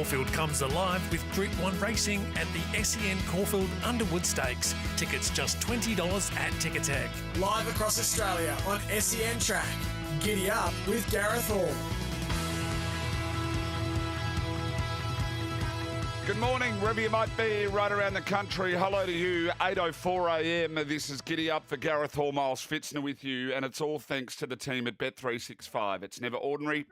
Caulfield comes alive with Group 1 racing at the SEN Caulfield Underwood Stakes. Tickets just $20 at Ticketek. Live across Australia on SEN Track. Giddy up with Gareth Hall. Good morning, wherever you might be, right around the country. Hello to you, 8:04 a.m. This is Giddy Up for Gareth Hall, Miles Pfitzner with you, and it's all thanks to the team at Bet365. It's never ordinary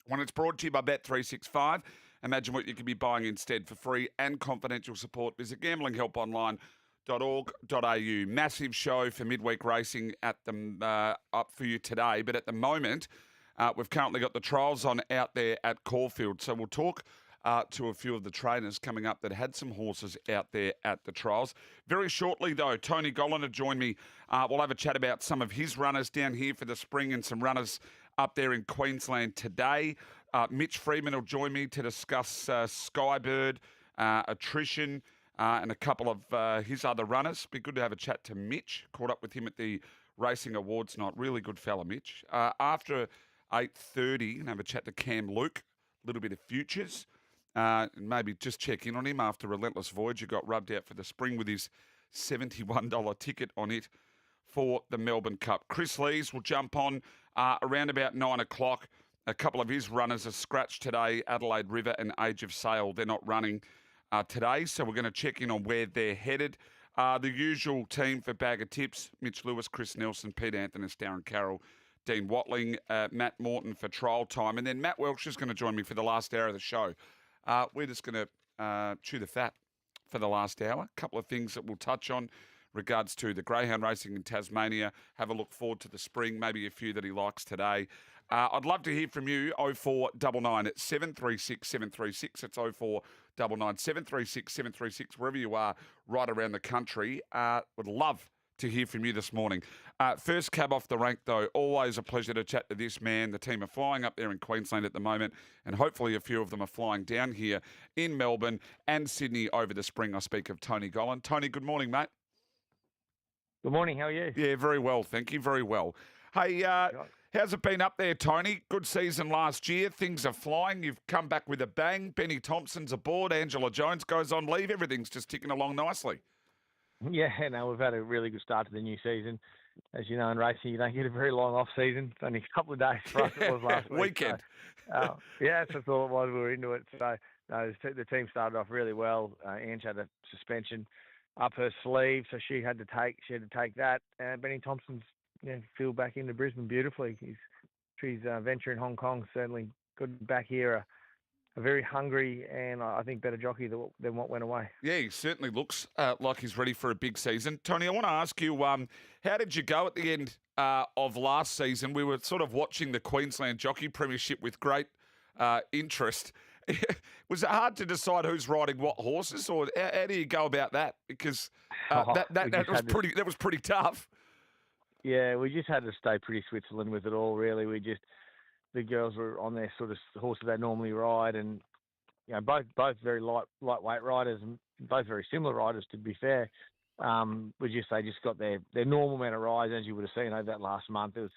when it's brought to you by Bet365. Imagine what you could be buying instead. For free and confidential support, visit gamblinghelponline.org.au. Massive show for midweek racing at the up for you today, but at the moment, we've currently got the trials on out there at Caulfield, so we'll talk to a few of the trainers coming up that had some horses out there at the trials. Very shortly, though, Tony Gollan will join me. We'll have a chat about some of his runners down here for the spring and some runners up there in Queensland today. Mitch Freeman will join me to discuss Skybird, attrition, and a couple of his other runners. Be good to have a chat to Mitch. Caught up with him at the Racing Awards night. Really good fella, Mitch. After 8:30, and have a chat to Cam Luke. A little bit of futures. And maybe just check in on him after Relentless Voyager got rubbed out for the spring with his $71 ticket on it for the Melbourne Cup. Chris Lees will jump on around about 9 o'clock. A couple of his runners are scratched today, Adelaide River and Age of Sail. They're not running today, so we're going to check in on where they're headed. The usual team for Bag of Tips, Mitch Lewis, Chris Nelson, Pete Anthony, Darren Carroll, Dean Watling, Matt Morton for trial time. And then Matt Welch is going to join me for the last hour of the show. We're just going to chew the fat for the last hour. A couple of things that we'll touch on regards to the greyhound racing in Tasmania. Have a look forward to the spring, maybe a few that he likes today. I'd love to hear from you, 0499 at 736 736. It's 0499 736 736, wherever you are right around the country. Would love to hear from you this morning. First cab off the rank, though. Always a pleasure to chat to this man. The team are flying up there in Queensland at the moment, and hopefully a few of them are flying down here in Melbourne and Sydney over the spring. I speak of Tony Gollan. Tony, good morning, mate. Good morning. How are you? Yeah, very well, thank you. Very well. Hey, how's it been up there, Tony? Good season last year. Things are flying. You've come back with a bang. Benny Thompson's aboard. Angela Jones goes on leave. Everything's just ticking along nicely. Yeah, no, we've had a really good start to the new season. As you know, in racing, you don't get a very long off season. It's only a couple of days for us. It was last week. Weekend. So, yeah, that's all it was. We were into it. So no, the team started off really well. Ange had a suspension up her sleeve, so she had to take that. Benny Thompson's flew back into Brisbane beautifully. She's venture in Hong Kong, certainly good back here. A very hungry and I think better jockey than what went away. Yeah, he certainly looks like he's ready for a big season. Tony, I want to ask you, how did you go at the end of last season? We were sort of watching the Queensland Jockey Premiership with great interest. Was it hard to decide who's riding what horses, or how do you go about that? Because that was pretty tough. Yeah, we just had to stay pretty Switzerland with it all, really. The girls were on their sort of horses they normally ride, and both very lightweight riders, and both very similar riders. To be fair, they just got their normal amount of rides, as you would have seen over that last month. It was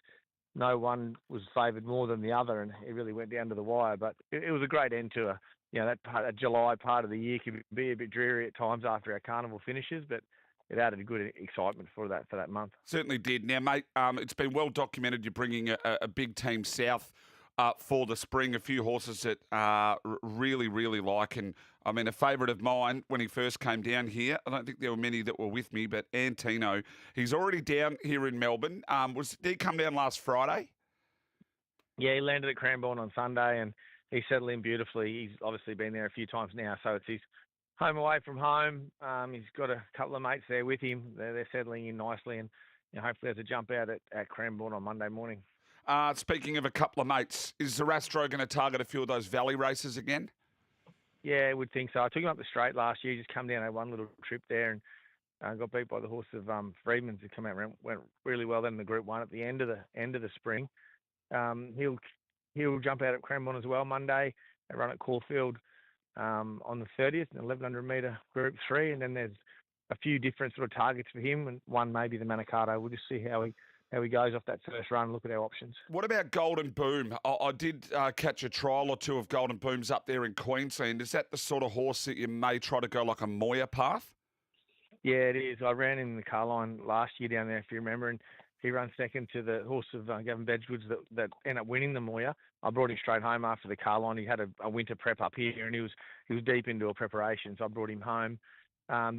no one was favoured more than the other, and it really went down to the wire. But it was a great end to that July part of the year can be a bit dreary at times after our carnival finishes, but it added a good excitement for that month. Certainly did. Now, mate, it's been well documented you're bringing a big team south for the spring, a few horses that really, really like. And, I mean, a favourite of mine when he first came down here, I don't think there were many that were with me, but Antino, he's already down here in Melbourne. Did he come down last Friday? Yeah, he landed at Cranbourne on Sunday, and he settled in beautifully. He's obviously been there a few times now, so it's his home away from home. He's got a couple of mates there with him. They're settling in nicely, and hopefully there's a jump out at Cranbourne on Monday morning. Speaking of a couple of mates, is Zarastro going to target a few of those valley races again? Yeah, I would think so. I took him up the straight last year. He just come down, had one little trip there, and got beat by the horse of Freedman's, who come out and went really well then in the Group 1 at the end of the spring. He'll jump out at Cranbourne as well Monday and run at Caulfield on the 30th, an 1,100 metre Group 3, and then there's a few different sort of targets for him, and one maybe the Manicato. We'll just see how how he goes off that first run. Look at our options. What about Golden Boom? I did catch a trial or two of Golden Booms up there in Queensland. Is that the sort of horse that you may try to go like a Moya path? Yeah, it is. I ran in the car line last year down there, if you remember, and he ran second to the horse of Gavin Bedgwoods that ended up winning the Moya. I brought him straight home after the car line. He had a winter prep up here, and he was deep into a preparation, so I brought him home.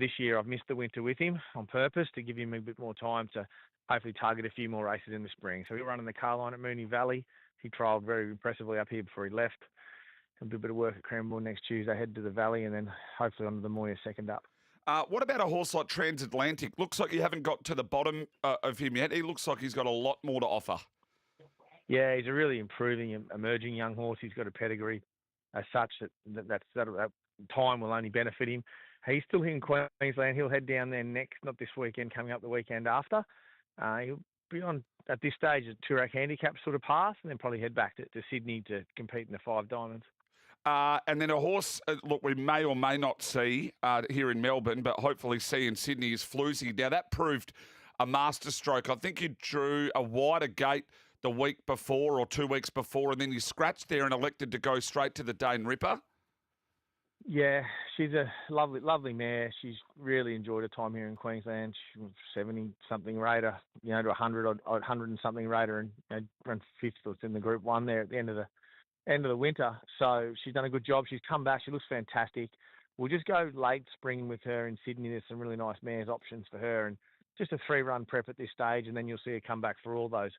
This year, I've missed the winter with him on purpose to give him a bit more time to hopefully target a few more races in the spring. So he'll run in the car line at Moonee Valley. He trialled very impressively up here before he left. He'll do a bit of work at Cranbourne next Tuesday, head to the Valley, and then hopefully onto the Moya second up. What about a horse like Transatlantic? Looks like you haven't got to the bottom of him yet. He looks like he's got a lot more to offer. Yeah, he's a really improving, emerging young horse. He's got a pedigree as such that time will only benefit him. He's still here in Queensland. He'll head down there next, not this weekend, coming up the weekend after. He'll be on, at this stage, a Toorak handicap sort of path, and then probably head back to Sydney to compete in the Five Diamonds. And then a horse, look, we may or may not see here in Melbourne, but hopefully see in Sydney is Floozy. Now, that proved a masterstroke. I think you drew a wider gate the week before or 2 weeks before, and then you scratched there and elected to go straight to the Dane Ripper. Yeah, she's a lovely mare. She's really enjoyed her time here in Queensland. She was 70-something rater, to 100-something rater, and ran fifth in the Group 1 there at the end of the winter. So she's done a good job. She's come back. She looks fantastic. We'll just go late spring with her in Sydney. There's some really nice mares options for her, and just a 3-run prep at this stage, and then you'll see her come back for all those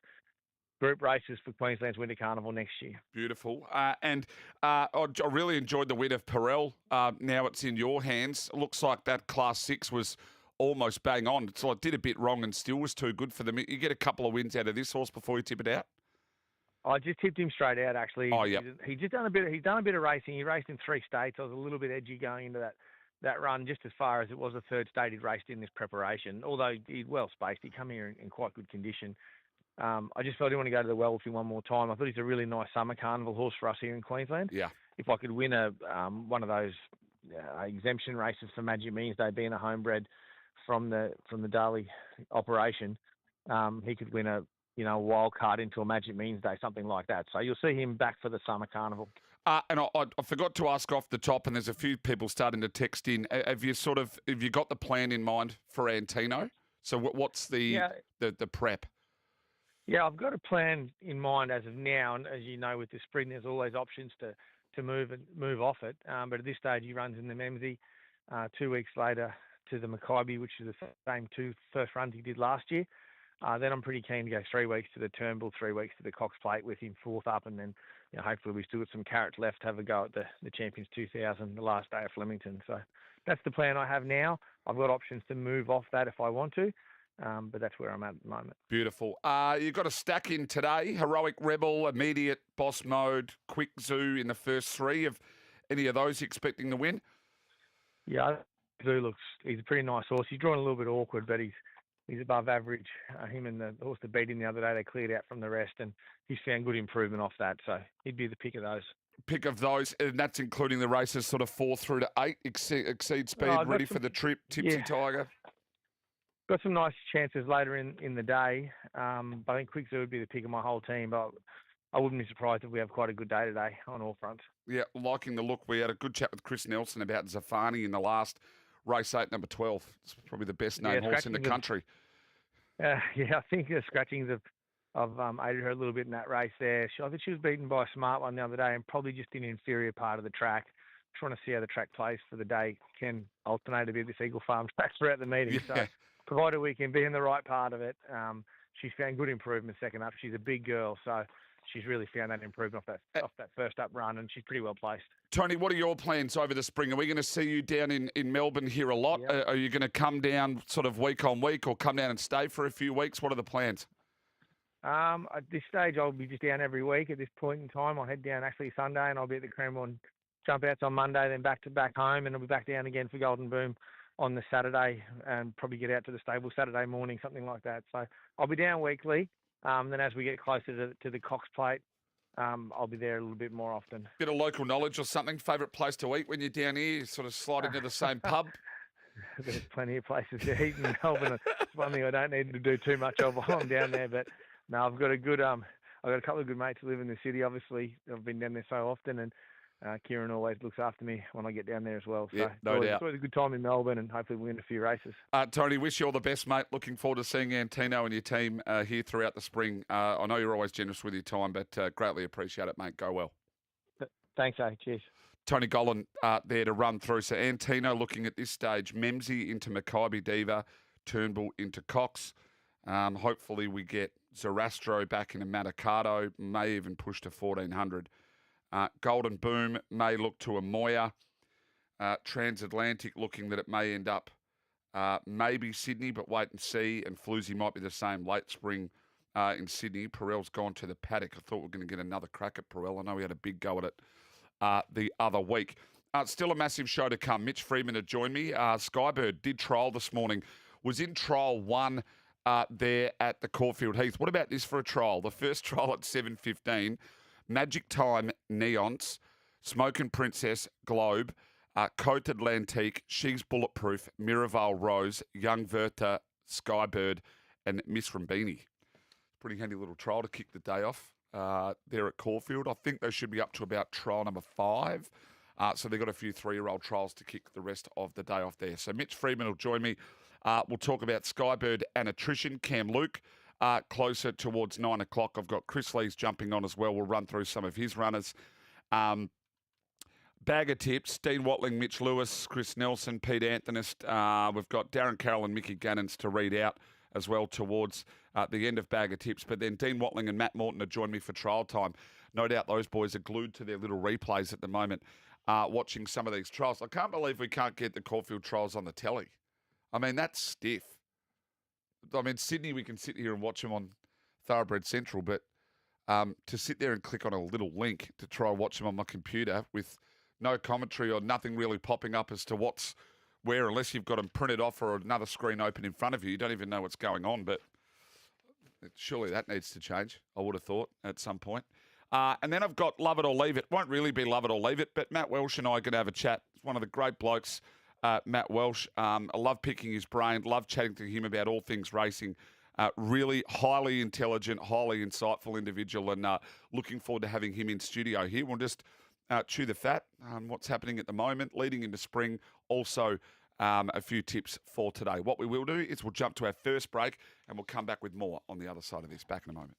group races for Queensland's Winter Carnival next year. Beautiful. And I really enjoyed the win of Perel. Now it's in your hands. It looks like that Class 6 was almost bang on. So I did a bit wrong and still was too good for them. You get a couple of wins out of this horse before you tip it out? I just tipped him straight out, actually. Oh, yep. He's done a bit of racing. He raced in 3 states. I was a little bit edgy going into that run, just as far as it was the 3rd state he'd raced in this preparation. Although he'd well spaced, he come here in quite good condition. I just felt I didn't want to go to the well with him one more time. I thought he's a really nice summer carnival horse for us here in Queensland. Yeah. If I could win one of those exemption races for Magic Means Day, being a homebred from the Darley operation, he could win a wild card into a Magic Means Day, something like that. So you'll see him back for the summer carnival. And I forgot to ask off the top, and there's a few people starting to text in. Have you got the plan in mind for Antino? So what's the prep? Yeah, I've got a plan in mind as of now, and as you know, with the spring, there's always options to move off it. But at this stage, he runs in the Memsie. 2 weeks later to the Mackay, which is the same 2 first runs he did last year. Then I'm pretty keen to go 3 weeks to the Turnbull, 3 weeks to the Cox Plate with him 4th up, and then hopefully we still got some carrots left to have a go at the Champions 2000, the last day of Flemington. So that's the plan I have now. I've got options to move off that if I want to. But that's where I'm at the moment. Beautiful. You've got a stack in today. Heroic Rebel, Immediate, Boss Mode, Quick Zoo in the first 3. Of any of those expecting to win? Yeah, Zoo he's a pretty nice horse. He's drawn a little bit awkward, but he's above average. Him and the horse that beat him the other day, they cleared out from the rest, and he's found good improvement off that. So he'd be the pick of those. Pick of those, and that's including the races sort of 4 through to 8, exceed speed, ready for the trip, Tipsy Tiger. Got some nice chances later in the day. But I think Quick Zoo would be the pick of my whole team. But I wouldn't be surprised if we have quite a good day today on all fronts. Yeah, liking the look. We had a good chat with Chris Nelson about Zafani in the last race 8, number 12. It's probably the best named horse in the country. I think the scratchings have aided her a little bit in that race there. I think she was beaten by a smart one the other day and probably just in an inferior part of the track. Trying to see how the track plays for the day. Can alternate a bit this Eagle Farm track throughout the meeting. Yeah. So provided we can be in the right part of it, she's found good improvement second up. She's a big girl, so she's really found that improvement off that first up run, and she's pretty well placed. Tony, what are your plans over the spring? Are we going to see you down in Melbourne here a lot? Yep. Are you going to come down sort of week on week or come down and stay for a few weeks? What are the plans? At this stage, I'll be just down every week at this point in time. I'll head down actually Sunday, and I'll be at the Cranbourne Jump Outs on Monday, then back home, and I'll be back down again for Golden Boom on the Saturday, and probably get out to the stable Saturday morning, something like that. So I'll be down weekly. Then as we get closer to the Cox Plate, I'll be there a little bit more often. Bit of local knowledge or something? Favourite place to eat when you're down here? You sort of slide into the same pub? There's plenty of places to eat in Melbourne. one thing I don't need to do too much of while I'm down there. But no, I've got a good I've got a couple of good mates who live in the city. Obviously, I've been down there so often, and Kieran always looks after me when I get down there as well. So Yeah, no doubt. it's always a good time in Melbourne, and hopefully we'll win a few races. Tony, wish you all the best, mate. Looking forward to seeing Antino and your team here throughout the spring. I know you're always generous with your time, but greatly appreciate it, mate. Go well. Thanks, Cheers. Tony Gollan there to run through. So Antino looking at this stage, Memsey into Maccabi Diva, Turnbull into Cox. Hopefully we get Zarastro back into Manicato, may even push to 1400. Golden Boom may look to a Moya. Transatlantic looking that it may end up maybe Sydney, but wait and see. And Floozy might be the same late spring in Sydney. Perel's gone to the paddock. I thought we were going to get another crack at Perel. I know we had a big go at it the other week. Still a massive show to come. Mitch Freeman had joined me. Skybird did trial this morning. Was in trial 1 there at the Caulfield Heath. What about this for a trial? The first trial at 7:15. Magic Time Neons, Smokin' Princess Globe, Cote Atlantique, She's Bulletproof, Miraval Rose, Young Verta, Skybird, and Miss Rambini. Pretty handy little trial to kick the day off there at Caulfield. I think they should be up to about trial number 5. So they've got a few 3-year-old trials to kick the rest of the day off there. So Mitch Freeman will join me. We'll talk about Skybird and attrition. Cam Luke closer towards 9 o'clock. I've got Chris Lees jumping on as well. We'll run through some of his runners. Bag of tips, Dean Watling, Mitch Lewis, Chris Nelson, Pete Anthonist. We've got Darren Carroll and Mickey Gannons to read out as well towards the end of Bag of Tips. But then Dean Watling and Matt Morton have joined me for trial time. No doubt those boys are glued to their little replays at the moment, watching some of these trials. I can't believe we can't get the Caulfield trials on the telly. I mean, that's stiff. I mean, Sydney, we can sit here and watch them on Thoroughbred Central, but to sit there and click on a little link to try and watch them on my computer with no commentary or nothing really popping up as to what's where, unless you've got them printed off or another screen open in front of you, you don't even know what's going on. But surely that needs to change, I would have thought, at some point. And then I've got Love It or Leave It. Won't really be Love It or Leave It, but Matt Welsh and I are going to have a chat. He's one of the great blokes, Matt Welsh. I love picking his brain, love chatting to him about all things racing. Really highly intelligent, highly insightful individual, and looking forward to having him in studio here. We'll just chew the fat on what's happening at the moment, leading into spring. Also, a few tips for today. What we will do is we'll jump to our first break, and we'll come back with more on the other side of this. Back in a moment.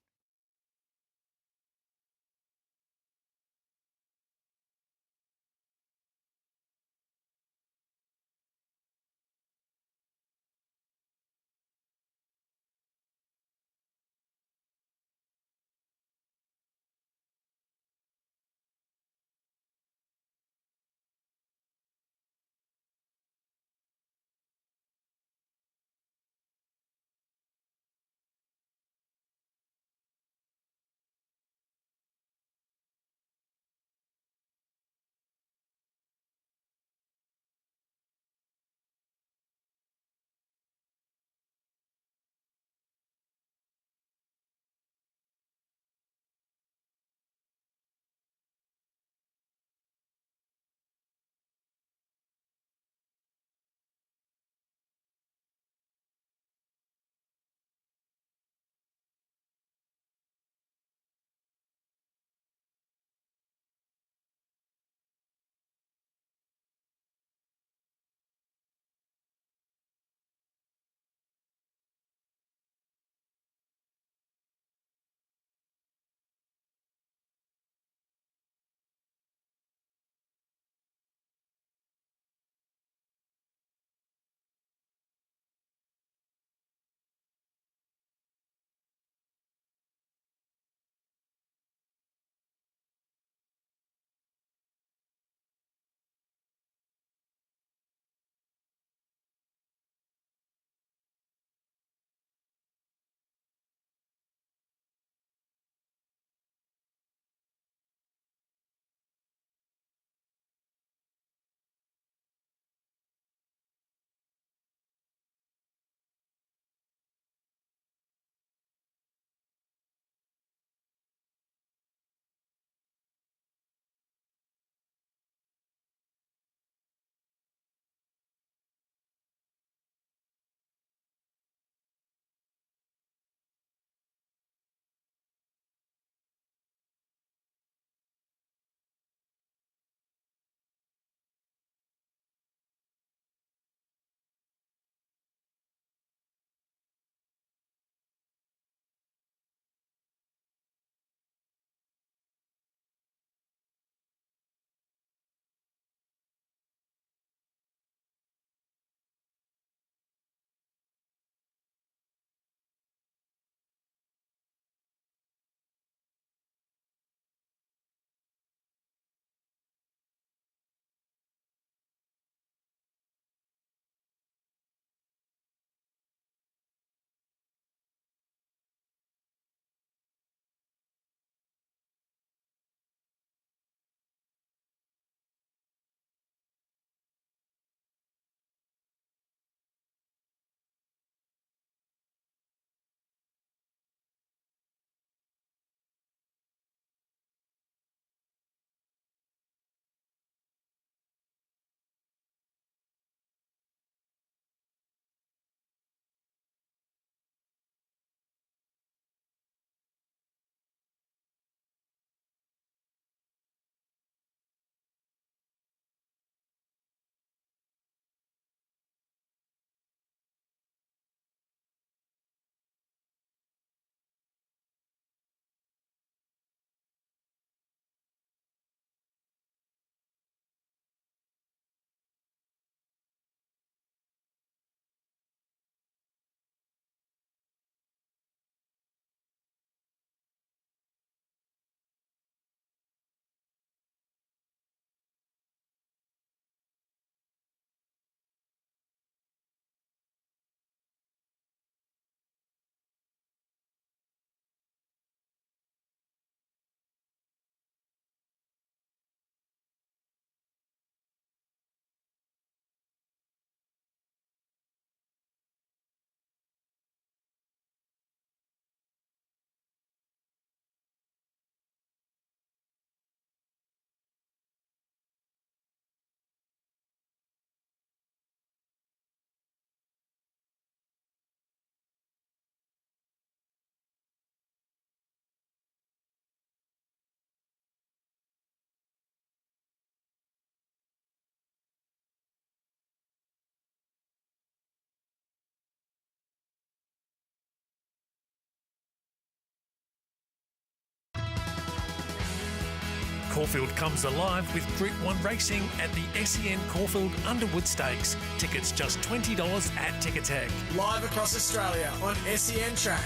Caulfield comes alive with Group 1 racing at the SEN Caulfield Underwood Stakes. Tickets just $20 at Ticketek. Live across Australia on SEN Track.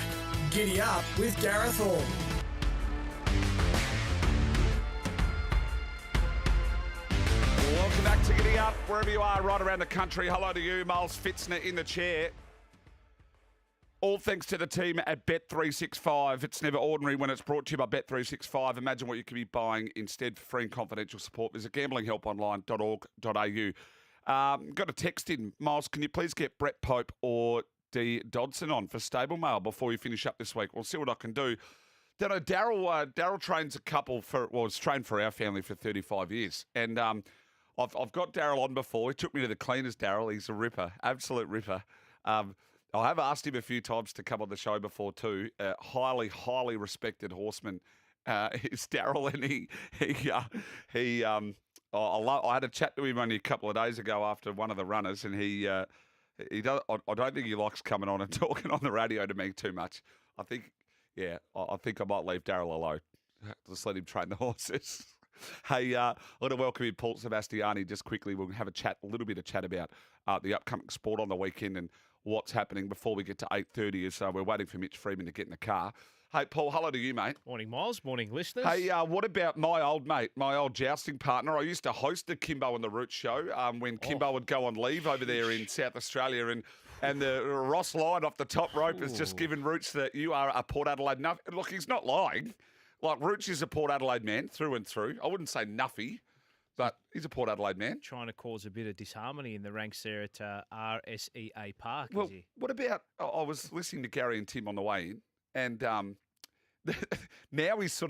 Giddy up with Gareth Hall. Welcome back to Giddy Up, wherever you are, right around the country. Hello to you, Miles Pfitzner in the chair. All thanks to the team at Bet365. It's never ordinary when it's brought to you by Bet365. Imagine what you could be buying instead for free and confidential support. Visit gamblinghelponline.org.au. Got a text in. Miles, can you please get Brett Pope or Dee Dodson on for stable mail before you finish up this week? We'll see what I can do. Don't know, Daryl trains a couple it's trained for our family for 35 years. And I've got Daryl on before. He took me to the cleaners, Daryl. He's a ripper, absolute ripper. I have asked him a few times to come on the show before too. Highly, highly respected horseman is Daryl, and I had a chat to him only a couple of days ago after one of the runners, and he does. I don't think he likes coming on and talking on the radio to me too much. I think I might leave Daryl alone. Just let him train the horses. Hey, I want to welcome in Paul Sebastiani just quickly. We'll have a little bit of chat about the upcoming sport on the weekend and what's happening before we get to 8:30. So we're waiting for Mitch Freeman to get in the car. Hey, Paul, hello to you, mate. Morning, Miles. Morning, listeners. Hey, what about my old mate, my old jousting partner? I used to host the Kimbo and the Roots show when Kimbo would go on leave over there in South Australia, and the Ross Lyon off the top rope has just given Roots that you are a Port Adelaide nuff. Look, he's not lying. Like, Roots is a Port Adelaide man through and through. I wouldn't say nuffy, but he's a Port Adelaide man. Trying to cause a bit of disharmony in the ranks there at RSEA Park, Well, is he? what about, I was listening to Gary and Tim on the way in, and now his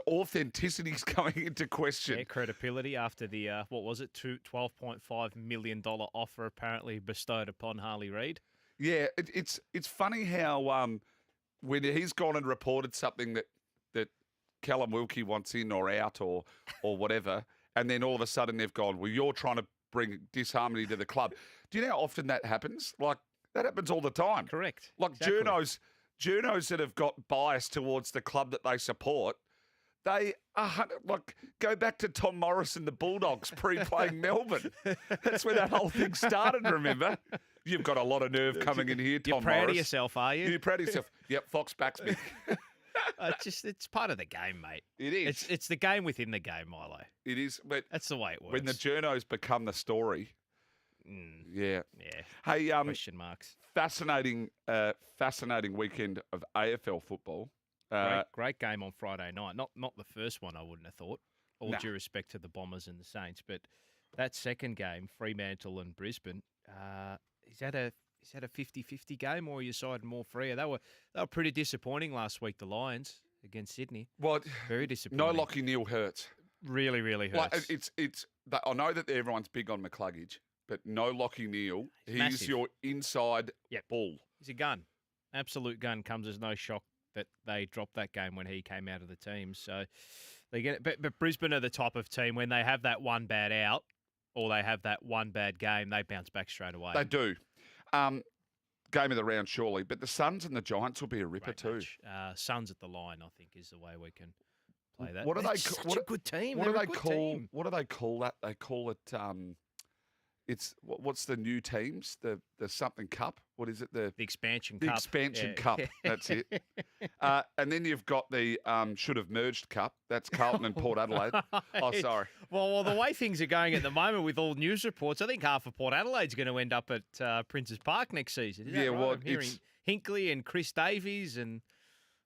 authenticity's coming into question. Yeah, credibility after the, $12.5 million offer apparently bestowed upon Harley Reid. Yeah, it's funny how when he's gone and reported something that Callum Wilkie wants in or out or whatever, and then all of a sudden they've gone, well, you're trying to bring disharmony to the club. Do you know how often that happens? Like, that happens all the time. Correct. Like, exactly. journos that have got bias towards the club that they support, they go back to Tom Morris and the Bulldogs pre-playing Melbourne. That's where that whole thing started, remember? You've got a lot of nerve coming in here, Tom Morris. You're proud of yourself, are you? You're proud of yourself. Yep, Fox backs me. It's part of the game, mate. It is. It's the game within the game, Milo. It is. But that's the way it works. When the journos become the story, yeah. Hey, question marks. Fascinating weekend of AFL football. Great game on Friday night. Not the first one, I wouldn't have thought. All due respect to the Bombers and the Saints, but that second game, Fremantle and Brisbane, is that a 50-50 game, or are you side more freer? They were pretty disappointing last week, the Lions against Sydney. Well, very disappointing. No Lockie Neal hurts. Really, really hurts. Like, I know that everyone's big on McCluggage, but no Lockie Neal. He's massive. your inside bull. He's a gun. Absolute gun. Comes as no shock that they dropped that game when he came out of the team. So they get it. But Brisbane are the type of team when they have that one bad out or they have that one bad game, they bounce back straight away. They do. Game of the round, surely. But the Suns and the Giants will be a ripper too. Suns at the line, I think, is the way we can play that. What do they? Such a good team. What do they call? What do they call that? They call it. It's what's the new teams? The something cup. What is it? The expansion cup. The expansion cup. That's it. And then you've got the should have merged cup. That's Carlton and Port Adelaide. Oh, sorry. Well, the way things are going at the moment with all news reports, I think half of Port Adelaide's going to end up at Princes Park next season. Is that right? Well, I'm hearing Hinkley and Chris Davies and.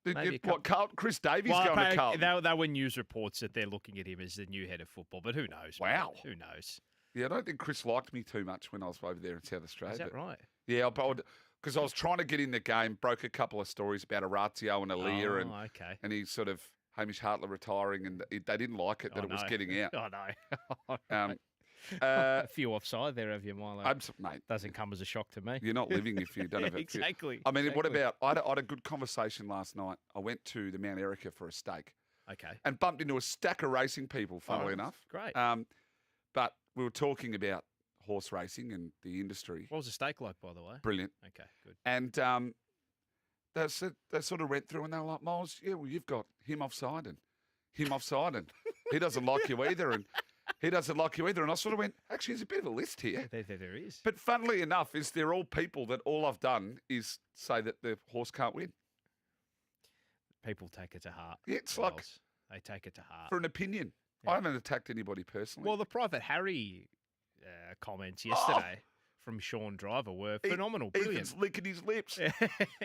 Chris Davies going to Carlton? There were news reports that they're looking at him as the new head of football, but who knows? Wow. Mate? Who knows? Yeah, I don't think Chris liked me too much when I was over there in South Australia. Is that right? Yeah, because I was trying to get in the game, broke a couple of stories about Orazio and Aaliyah, and he sort of Hamish Hartler retiring, and they didn't like it that it was getting out. Oh no. A few offside there, have you, Milo? Mate, doesn't come as a shock to me. You're not living if you don't have it. Exactly. I mean, what about? I had a good conversation last night. I went to the Mount Erica for a steak. Okay. And bumped into a stack of racing people. Funnily enough, great. But we were talking about horse racing and the industry. What was the steak like, by the way? Brilliant. Okay, good. And they sort of went through and they were like, Miles, yeah, well, you've got him offside and him offside and he doesn't like you either, and he doesn't like you either. And I sort of went, actually, there's a bit of a list here. There is. But funnily enough, they're all people that all I've done is say that the horse can't win. People take it to heart. Yeah, it's Wells. like They take it to heart. for an opinion. Yeah. I haven't attacked anybody personally. Well, the Private Harry comments yesterday from Sean Driver were phenomenal, brilliant. Ethan's licking his lips.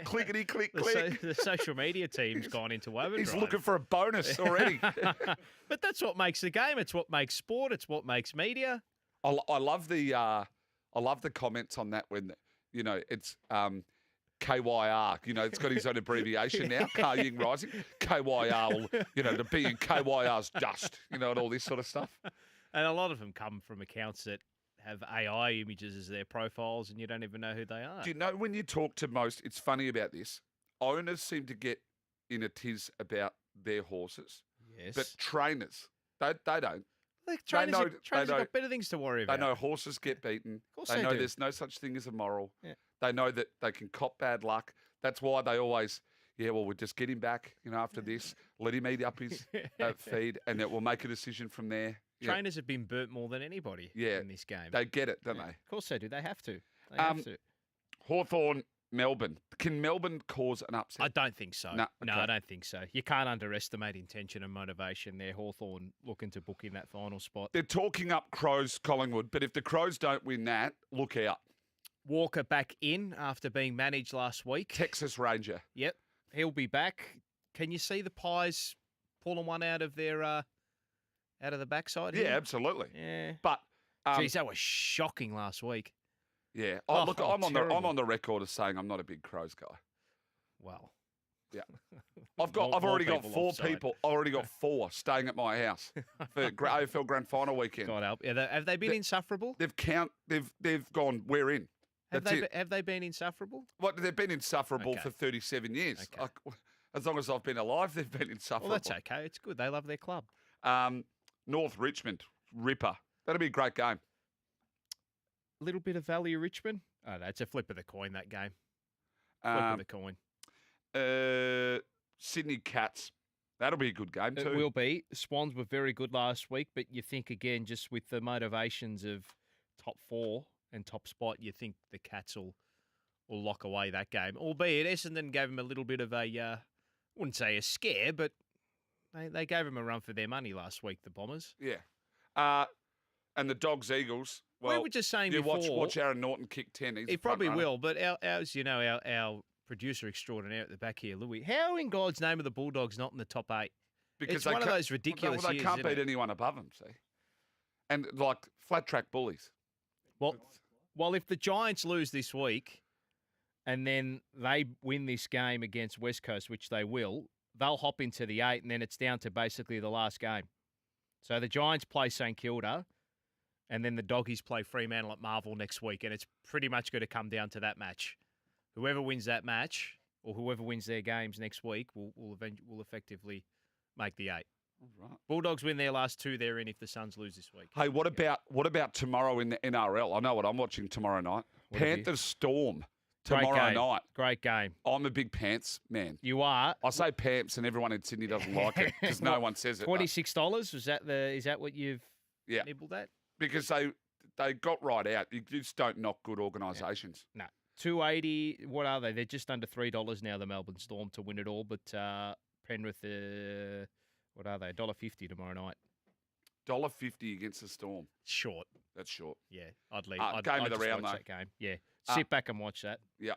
Clickety, click, The, click. the social media team's gone into overdrive. He's looking for a bonus already. But that's what makes the game. It's what makes sport. It's what makes media. I love the comments on that when it's KYR. It's got his own abbreviation now. Car Ying Rising. KYR. To be in KYR's dust. And all this sort of stuff. And a lot of them come from accounts that have AI images as their profiles, and you don't even know who they are. Do you know when you talk to most? It's funny about this. Owners seem to get in a tiz about their horses, Yes, but trainers they don't. like trainers, know- trainers they have know- got better things to worry They about. know horses get beaten. course They they know do. there's no such thing as a moral. Yeah. They know that they can cop bad luck. That's why they always, we'll just get him back, after this, let him eat up his feed, and that we'll make a decision from there. Yeah. Trainers have been burnt more than anybody Yeah. in this game. They get it, don't Yeah. they? Of course they do. They have to. They have to. Hawthorn, Melbourne. Can Melbourne cause an upset? I don't think so. No, No, okay. I don't think so. You can't underestimate intention and motivation there. Hawthorn looking to book in that final spot. They're talking up Crows, Collingwood, but if the Crows don't win that, look out. Walker back in after being managed last week. Texas Ranger. Yep, he'll be back. Can you see the Pies pulling one out of their out of the backside? Yeah, here? absolutely. Yeah. But Geez, that was shocking last week. yeah, Oh, look, I'm terrible. on the record of saying I'm not a big Crows guy. Well, Yeah. I've More already got people four offside. people. I already got four staying at my house for AFL Grand Final weekend. God help. Yeah, have they been insufferable? They've gone. We're in. Have That's they, it. have they been insufferable? What they've been insufferable Okay. for 37 years. Okay. As long as I've been alive, they've been insufferable. Well, that's okay. It's good. They love their club. North Richmond, Ripper. That'll be a great game. A little bit of value Richmond. Oh, no, it's a flip of the coin, that game. Flip of Um, the coin. Sydney Cats. That'll be a good game too. It will be. Swans were very good last week, but you think again, just with the motivations of top four and top spot, you think the Cats will lock away that game. Albeit Essendon gave them a little bit of a, I wouldn't say a scare, but they gave them a run for their money last week, the Bombers. Yeah. And the Dogs Eagles. Well, we were just saying you before. watch Aaron Norton kick 10. He's He a front probably runner. will, but our producer extraordinaire at the back here, Louis, how in God's name are the Bulldogs not in the top 8? Because It's they one of can't- those ridiculous Well, they years, can't isn't beat it? anyone above them, see? And like flat track bullies. Well, if the Giants lose this week and then they win this game against West Coast, which they will, they'll hop into the 8, and then it's down to basically the last game. So the Giants play St Kilda, and then the Doggies play Fremantle at Marvel next week, and it's pretty much going to come down to that match. Whoever wins that match, or whoever wins their games next week, will effectively make the 8. Right. Bulldogs win their last 2, they're in if the Suns lose this week. Hey, what about tomorrow in the NRL? I know what I'm watching tomorrow night. What have you- Panthers Storm Great tomorrow game. night. Great game. I'm a big Pants man. You are. I say Pants and everyone in Sydney doesn't like it because no one says it. but- $26. Is that what you've Yeah. nibbled at? Because they got right out. You just don't knock good organisations. No. $2.80. What are they? They're just under $3 now, the Melbourne Storm, to win it all. But Penrith, what are they? $1.50 tomorrow night. $1.50 against the Storm. Short. That's short. Yeah, I'd leave. Game of I'd the just round, watch though. that game. Yeah. Sit back and watch that. Yeah.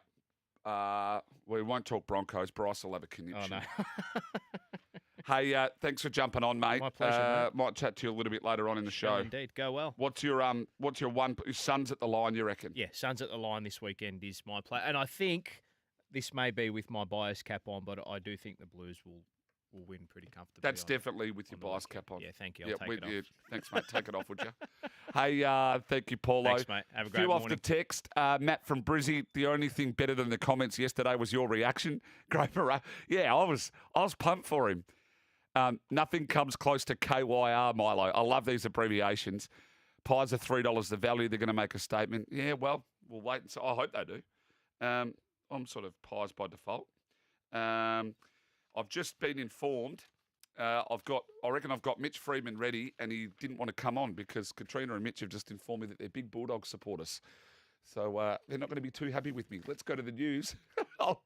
We won't talk Broncos. Bryce will have a conniption. Oh, no. Hey, thanks for jumping on, mate. My pleasure, mate. Might chat to you a little bit later on in the Sure, show. indeed. Go well. What's your one? Your son's at the line, you reckon? Yeah, Suns at the line this weekend is my play. And I think this may be with my bias cap on, but I do think the Blues will win pretty comfortably. That's on- definitely with your on the bias weekend. cap on. Yeah, thank you. I'll take it off. Thanks, mate. Take it off, would you? Hey, thank you, Paulo. Thanks, mate. Have a great Few off morning. the text. Matt from Brizzy. The only thing better than the comments yesterday was your reaction. Great parade. Yeah, I was pumped for him. Nothing comes close to KYR, Milo. I love these abbreviations. Pies are $3 the value. They're going to make a statement. Yeah, well, we'll wait and see. I hope they do. I'm sort of pies by default. I've just been informed I reckon I've got Mitch Freeman ready, and he didn't want to come on because Katrina and Mitch have just informed me that they're big Bulldog supporters. So they're not going to be too happy with me. Let's go to the news. I'll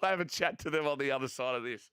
have a chat to them on the other side of this.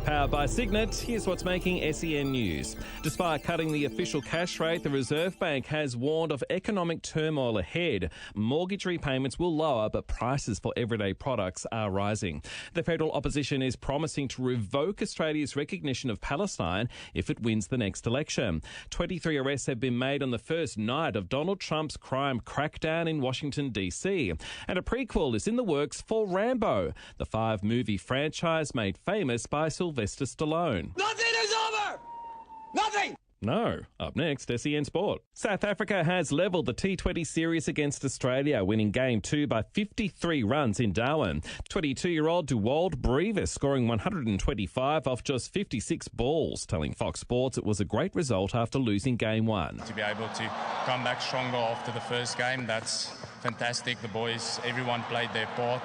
Powered by Signet, here's what's making SEN news. Despite cutting the official cash rate, the Reserve Bank has warned of economic turmoil ahead. Mortgage repayments will lower, but prices for everyday products are rising. The federal opposition is promising to revoke Australia's recognition of Palestine if it wins the next election. 23 arrests have been made on the first night of Donald Trump's crime crackdown in Washington, D.C. And a prequel is in the works for Rambo, the 5-movie franchise made famous by Sylvester Stallone. Nothing is over! Nothing! No. Up next, SEN Sport. South Africa has levelled the T20 series against Australia, winning Game 2 by 53 runs in Darwin. 22-year-old Dewald Brevis scoring 125 off just 56 balls, telling Fox Sports it was a great result after losing Game 1. To be able to come back stronger after the first game, that's fantastic. The boys, everyone played their part.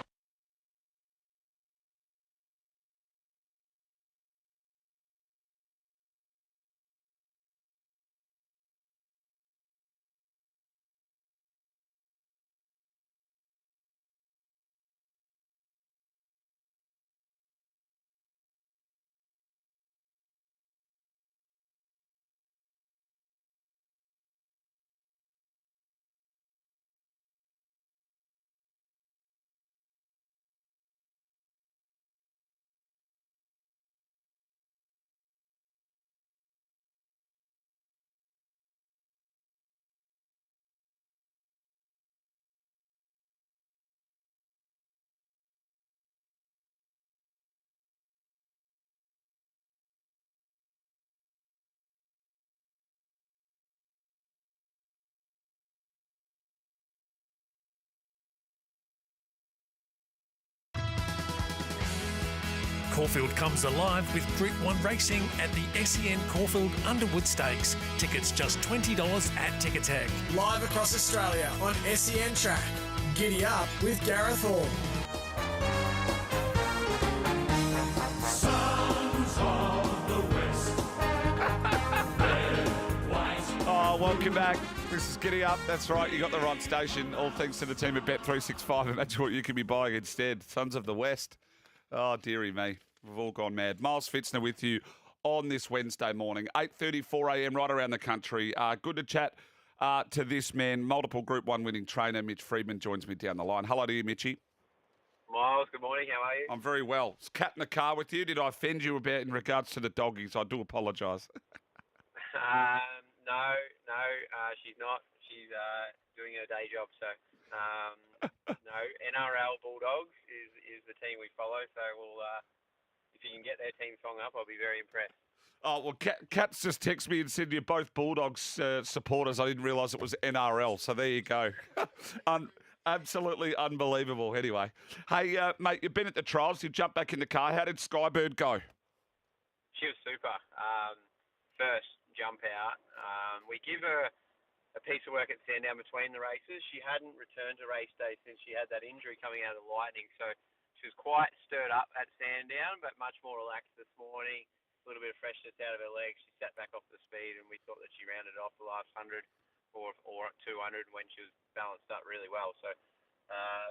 Caulfield comes alive with Group 1 racing at the SEN Caulfield Underwood Stakes. Tickets just $20 at Ticketek. Live across Australia on SEN Track. Giddy up with Gareth Hall. Oh, welcome back. This is Giddy Up. That's right, you got the right station. All thanks to the team at Bet365. Imagine what you could be buying instead. Sons of the West. Oh, dearie me. We've all gone mad. Miles Pfitzner with you on this Wednesday morning, 8:34 a.m. right around the country. Good to chat to this man, multiple Group 1 winning trainer, Mitch Freeman, joins me down the line. Hello to you, Mitchie. Miles, good morning. How are you? I'm very well. Is Kat in the car with you? Did I offend you about in regards to the doggies? I do apologise. No, she's not. She's doing her day job. So, no, NRL Bulldogs is the team we follow. So we'll, if you can get their team song up, I'll be very impressed. Oh, well, Kat's just texted me and said you're both Bulldogs supporters. I didn't realise it was NRL, so there you go. Absolutely unbelievable. Anyway, hey, mate, you've been at the trials. You jumped back in the car. How did Skybird go? She was super. First jump out. We give her a piece of work at Sandown between the races. She hadn't returned to race day since she had that injury coming out of the Lightning, so she was quite stirred up at Sandown, but much more relaxed this morning. A little bit of freshness out of her legs. She sat back off the speed, and we thought that she rounded off the last 100 or 200 when she was balanced up really well. So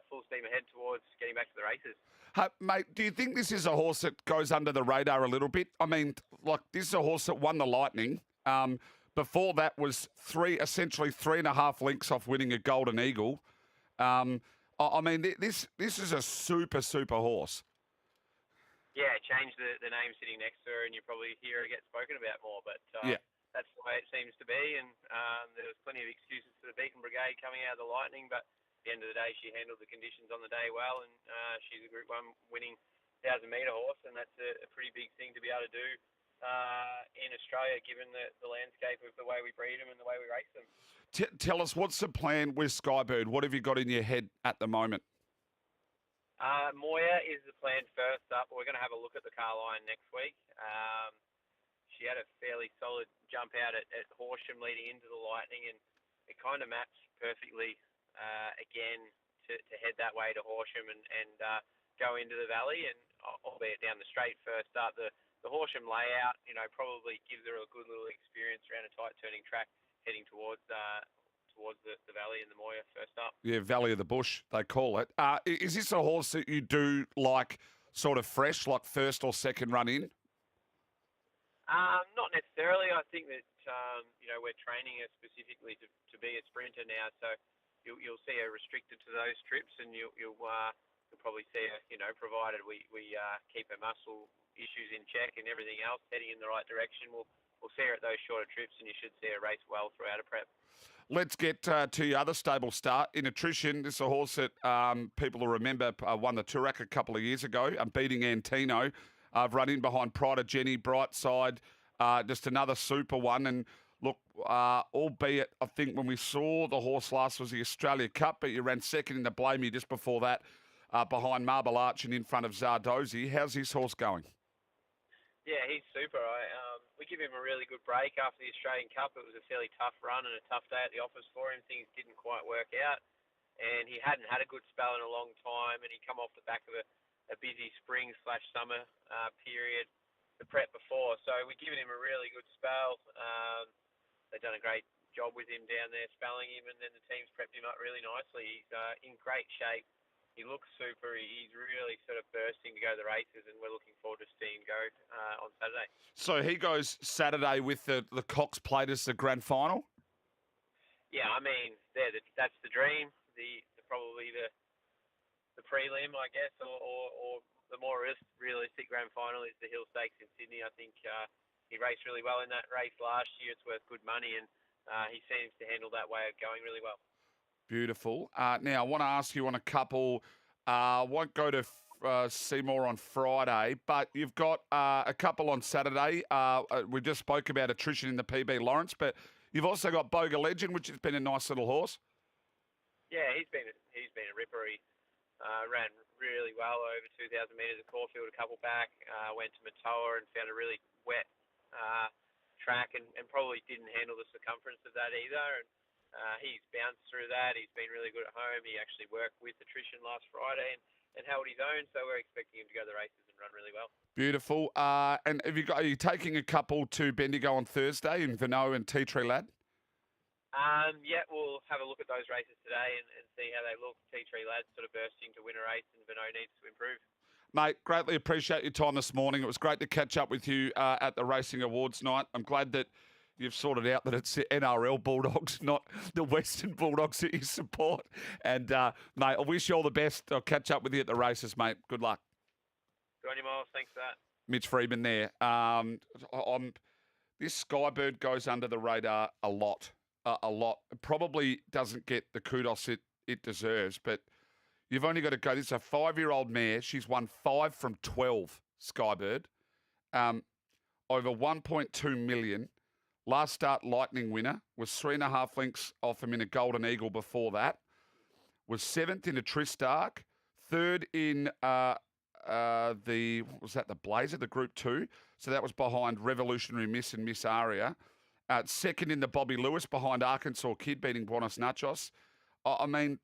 full steam ahead towards getting back to the races. Mate, do you think this is a horse that goes under the radar a little bit? I mean, like, this is a horse that won the Lightning. Before that was essentially 3.5 lengths off winning a Golden Eagle. I mean, this is a super horse. Yeah, change the name sitting next to her, and you probably hear her get spoken about more. But yeah, that's the way it seems to be. And there was plenty of excuses for the Beacon Brigade coming out of the Lightning, but at the end of the day, she handled the conditions on the day well, and she's a Group 1 winning 1,000-metre horse, and that's a pretty big thing to be able to do in Australia, given the landscape of the way we breed them and the way we race them. Tell us, what's the plan with Skybird? What have you got in your head at the moment? Moya is the plan first up. We're going to have a look at the Carline next week. She had a fairly solid jump out at Horsham leading into the Lightning, and it kind of matched perfectly again to head that way to Horsham and go into the valley, and albeit down the straight first up. The Horsham layout, probably gives her a good little experience around a tight turning track heading towards the valley in the Moya first up. Yeah, Valley of the Bush, they call it. Is this a horse that you do like sort of fresh, like first or second run in? Not necessarily. I think that we're training her specifically to be a sprinter now, so you'll see her restricted to those trips, and you'll probably see her, provided we keep her muscle issues in check and everything else heading in the right direction. We'll see her at those shorter trips, and you should see her race well throughout a prep. Let's get to your other stable start. In attrition, this is a horse that people will remember won the Toorak a couple of years ago, beating Antino. I've run in behind Pride of Jenny, Brightside, just another super one. And look, albeit I think when we saw the horse last was the Australia Cup, but you ran second in the Blamey just before that behind Marble Arch and in front of Zardozi. How's this horse going? Yeah, he's super. We give him a really good break after the Australian Cup. It was a fairly tough run and a tough day at the office for him. Things didn't quite work out, and he hadn't had a good spell in a long time, and he come off the back of a busy spring/summer period, the prep before. So we're giving him a really good spell. They've done a great job with him down there, spelling him, and then the team's prepped him up really nicely. He's in great shape. He looks super. He's really sort of bursting to go to the races, and we're looking forward to seeing him go on Saturday. So he goes Saturday with the Cox Plate as the grand final? Yeah, I mean, that's the dream. Probably the prelim, I guess, or the more realistic grand final is the Hill Stakes in Sydney. I think he raced really well in that race last year. It's worth good money, and he seems to handle that way of going really well. Beautiful. Now, I want to ask you on a couple. Won't go to Seymour on Friday, but you've got a couple on Saturday. We just spoke about attrition in the PB Lawrence, but you've also got Boga Legend, which has been a nice little horse. Yeah, he's been a ripper. He ran really well over 2,000 metres at Caulfield a couple back. Went to Matoa and found a really wet track and probably didn't handle the circumference of that either. And he's bounced through that. He's been really good at home. He actually worked with attrition last Friday and held his own. So we're expecting him to go to the races and run really well. Beautiful. And are you taking a couple to Bendigo on Thursday in Vino and Tea Tree Lad? Yeah, we'll have a look at those races today and see how they look. Tea Tree Lad's sort of bursting to win a race, and Vino needs to improve. Mate, greatly appreciate your time this morning. It was great to catch up with you at the Racing Awards night. I'm glad that you've sorted out that it's the NRL Bulldogs, not the Western Bulldogs that you support. And, mate, I wish you all the best. I'll catch up with you at the races, mate. Good luck. Good on you, Miles. Thanks for that. Mitch Freedman there. This Skybird goes under the radar a lot. It probably doesn't get the kudos it deserves, but you've only got to go. This is a 5-year-old mare. She's won 5 from 12, Skybird. Over 1.2 million. Last start, Lightning winner. Was 3.5 lengths off him in a Golden Eagle before that. Was 7th in a Tristark. 3rd in the Blazer, the Group 2. So that was behind Revolutionary Miss and Miss Aria. 2nd in the Bobby Lewis behind Arkansas Kid, beating Buenos Nachos. I mean,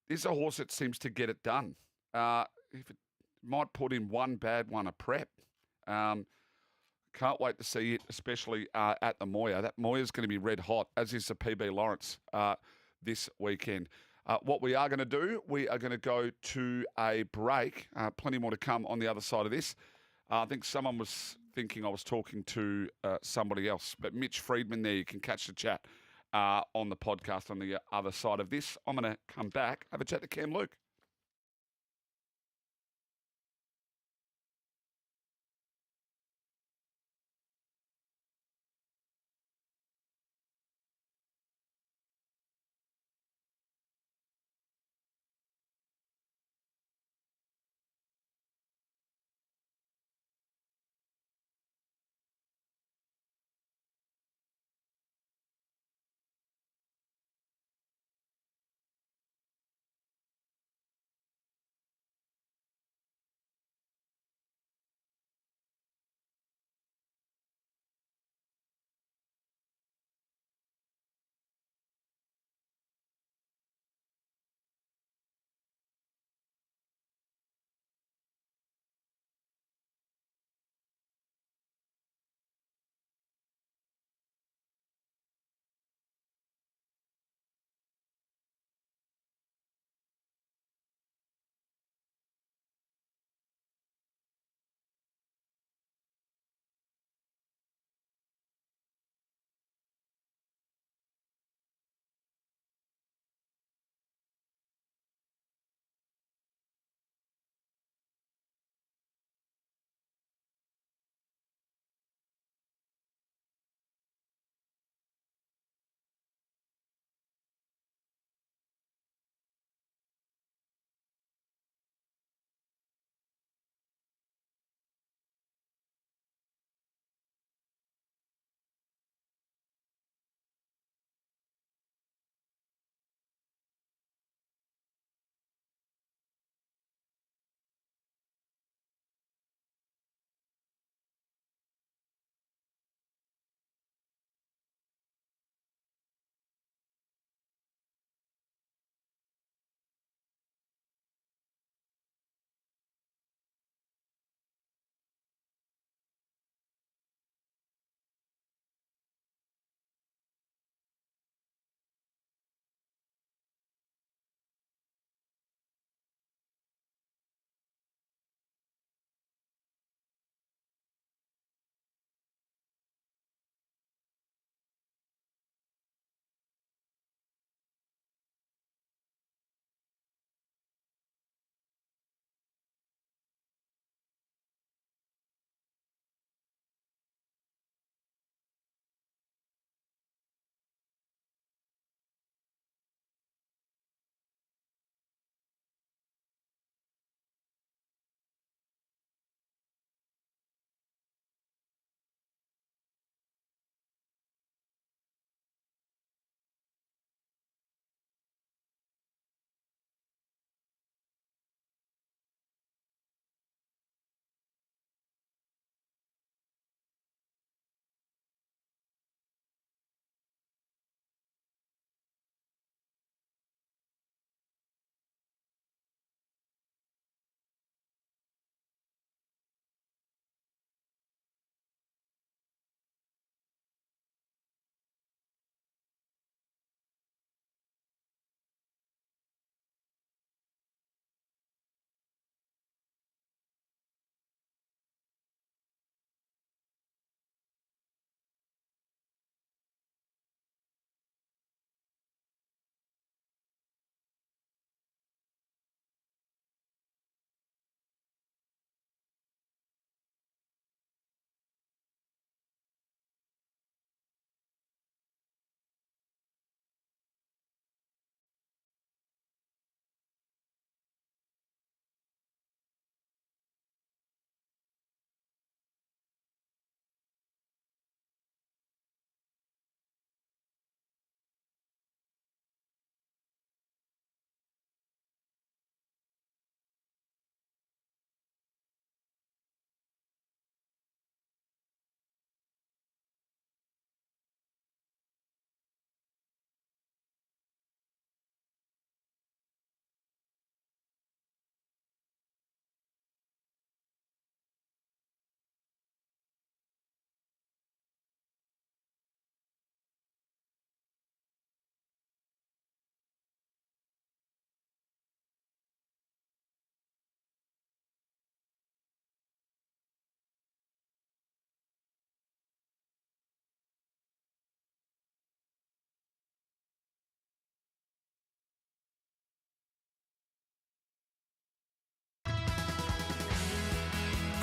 this is a horse that seems to get it done. If it might put in one bad one a prep. Can't wait to see it, especially at the Moya. That Moya's going to be red hot, as is the PB Lawrence this weekend. What we are going to do, we are going to go to a break. Plenty more to come on the other side of this. I think someone was thinking I was talking to somebody else, but Mitch Freedman there, you can catch the chat on the podcast on the other side of this. I'm going to come back, have a chat to Cam Luke.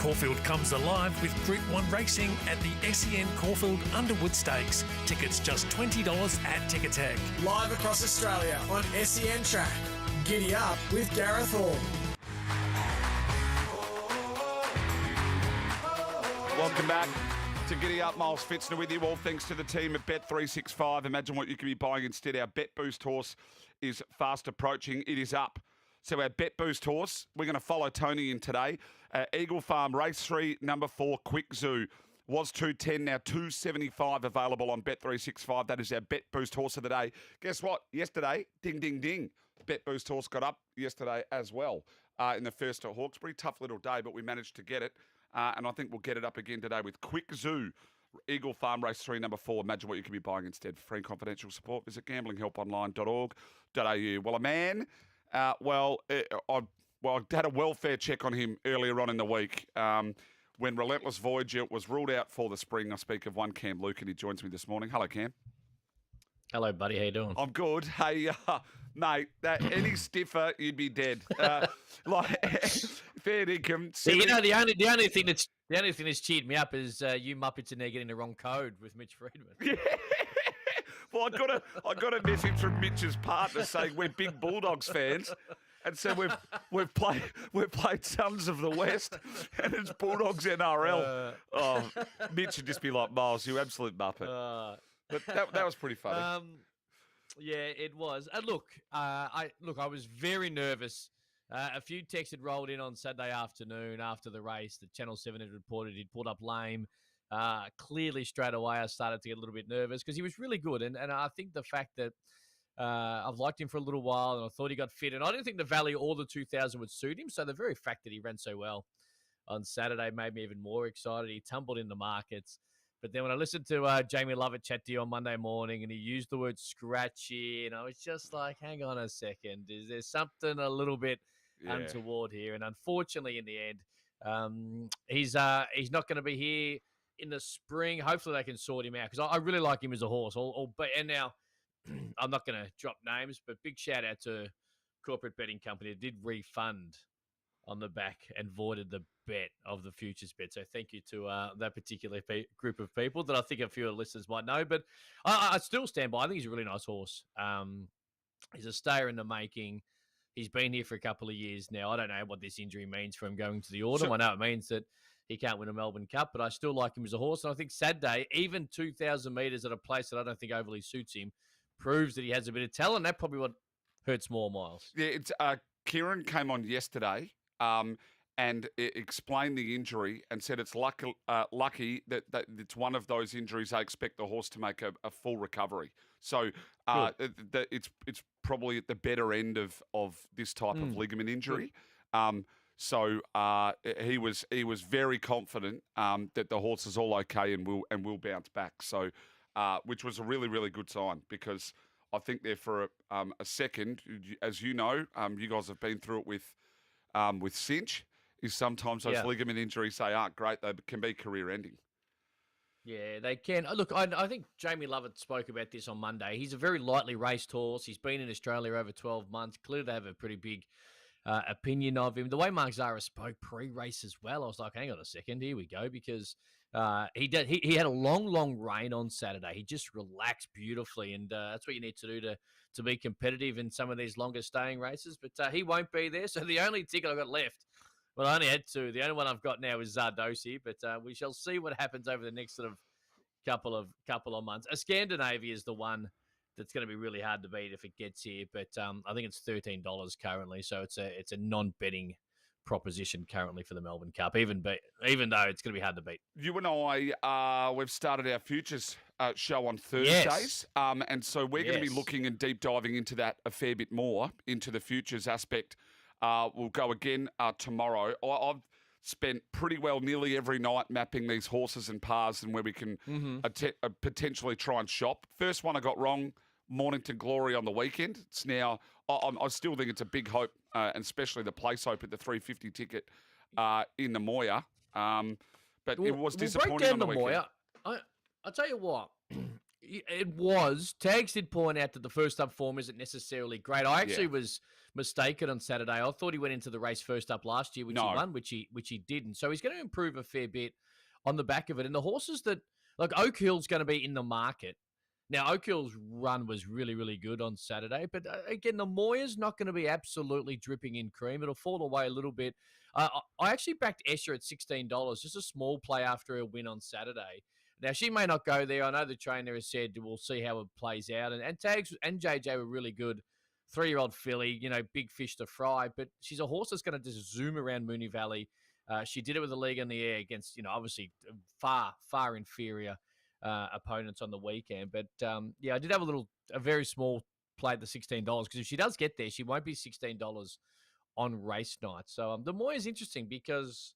Caulfield comes alive with Group 1 racing at the SEN Caulfield Underwood Stakes. Tickets just $20 at Ticketek. Live across Australia on SEN Track. Giddy up with Gareth Hall. Welcome back to Giddy Up. Miles Pfitzner with you, all thanks to the team at Bet365. Imagine what you could be buying instead. Our Bet Boost horse is fast approaching. It is up. So our Bet Boost horse, we're going to follow Tony in today. Eagle Farm, race 3, number 4, Quick Zoo. Was 210, now 275 available on Bet365. That is our Bet Boost horse of the day. Guess what? Yesterday, ding, ding, ding. Bet Boost horse got up yesterday as well in the first at Hawkesbury. Tough little day, but we managed to get it. And I think we'll get it up again today with Quick Zoo. Eagle Farm, race 3, number 4. Imagine what you could be buying instead. For free and confidential support, visit gamblinghelponline.org.au. Well, a man... I had a welfare check on him earlier on in the week. When Relentless Voyager was ruled out for the spring, I speak of one Cam Luke, and he joins me this morning. Hello, Cam. Hello, buddy. How you doing? I'm good. Hey, mate, any stiffer, you'd be dead. Fair income. The only thing that's cheered me up is you Muppets in there getting the wrong code with Mitch Friedman. Yeah. Well, I got a message from Mitch's partner saying we're big Bulldogs fans, and so we've played Sons of the West, and it's Bulldogs NRL. Mitch would just be like, Miles, you absolute muppet. But that was pretty funny. Yeah, it was. I was very nervous. A few texts had rolled in on Saturday afternoon after the race. The Channel 7 had reported he'd pulled up lame. Clearly, straight away, I started to get a little bit nervous because he was really good. And I think the fact that I've liked him for a little while and I thought he got fit. And I didn't think the Valley or the 2000 would suit him. So the very fact that he ran so well on Saturday made me even more excited. He tumbled in the markets. But then when I listened to Jamie Lovett chat to you on Monday morning and he used the word scratchy, and I was just like, hang on a second. Is there something a little bit untoward here? And unfortunately, in the end, he's not going to be here in the spring. Hopefully they can sort him out because I really like him as a horse. And now I'm not going to drop names, but big shout out to Corporate Betting Company. It did refund on the back and voided the bet of the futures bet. So thank you to that particular group of people that I think a few of the listeners might know. But I still stand by. I think he's a really nice horse. He's a stayer in the making. He's been here for a couple of years now. I don't know what this injury means for him going to the autumn. I know it means that he can't win a Melbourne Cup, but I still like him as a horse. And I think Saturday, even 2,000 metres at a place that I don't think overly suits him, proves that he has a bit of talent. That's probably what hurts more, Miles. Yeah, it's Kieran came on yesterday and explained the injury and said it's lucky that it's one of those injuries they expect the horse to make a full recovery. So it's probably at the better end of this type of ligament injury. So he was very confident that the horse is all okay and will bounce back. So which was a really, really good sign because I think there for a second, as you know, you guys have been through it with cinch, is sometimes those ligament injuries aren't great. They can be career ending. Yeah, they can. Look, I think Jamie Lovett spoke about this on Monday. He's a very lightly raced horse. He's been in Australia over 12 months. Clearly, they have a pretty big opinion of him. The way Mark Zara spoke pre-race as well, I was like, hang on a second, here we go, because he had a long reign on Saturday. He just relaxed beautifully, and that's what you need to do to be competitive in some of these longer staying races. But he won't be there, so the only ticket I've got left, well, I only had two. The only one I've got now is Zardosi, but we shall see what happens over the next sort of couple of months. Scandinavia is the one that's going to be really hard to beat if it gets here, but I think it's $13 currently, so it's a non-betting proposition currently for the Melbourne Cup, even though it's going to be hard to beat. You and I, we've started our futures show on Thursdays, and so we're going to be looking and deep diving into that a fair bit more, into the futures aspect. We'll go again tomorrow. I've spent pretty well nearly every night mapping these horses and pars and where we can potentially try and shop. First one I got wrong, Mornington Glory on the weekend. It's now, I still think it's a big hope, and especially the place hope at the 350 ticket in the Moya. But it was disappointing on the weekend. Moya. I'll tell you what, It was. Tags did point out that the first up form isn't necessarily great. I actually was mistaken on Saturday. I thought he went into the race first up last year, which he won, which he didn't. So he's going to improve a fair bit on the back of it. And the horses that, like Oak Hill's going to be in the market. Now, Oak Hill's run was really, really good on Saturday. But again, the Moya's not going to be absolutely dripping in cream. It'll fall away a little bit. I actually backed Escher at $16, just a small play after her win on Saturday. Now, she may not go there. I know the trainer has said we'll see how it plays out. And Tags and JJ were really good. 3-year-old filly, big fish to fry. But she's a horse that's going to just zoom around Moonee Valley. She did it with the League in the Air against, obviously far, far inferior opponents on the weekend. But, I did have a very small play at the $16 because if she does get there, she won't be $16 on race night. So the Moy is interesting because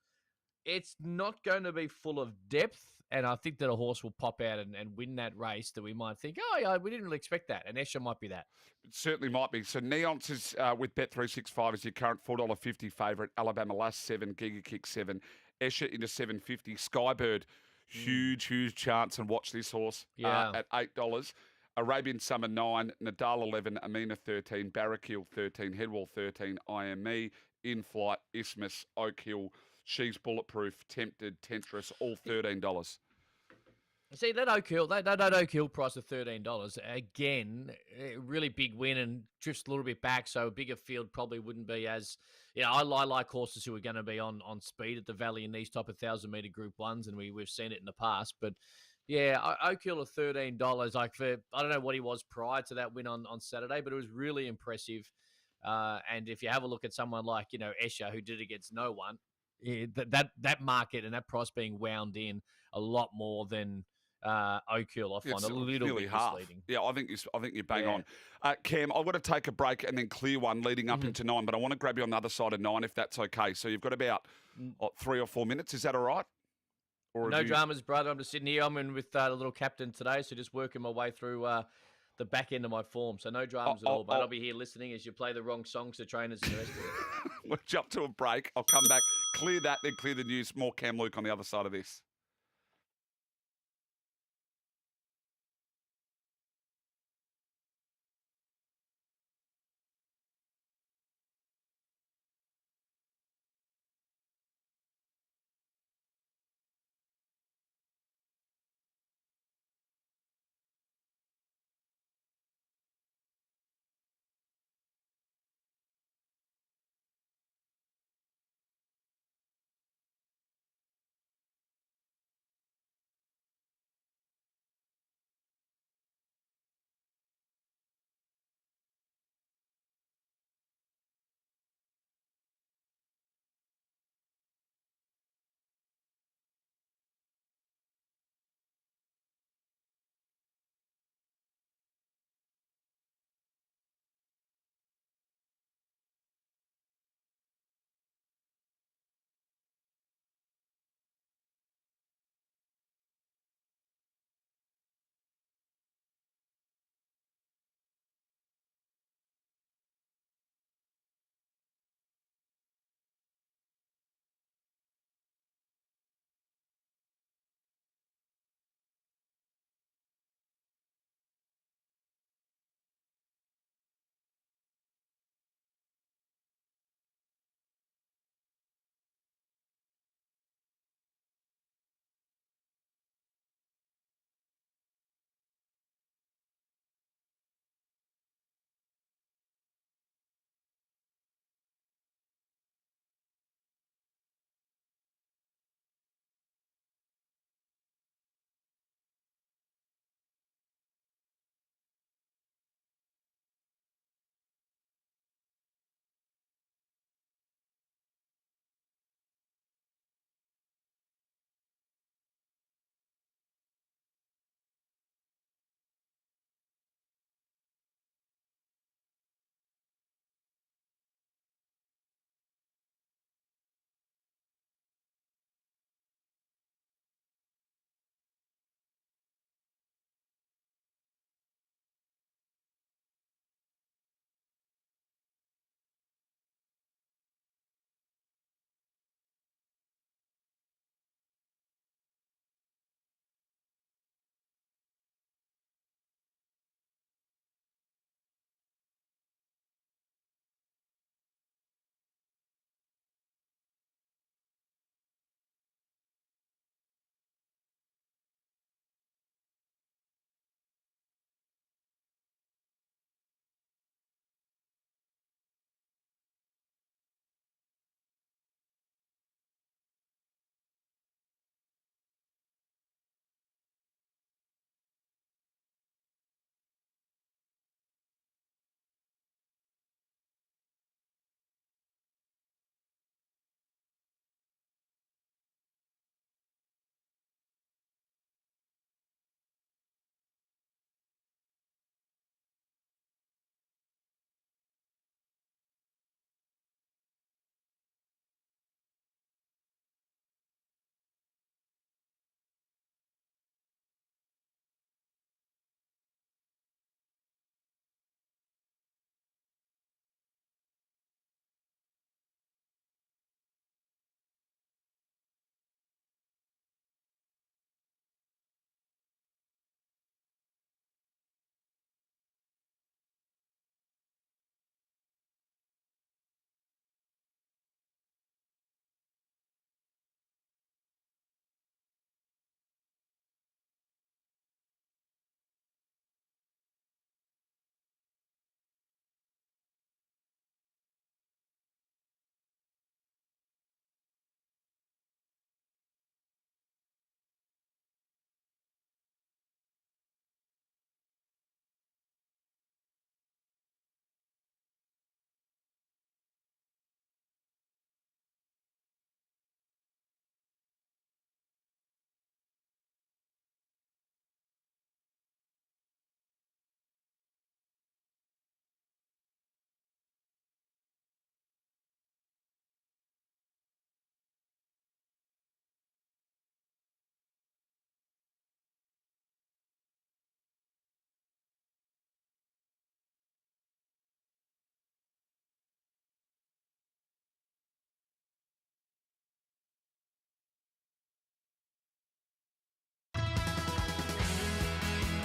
it's not going to be full of depth. And I think that a horse will pop out and win that race that we might think, oh, yeah, we didn't really expect that. And Escher might be that. It certainly might be. So Neonce is with Bet365 is your current $4.50 favourite. Alabama Last 7, Giga Kick 7. Escher into $7.50. Skybird, huge chance. And watch this horse at $8. Arabian Summer 9, Nadal 11, Amina 13, Barrakill 13, Headwall 13, I Am Me, In Flight, Isthmus, Oak Hill, She's Bulletproof, Tempted, Tentress, all $13. See, that Oak Hill, that Oak Hill price of $13, again, a really big win and drifts a little bit back, so a bigger field probably wouldn't be as... I like horses who are going to be on speed at the Valley in these type of 1,000-metre Group 1s, and we've seen it in the past, but... Oak Hill at $13. I don't know what he was prior to that win on Saturday, but it was really impressive. And if you have a look at someone like Escher, who did it against no one, that market and that price being wound in a lot more than Oak Hill, I find a little bit misleading. Yeah, I think you're bang on. Cam, I want to take a break and then clear one leading up into 9, but I want to grab you on the other side of 9 if that's okay. So you've got about 3 or 4 minutes. Is that all right? No dramas, brother. I'm just sitting here. I'm in with the little captain today, so just working my way through the back end of my form. So no dramas at all, but I'll be here listening as you play the wrong songs to trainers and the rest of it. We'll jump to a break. I'll come back, clear that, then clear the news. More Cam Luke on the other side of this.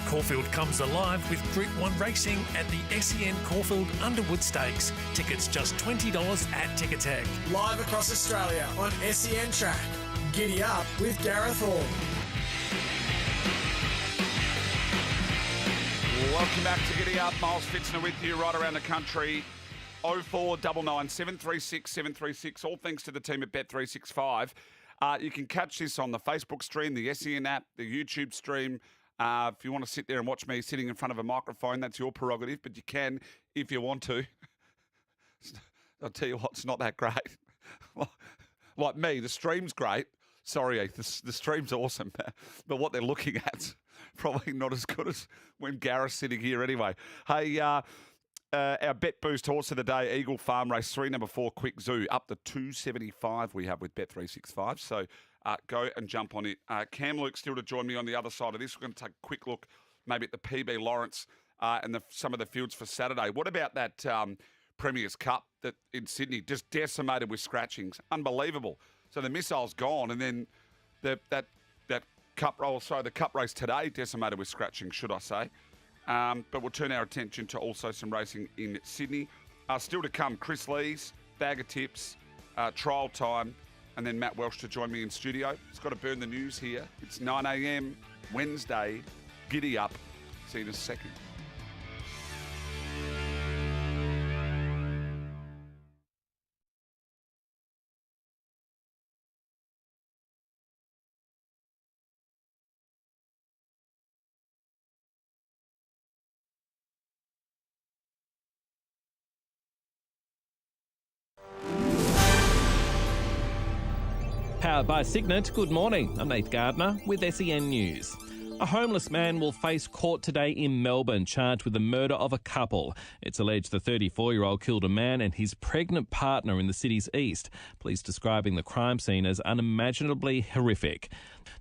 Caulfield comes alive with Group 1 racing at the SEN Caulfield Underwood Stakes. Tickets just $20 at Ticketek. Live across Australia on SEN Track. Giddy up with Gareth Hall. Welcome back to Giddy Up. Miles Pfitzner with you right around the country. 0499 736 736. All thanks to the team at Bet365. You can catch this on the Facebook stream, the SEN app, the YouTube stream. If you want to sit there and watch me sitting in front of a microphone, that's your prerogative, but you can if you want to. I'll tell you what, it's not that great. Like me, the stream's great. Sorry, Heath, the stream's awesome, but what they're looking at's probably not as good as when Gareth's sitting here anyway. Hey, our Bet Boost horse of the day, Eagle Farm Race 3, number 4, Quick Zoo, up to 275 we have with Bet365. So go and jump on it. Cam Luke still to join me on the other side of this. We're going to take a quick look maybe at the PB Lawrence and some of the fields for Saturday. What about that Premier's Cup that in Sydney, just decimated with scratchings? Unbelievable. So the missile's gone, and then that cup roll, the cup race today decimated with scratching, should I say. But we'll turn our attention to also some racing in Sydney. Still to come, Chris Lee's bag of tips, trial time, and then Matt Welsh to join me in studio. It's got to burn the news here. It's 9 a.m. Wednesday. Giddy up. See you in a second. Powered by Signet, good morning. I'm Nate Gardner with SEN News. A homeless man will face court today in Melbourne, charged with the murder of a couple. It's alleged the 34-year-old killed a man and his pregnant partner in the city's east, police describing the crime scene as unimaginably horrific.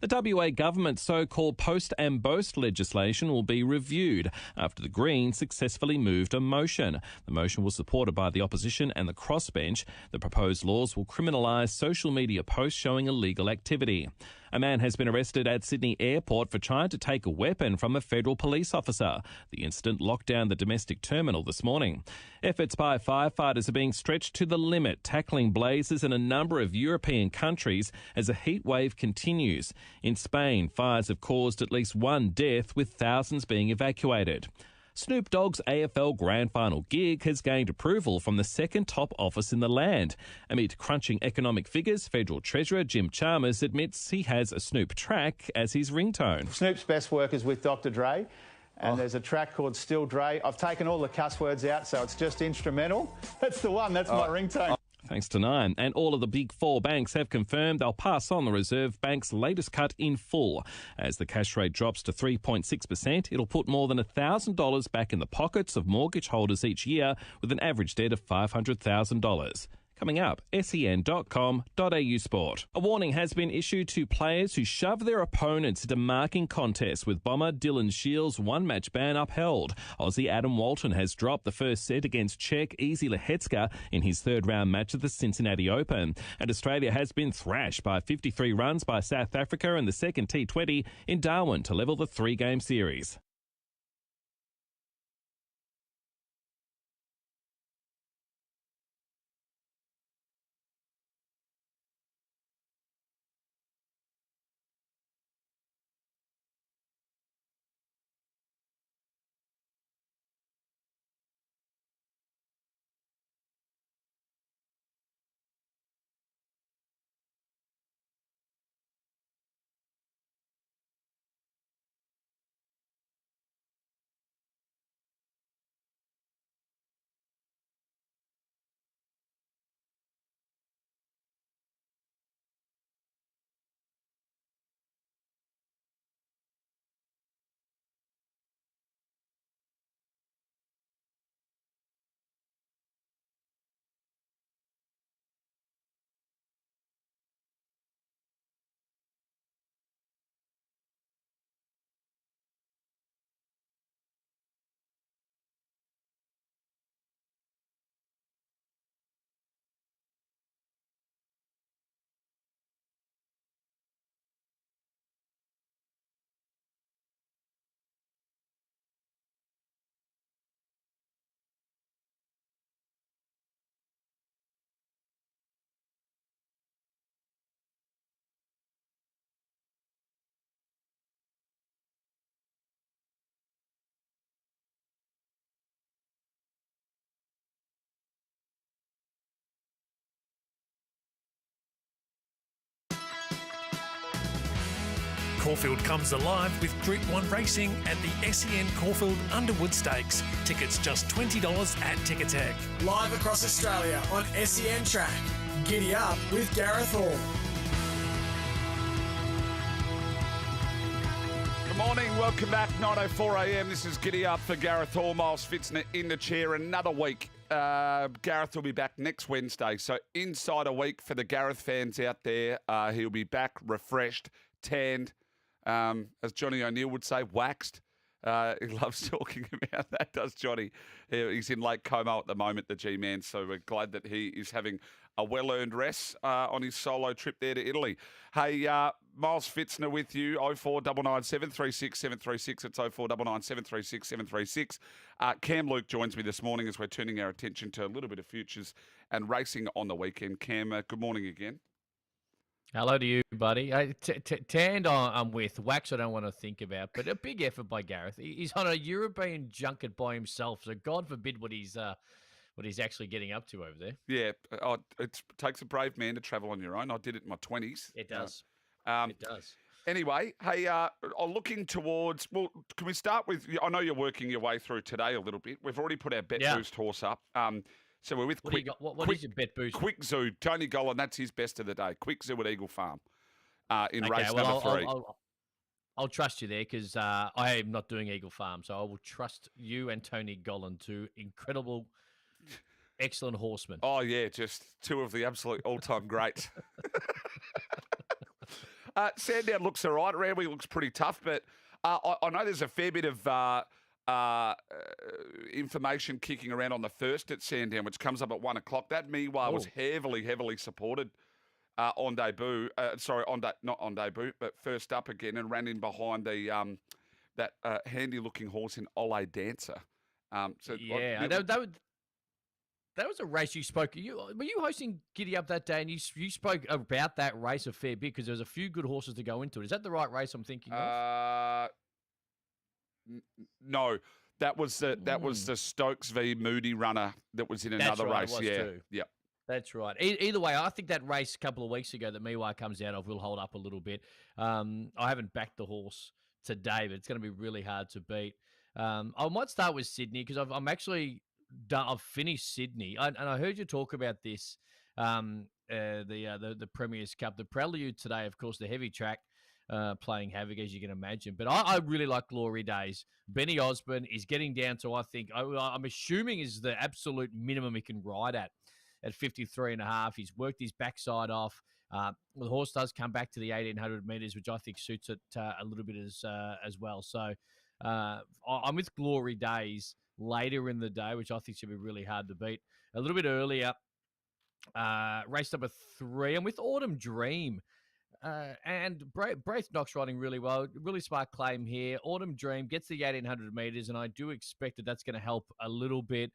The WA government's so-called post and boast legislation will be reviewed after the Greens successfully moved a motion. The motion was supported by the opposition and the crossbench. The proposed laws will criminalise social media posts showing illegal activity. A man has been arrested at Sydney Airport for trying to take a weapon from a federal police officer. The incident locked down the domestic terminal this morning. Efforts by firefighters are being stretched to the limit, tackling blazes in a number of European countries as a heat wave continues. In Spain, fires have caused at least one death, with thousands being evacuated. Snoop Dogg's AFL Grand Final gig has gained approval from the second top office in the land. Amid crunching economic figures, Federal Treasurer Jim Chalmers admits he has a Snoop track as his ringtone. Snoop's best work is with Dr. Dre, and there's a track called Still Dre. I've taken all the cuss words out, so it's just instrumental. That's the one, that's my ringtone. Thanks to Nine. And all of the big four banks have confirmed they'll pass on the Reserve Bank's latest cut in full. As the cash rate drops to 3.6%, it'll put more than $1,000 back in the pockets of mortgage holders each year, with an average debt of $500,000. Coming up, sen.com.au sport. A warning has been issued to players who shove their opponents into marking contests, with bomber Dylan Shields' one-match ban upheld. Aussie Adam Walton has dropped the first set against Czech Easy Lehetska in his third-round match of the Cincinnati Open. And Australia has been thrashed by 53 runs by South Africa in the second T20 in Darwin to level the three-game series. Caulfield comes alive with Group 1 racing at the SEN Caulfield Underwood Stakes. Tickets just $20 at Ticketek. Live across Australia on SEN Track. Giddy up with Gareth Hall. Good morning, welcome back, 9:04 a.m. This is Giddy Up for Gareth Hall, Miles Pfitzner in the chair another week. Gareth will be back next Wednesday, so inside a week for the Gareth fans out there. He'll be back refreshed, tanned, as Johnny O'Neill would say, waxed. He loves talking about that, does Johnny. He's in late coma at the moment, the G-Man, so we're glad that he is having a well-earned rest on his solo trip there to Italy. Hey, Miles Pfitzner with you, 0499 736 736. It's 0499 736 736. Cam Luke joins me this morning as we're turning our attention to a little bit of futures and racing on the weekend. Cam, good morning again. Hello to you, buddy. Tanned I'm with. Wax I don't want to think about, but a big effort by Gareth. He's on a European junket by himself, so God forbid what he's actually getting up to over there. Yeah, it takes a brave man to travel on your own. I did it in my 20s. It does. It does. Anyway, hey, looking towards, well, can we start with, I know you're working your way through today a little bit. We've already put our Bet Boost horse up. So we're with What is your Bet Boost? Quick Zoo, Tony Gollan, that's his best of the day. Quick Zoo at Eagle Farm in race number 3. I'll trust you there because I am not doing Eagle Farm, so I will trust you and Tony Gollan, two incredible, excellent horsemen. Oh, yeah, just two of the absolute all-time greats. Sandown looks all right. Randwick looks pretty tough, but I know there's a fair bit of information kicking around on the first at Sandown, which comes up at 1 o'clock. That meanwhile was heavily supported on debut. Not on debut, but first up again and ran in behind the that handy-looking horse in Ole Dancer. That was a race you spoke. Were you hosting Giddy Up that day, and you spoke about that race a fair bit because there was a few good horses to go into it. Is that the right race I'm thinking of? No, that was the Stokes v Moody runner that was in another race. Too. Yep. That's right. Either way, I think that race a couple of weeks ago that Miwa comes out of will hold up a little bit. I haven't backed the horse today, but it's going to be really hard to beat. I might start with Sydney because I've finished Sydney, and I heard you talk about this, the Premier's Cup, the Prelude today. Of course, the heavy track playing havoc, as you can imagine. But I really like Glory Days. Benny Osborne is getting down to, I think, I'm assuming is the absolute minimum he can ride at 53.5. He's worked his backside off. The horse does come back to the 1,800 metres, which I think suits it a little bit as well. So I'm with Glory Days later in the day, which I think should be really hard to beat. A little bit earlier, race number 3, I'm with Autumn Dream. And Braith Knox riding really well. Really smart claim here. Autumn Dream gets the 1,800 metres, and I do expect that's going to help a little bit.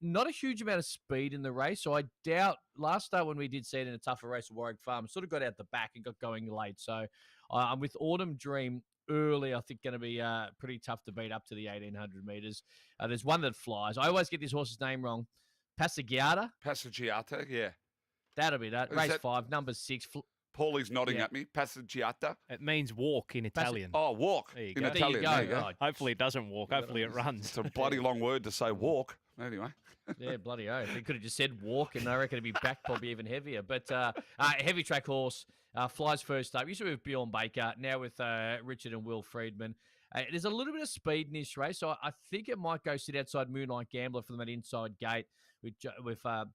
Not a huge amount of speed in the race, so I doubt last start when we did see it in a tougher race at Warwick Farm, sort of got out the back and got going late. So I'm with Autumn Dream early. I think going to be pretty tough to beat up to the 1,800 metres. There's one that flies. I always get this horse's name wrong. Passeggiata, yeah. That'll be that. Race 5, number 6. Paulie's nodding at me. Passeggiata. It means walk in Italian. Walk in Italian. There you go. Oh, hopefully it doesn't walk. Hopefully it runs. It's a bloody long word to say walk. Anyway. Yeah, bloody oath. They could have just said walk, and I reckon it'd be back probably even heavier. But heavy track horse flies first up. Used to be with Bjorn Baker, now with Richard and Will Friedman. There's a little bit of speed in this race, so I think it might go sit outside Moonlight Gambler for them at inside gate with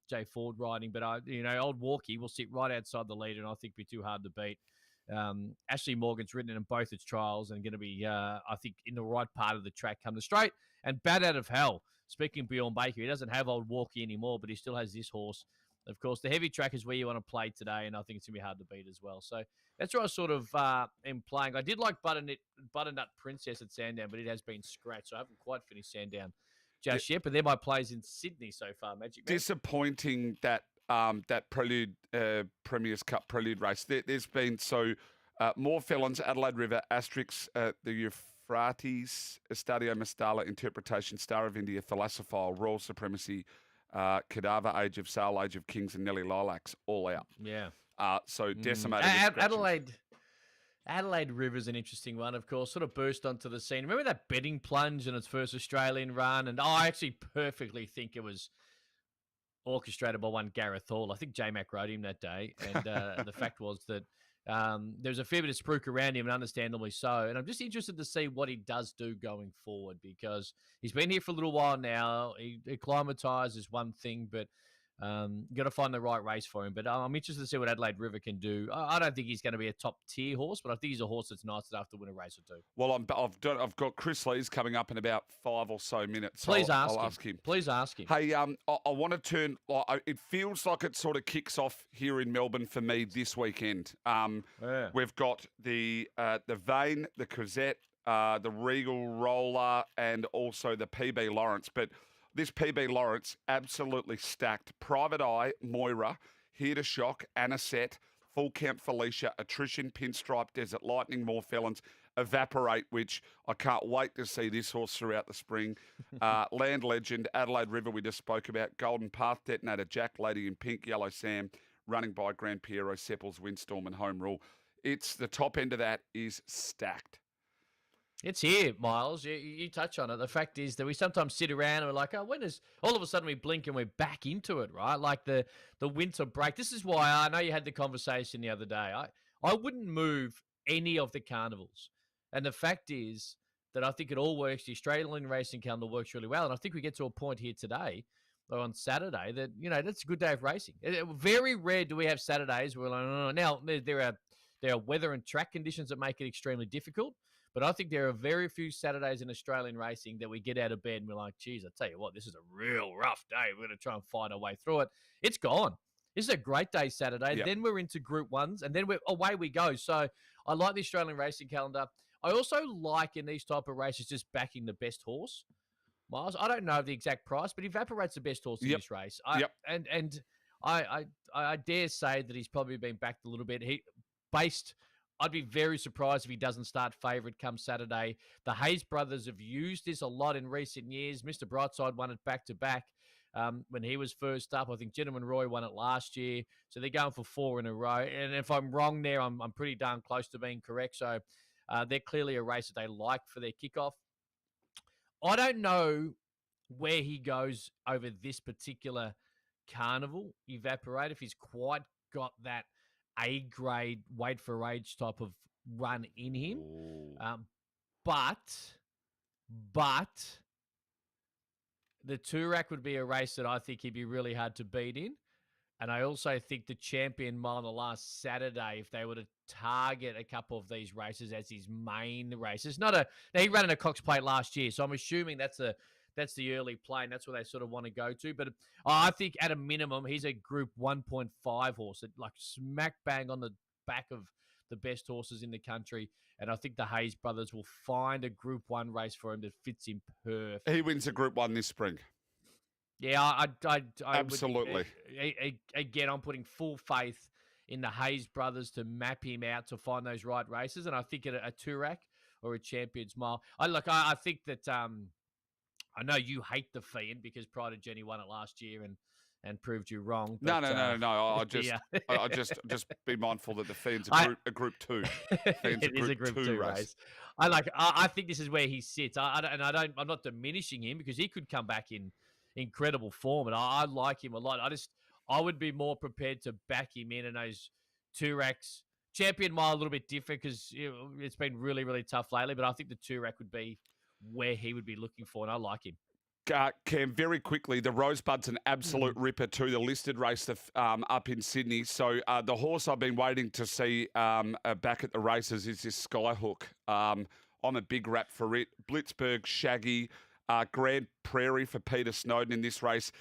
Jay Ford riding. But old Walkie will sit right outside the leader, and I think be too hard to beat. Ashley Morgan's ridden in both its trials and going to be, I think, in the right part of the track come the straight. And Bat Out of Hell. Speaking of Bjorn Baker, he doesn't have old Walkie anymore, but he still has this horse. Of course, the heavy track is where you want to play today, and I think it's going to be hard to beat as well. So that's where I sort of am playing. I did like Butternut Princess at Sandown, but it has been scratched, so I haven't quite finished Sandown just yet. But they're my plays in Sydney so far, Magic Man. Disappointing that that Prelude Premier's Cup Prelude race. There's been more felons, Adelaide River, Asterix, the Euphrates, Estadio Mastala, Interpretation, Star of India, Thalassophile, Royal Supremacy, Cadaver, Age of Sail, Age of Kings, and Nelly Lilacs all out. Yeah. So decimated. Adelaide River's an interesting one, of course, sort of burst onto the scene. Remember that betting plunge in its first Australian run? And I actually perfectly think it was orchestrated by one Gareth Hall. I think J-Mac rode him that day. And the fact was that there's a fair bit of spruik around him, and understandably so. And I'm just interested to see what he does do going forward, because he's been here for a little while now. He acclimatised is one thing, but got to find the right race for him. But I'm interested to see what Adelaide River can do. I don't think he's going to be a top tier horse, but I think he's a horse that's nice enough to win a race or two. Well, I've got Chris Lees coming up in about 5 or so minutes. So Please I'll ask him. Please ask him. Hey, I want to turn. It feels like it sort of kicks off here in Melbourne for me this weekend. We've got the Vane, the Cosette, the Regal Roller, and also the PB Lawrence. But this PB Lawrence, absolutely stacked. Private Eye, Moira, Here to Shock, Anisette, Full Camp Felicia, Attrition, Pinstripe, Desert Lightning, More Felons, Evaporate, which I can't wait to see this horse throughout the spring. Land Legend, Adelaide River, we just spoke about. Golden Path, Detonator, Jack, Lady in Pink, Yellow Sam, Running by Grand Piero, Sepples, Windstorm, and Home Rule. It's the top end of that is stacked. It's here, Miles. You touch on it. The fact is that we sometimes sit around and we're like, oh, when is... All of a sudden we blink and we're back into it, right? Like the winter break. This is why I know you had the conversation the other day. I wouldn't move any of the carnivals. And the fact is that I think it all works. The Australian racing calendar works really well. And I think we get to a point here today or on Saturday that, that's a good day of racing. Very rare do we have Saturdays where we're like, oh. Now, there are weather and track conditions that make it extremely difficult. But I think there are very few Saturdays in Australian racing that we get out of bed and we're like, geez, I tell you what, this is a real rough day. We're going to try and fight our way through it. It's gone. This is a great day Saturday. Yep. Then we're into Group 1s, and then away we go. So I like the Australian racing calendar. I also like in these type of races just backing the best horse. Miles, I don't know the exact price, but Evaporate's the best horse in this race. And I dare say that he's probably been backed a little bit. I'd be very surprised if he doesn't start favourite come Saturday. The Hayes brothers have used this a lot in recent years. Mr. Brightside won it back-to-back when he was first up. I think Gentleman Roy won it last year. So they're going for 4 in a row. And if I'm wrong there, I'm pretty darn close to being correct. So they're clearly a race that they like for their kickoff. I don't know where he goes over this particular carnival, Evaporate, if he's quite got that A-grade, wait for age type of run in him. But the Toorak would be a race that I think he'd be really hard to beat in. And I also think the Champion Mile on the last Saturday, if they were to target a couple of these races as his main races, now he ran in a Cox Plate last year, so I'm assuming that's the early play, and that's where they sort of want to go to. But I think at a minimum, he's a Group 1.5 horse, like smack bang on the back of the best horses in the country. And I think the Hayes brothers will find a Group 1 race for him that fits him perfect. He wins a Group 1 this spring. Yeah, I absolutely. Again, I'm putting full faith in the Hayes brothers to map him out to find those right races. And I think at a Toorak or a Champions Mile, I think that I know you hate the Fiend because Pride of Jenny won it last year and proved you wrong. But, no. I just be mindful that the Fiend's a Group 2. It is a Group 2 race. I think this is where he sits. I'm not diminishing him because he could come back in incredible form, and I like him a lot. I would be more prepared to back him in those Tooraks. Champion Mile a little bit different because it's been really, really tough lately, but I think the Toorak would be where he would be looking for, and I like him. Cam, very quickly, the Rosebud's an absolute ripper too, the listed race up in Sydney. So the horse I've been waiting to see back at the races is this Skyhook. I'm a big rap for it. Blitzburg, Shaggy, Grand Prairie for Peter Snowden in this race.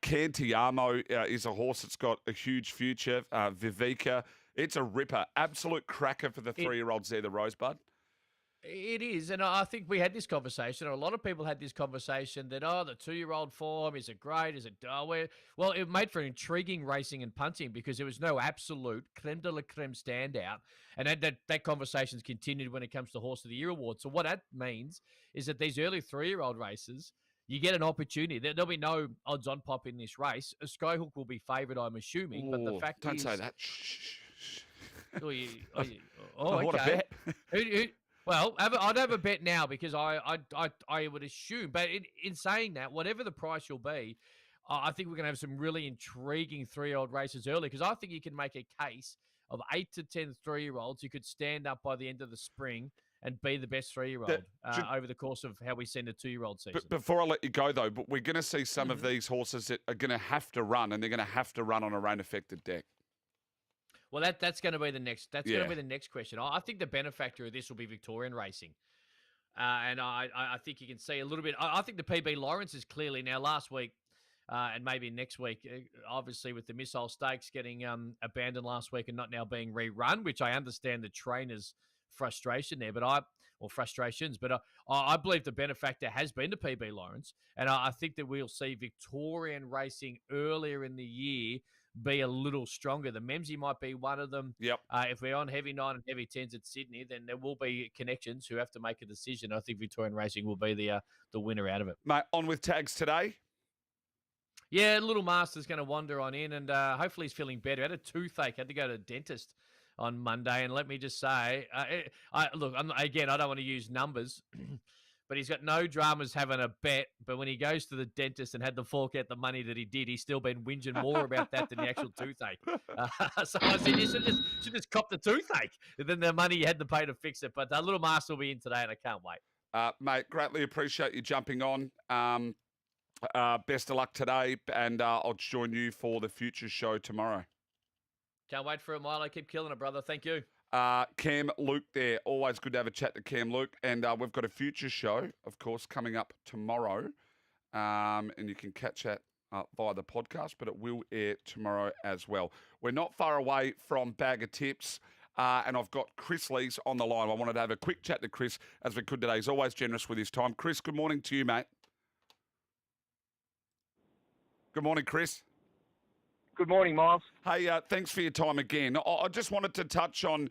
Cantiamo is a horse that's got a huge future. Vivica, it's a ripper. Absolute cracker for the 3-year-olds there, the Rosebud. It is, and I think we had this conversation, or a lot of people had this conversation that, the 2-year-old form, is it great, is it dull? Well, it made for intriguing racing and punting because there was no absolute creme de la creme standout, and that conversation's continued when it comes to Horse of the Year award. So what that means is that these early 3-year-old races, you get an opportunity. There'll be no odds-on pop in this race. A Skyhook will be favoured, I'm assuming, but the fact don't is... say that. What a bet. Well, I'd have a bet now because I would assume, but in saying that, whatever the price will be, I think we're going to have some really intriguing 3-year-old races early because I think you can make a case of 8 to 10 3-year-olds who could stand up by the end of the spring and be the best 3-year-old over the course of how we send a 2-year-old season. Before I let you go, though, but we're going to see some of these horses that are going to have to run, and they're going to have to run on a rain-affected deck. Well, that's going to be the next. That's going to be the next question. I think the benefactor of this will be Victorian racing, and I think you can see a little bit. I think the PB Lawrence is clearly now. Last week, and maybe next week, obviously with the Missile Stakes getting abandoned last week and not now being rerun, which I understand the trainers' frustration there, frustrations. But I believe the benefactor has been the PB Lawrence, and I think that we'll see Victorian racing earlier in the year be a little stronger. The Memsey might be one of them. Yep. If we're on heavy 9 and heavy 10s at Sydney, then there will be connections who have to make a decision. I think Victorian racing will be the winner out of it. Mate, on with tags today. Yeah, Little Master's going to wander on in, and hopefully he's feeling better. Had a toothache, had to go to the dentist on Monday, and let me just say, I don't want to use numbers, but he's got no dramas having a bet. But when he goes to the dentist and had to fork out the money that he did, he's still been whinging more about that than the actual toothache. So I said, you should just cop the toothache, and then the money you had to pay to fix it. But Little Master will be in today, and I can't wait. Mate, greatly appreciate you jumping on. Best of luck today, and I'll join you for the future show tomorrow. Can't wait for a mile. I keep killing it, brother. Thank you. Cam Luke there. Always good to have a chat to Cam Luke. And we've got a future show, of course, coming up tomorrow. And you can catch that via the podcast, but it will air tomorrow as well. We're not far away from Bag of Tips. And I've got Chris Lees on the line. I wanted to have a quick chat to Chris as we could today. He's always generous with his time. Chris, good morning to you, mate. Good morning, Chris. Good morning, Miles. Hey, thanks for your time again. I just wanted to touch on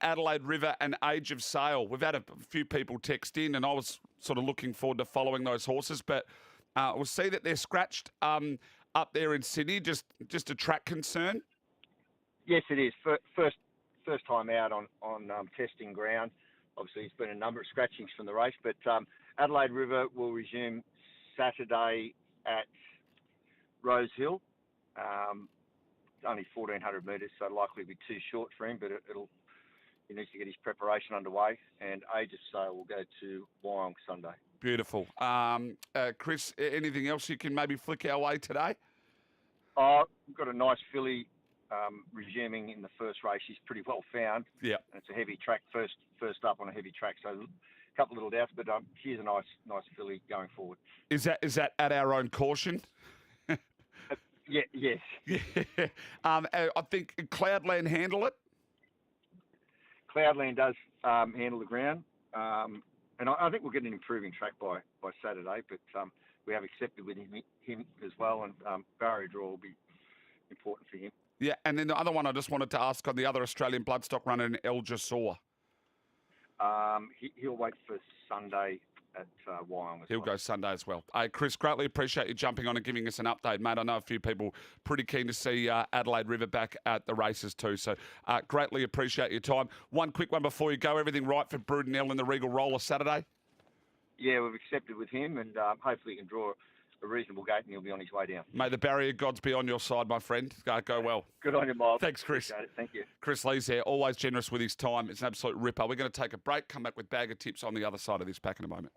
Adelaide River and Age of Sail. We've had a few people text in, and I was sort of looking forward to following those horses, but we'll see that they're scratched up there in Sydney. Just a track concern? Yes, it is. First time out on testing ground. Obviously, it's been a number of scratchings from the race, but Adelaide River will resume Saturday at Rose Hill. Only 1,400 metres, so likely to be too short for him, but he needs to get his preparation underway. And Age of Sail will go to Wyong Sunday. Beautiful. Chris, anything else you can maybe flick our way today? We've got a nice filly resuming in the first race. She's pretty well found. Yeah. And it's a heavy track, first up on a heavy track. So a couple of little doubts, but she's a nice filly going forward. Is that at our own caution? Yeah, yes. Yeah. I think Cloudland handle it. Cloudland does handle the ground, and I think we'll get an improving track by Saturday. But we have accepted with him as well, and barrier draw will be important for him. Yeah, and then the other one I just wanted to ask on the other Australian bloodstock runner in El Jasor. He'll wait for Sunday at Wyong as He'll go Sunday as well. Chris, greatly appreciate you jumping on and giving us an update, mate. I know a few people pretty keen to see Adelaide River back at the races too, so greatly appreciate your time. One quick one before you go. Everything right for Brudenell in the Regal Roller Saturday? Yeah, we've accepted with him, and hopefully he can draw a reasonable gate and he'll be on his way down. May the barrier gods be on your side, my friend. Go well. Good on you, Miles. Thanks, Chris. Appreciate it. Thank you. Chris Lees there, always generous with his time. It's an absolute ripper. We're going to take a break, come back with Bag of Tips on the other side of this back in a moment.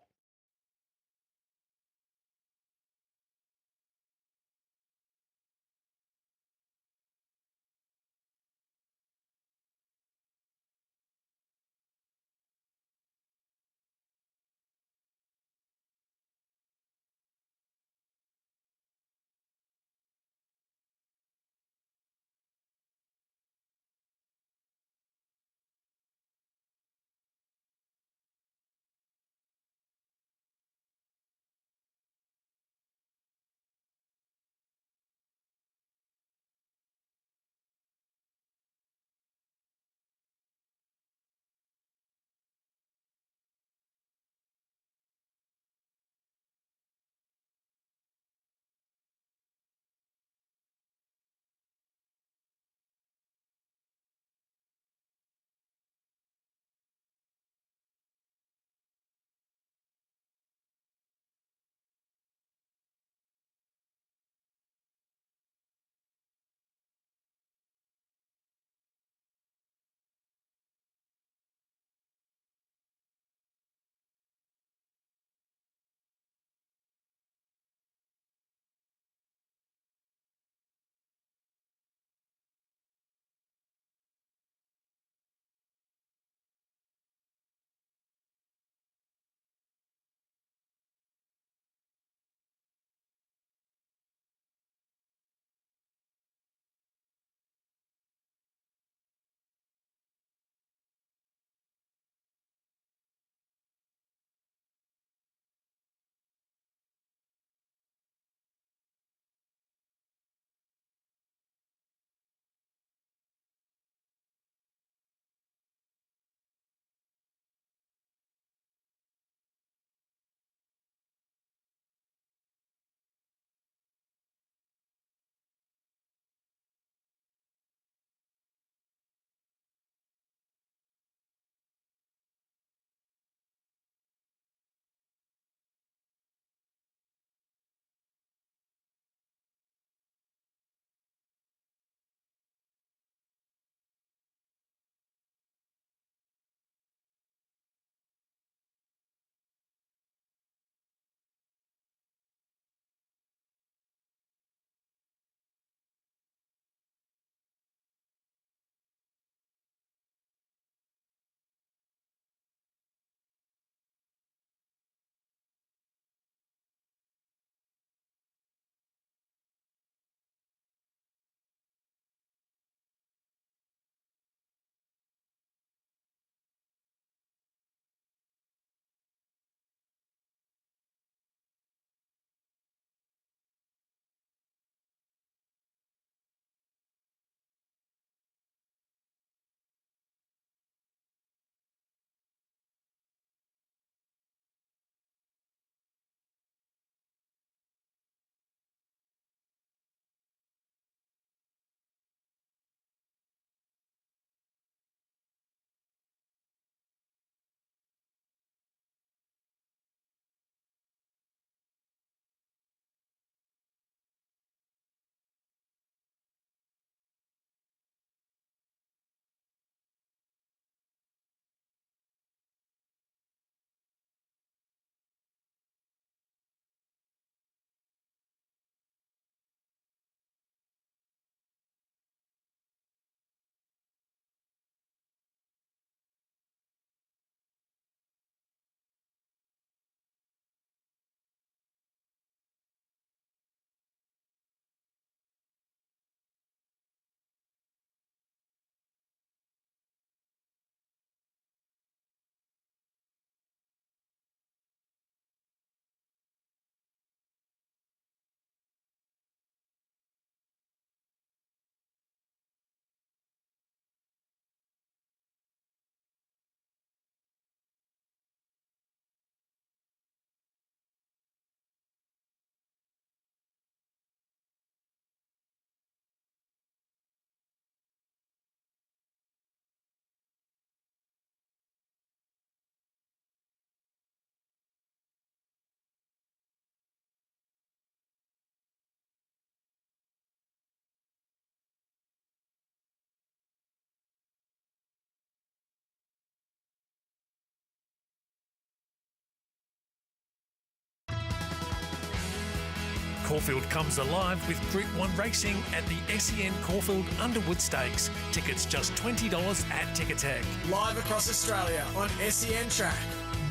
Caulfield comes alive with Group 1 racing at the SEN Caulfield Underwood Stakes. Tickets just $20 at Ticketek. Live across Australia on SEN Track.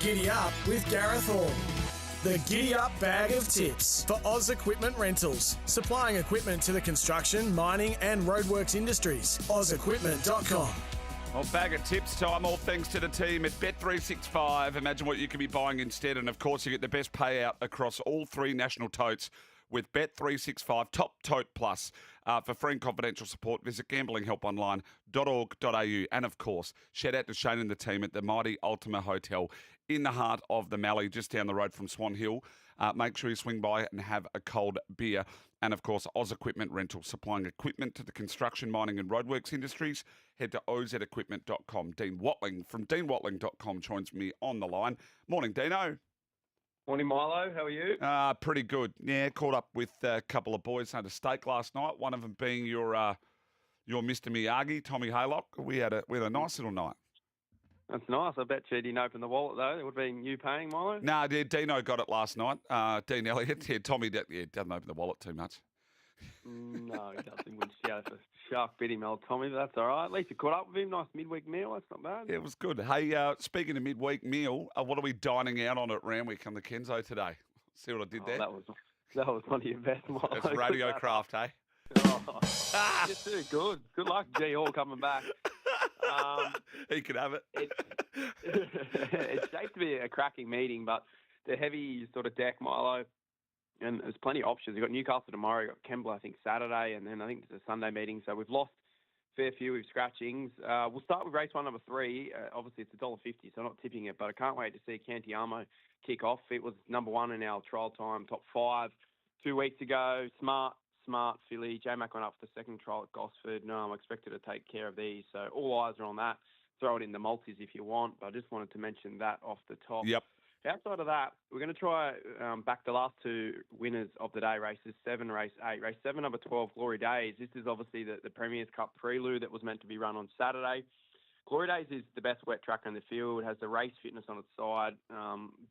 Giddy Up with Gareth Hall. The Giddy Up bag of tips for Oz Equipment Rentals. Supplying equipment to the construction, mining and roadworks industries. OzEquipment.com. Well, bag of tips time, all thanks to the team at Bet365. Imagine what you could be buying instead. And, of course, you get the best payout across all 3 national totes with Bet365 Top Tote Plus. For free and confidential support, visit gamblinghelponline.org.au. And, of course, shout out to Shane and the team at the Mighty Ultima Hotel in the heart of the Mallee, just down the road from Swan Hill. Make sure you swing by and have a cold beer. And, of course, Oz Equipment Rental, supplying equipment to the construction, mining and roadworks industries. Head to ozequipment.com. Dean Watling from deanwatling.com joins me on the line. Morning, Dino. Morning, Milo. How are you? Pretty good. Yeah, caught up with a couple of boys, had a steak last night, one of them being your Mr. Miyagi, Tommy Haylock. We had a nice little night. That's nice. I bet you didn't open the wallet, though. It would have been you paying, Milo? No, Dino got it last night. Dean Elliott. Yeah, Tommy doesn't open the wallet too much. No, he doesn't. He wouldn't shout if a shark bit him, old Tommy, but that's all right. At least you caught up with him. Nice midweek meal. That's not bad. Yeah, it was good. Hey, speaking of midweek meal, what are we dining out on at Randwick on the Kenzo today? See what I did there? That was one of your best, Milo. It's radio craft, hey? Oh, just too good. Good luck, G Hall, coming back. He could have it. It's shaped to be a cracking meeting, but the heavy sort of deck, Milo, and there's plenty of options. You've got Newcastle tomorrow, you've got Kembla, I think, Saturday, and then I think it's a Sunday meeting. So we've lost a fair few with scratchings. We'll start with race 1, number 3. Obviously, it's $1.50, so I'm not tipping it, but I can't wait to see Cantiamo kick off. It was number 1 in our trial time, top 5 2 weeks ago. Smart filly. J-Mac went up for the second trial at Gosford. No, I'm expected to take care of these. So all eyes are on that. Throw it in the multis if you want, but I just wanted to mention that off the top. Yep. Outside of that, we're going to try back the last 2 winners of the day races, 7, race 8. Race 7, number 12, Glory Days. This is obviously the Premier's Cup prelude that was meant to be run on Saturday. Glory Days is the best wet tracker in the field, has the race fitness on its side.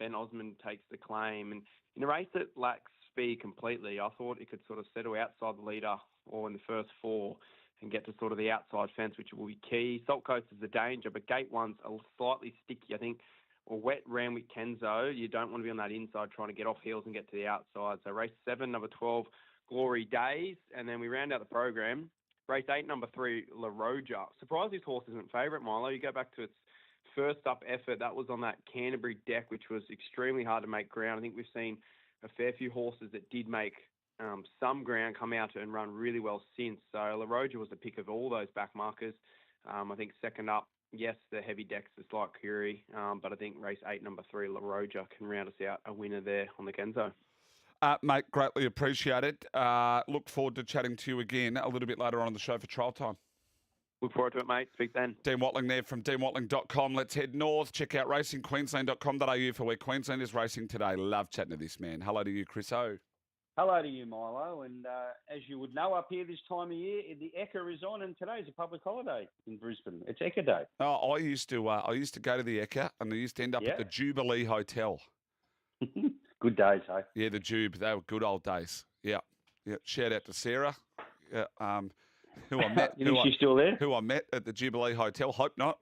Ben Osmond takes the claim. And in a race that lacks speed completely, I thought it could sort of settle outside the leader or in the first 4 and get to sort of the outside fence, which will be key. Salt Coast is a danger, but gate 1's are slightly sticky, I think. Or wet Randwick Kenzo, you don't want to be on that inside trying to get off heels and get to the outside. So race 7, number 12, Glory Days. And then we round out the program. Race 8, number 3, La Roja. Surprised this horse isn't favourite, Milo. You go back to its first up effort. That was on that Canterbury deck, which was extremely hard to make ground. I think we've seen a fair few horses that did make some ground come out and run really well since. So La Roja was the pick of all those back markers. I think second up, yes, the heavy decks is like Curie, but I think race 8, number 3, La Roja can round us out a winner there on the Kenzo. Mate, greatly appreciated. Look forward to chatting to you again a little bit later on in the show for trial time. Look forward to it, mate. Speak then. Dean Watling there from deanwatling.com. Let's head north. Check out racingqueensland.com.au for where Queensland is racing today. Love chatting to this man. Hello to you, Chris O. Hello to you, Milo. And as you would know, up here this time of year, the Ekka is on, and today's a public holiday in Brisbane. It's Ekka Day. Oh, I used to go to the Ekka, and I used to end up at the Jubilee Hotel. Good days, hey? Yeah, the Jube. They were good old days. Yeah. Shout out to Sarah. Yeah. Who I met? She's still there? Who I met at the Jubilee Hotel. Hope not.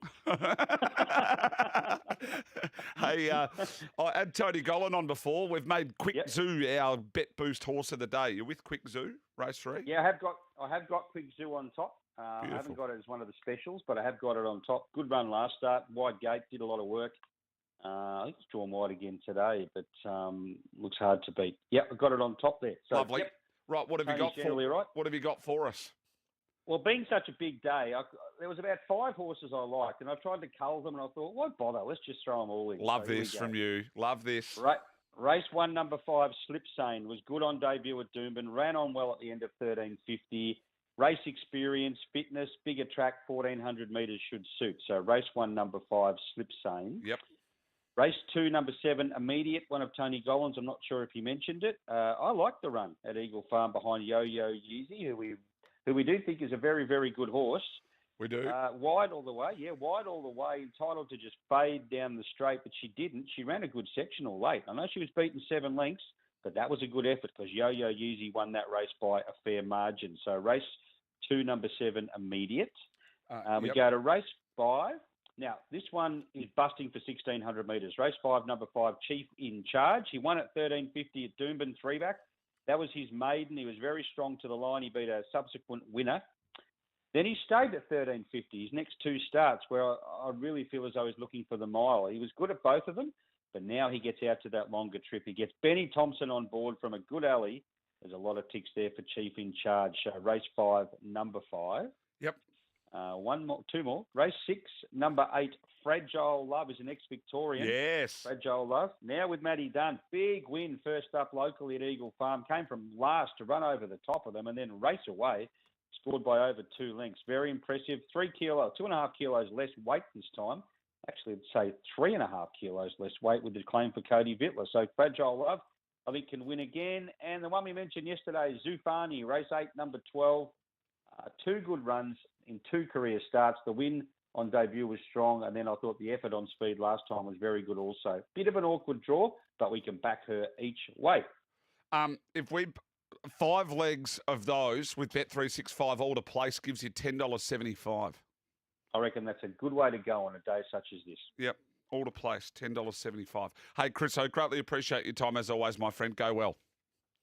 Hey, I had Tony Gollan on before. We've made Quick Zoo our bet boost horse of the day. You with Quick Zoo, race 3? Yeah, I have got Quick Zoo on top. I haven't got it as one of the specials, but I have got it on top. Good run last start. Wide gate, did a lot of work. I think it's drawn wide again today, but looks hard to beat. Yep, I've got it on top there. So, lovely. Right, what have you got for? Right. What have you got for us? Well, being such a big day, there was about 5 horses I liked, and I tried to cull them, and I thought, why bother? Let's just throw them all in. Love this from you. Love this. Right. Race 1, number 5, Slipsane, was good on debut at Doomben, ran on well at the end of 1350. Race experience, fitness, bigger track, 1,400 metres should suit. So race 1, number 5, Slipsane. Yep. Race 2, number 7, Immediate, one of Tony Gollan's. I'm not sure if he mentioned it. I like the run at Eagle Farm behind Yo-Yo Yeezy, who we do think is a very, very good horse. We do. Wide all the way. Yeah, wide all the way. Entitled to just fade down the straight, but she didn't. She ran a good sectional late. I know she was beaten 7 lengths, but that was a good effort because Yo-Yo Yeezy won that race by a fair margin. So race 2, number 7, Immediate. We go to race 5. Now, this one is busting for 1,600 metres. Race 5, number 5, Chief in Charge. He won at 13.50 at Doomben 3-back. That was his maiden. He was very strong to the line. He beat a subsequent winner. Then he stayed at 13.50. His next 2 starts, where I really feel as though he's looking for the mile. He was good at both of them, but now he gets out to that longer trip. He gets Benny Thompson on board from a good alley. There's a lot of ticks there for Chief in Charge. So race 5, number 5. Yep. 2 more. Race 6, number 8, Fragile Love is an ex-Victorian. Yes. Fragile Love. Now with Matty Dunn. Big win first up locally at Eagle Farm. Came from last to run over the top of them and then race away. Scored by over 2 lengths. Very impressive. 2.5 kilos less weight this time. Actually, I'd say 3.5 kilos less weight with the claim for Cody Vittler. So Fragile Love, I think, can win again. And the one we mentioned yesterday, Zufani, race 8, number 12. 2 good runs in 2 career starts. The win on debut was strong, and then I thought the effort on speed last time was very good also. Bit of an awkward draw, but we can back her each way. If we 5 legs of those with Bet365 all to place gives you $10.75. I reckon that's a good way to go on a day such as this. Yep, all to place, $10.75. Hey, Chris, I greatly appreciate your time as always, my friend. Go well.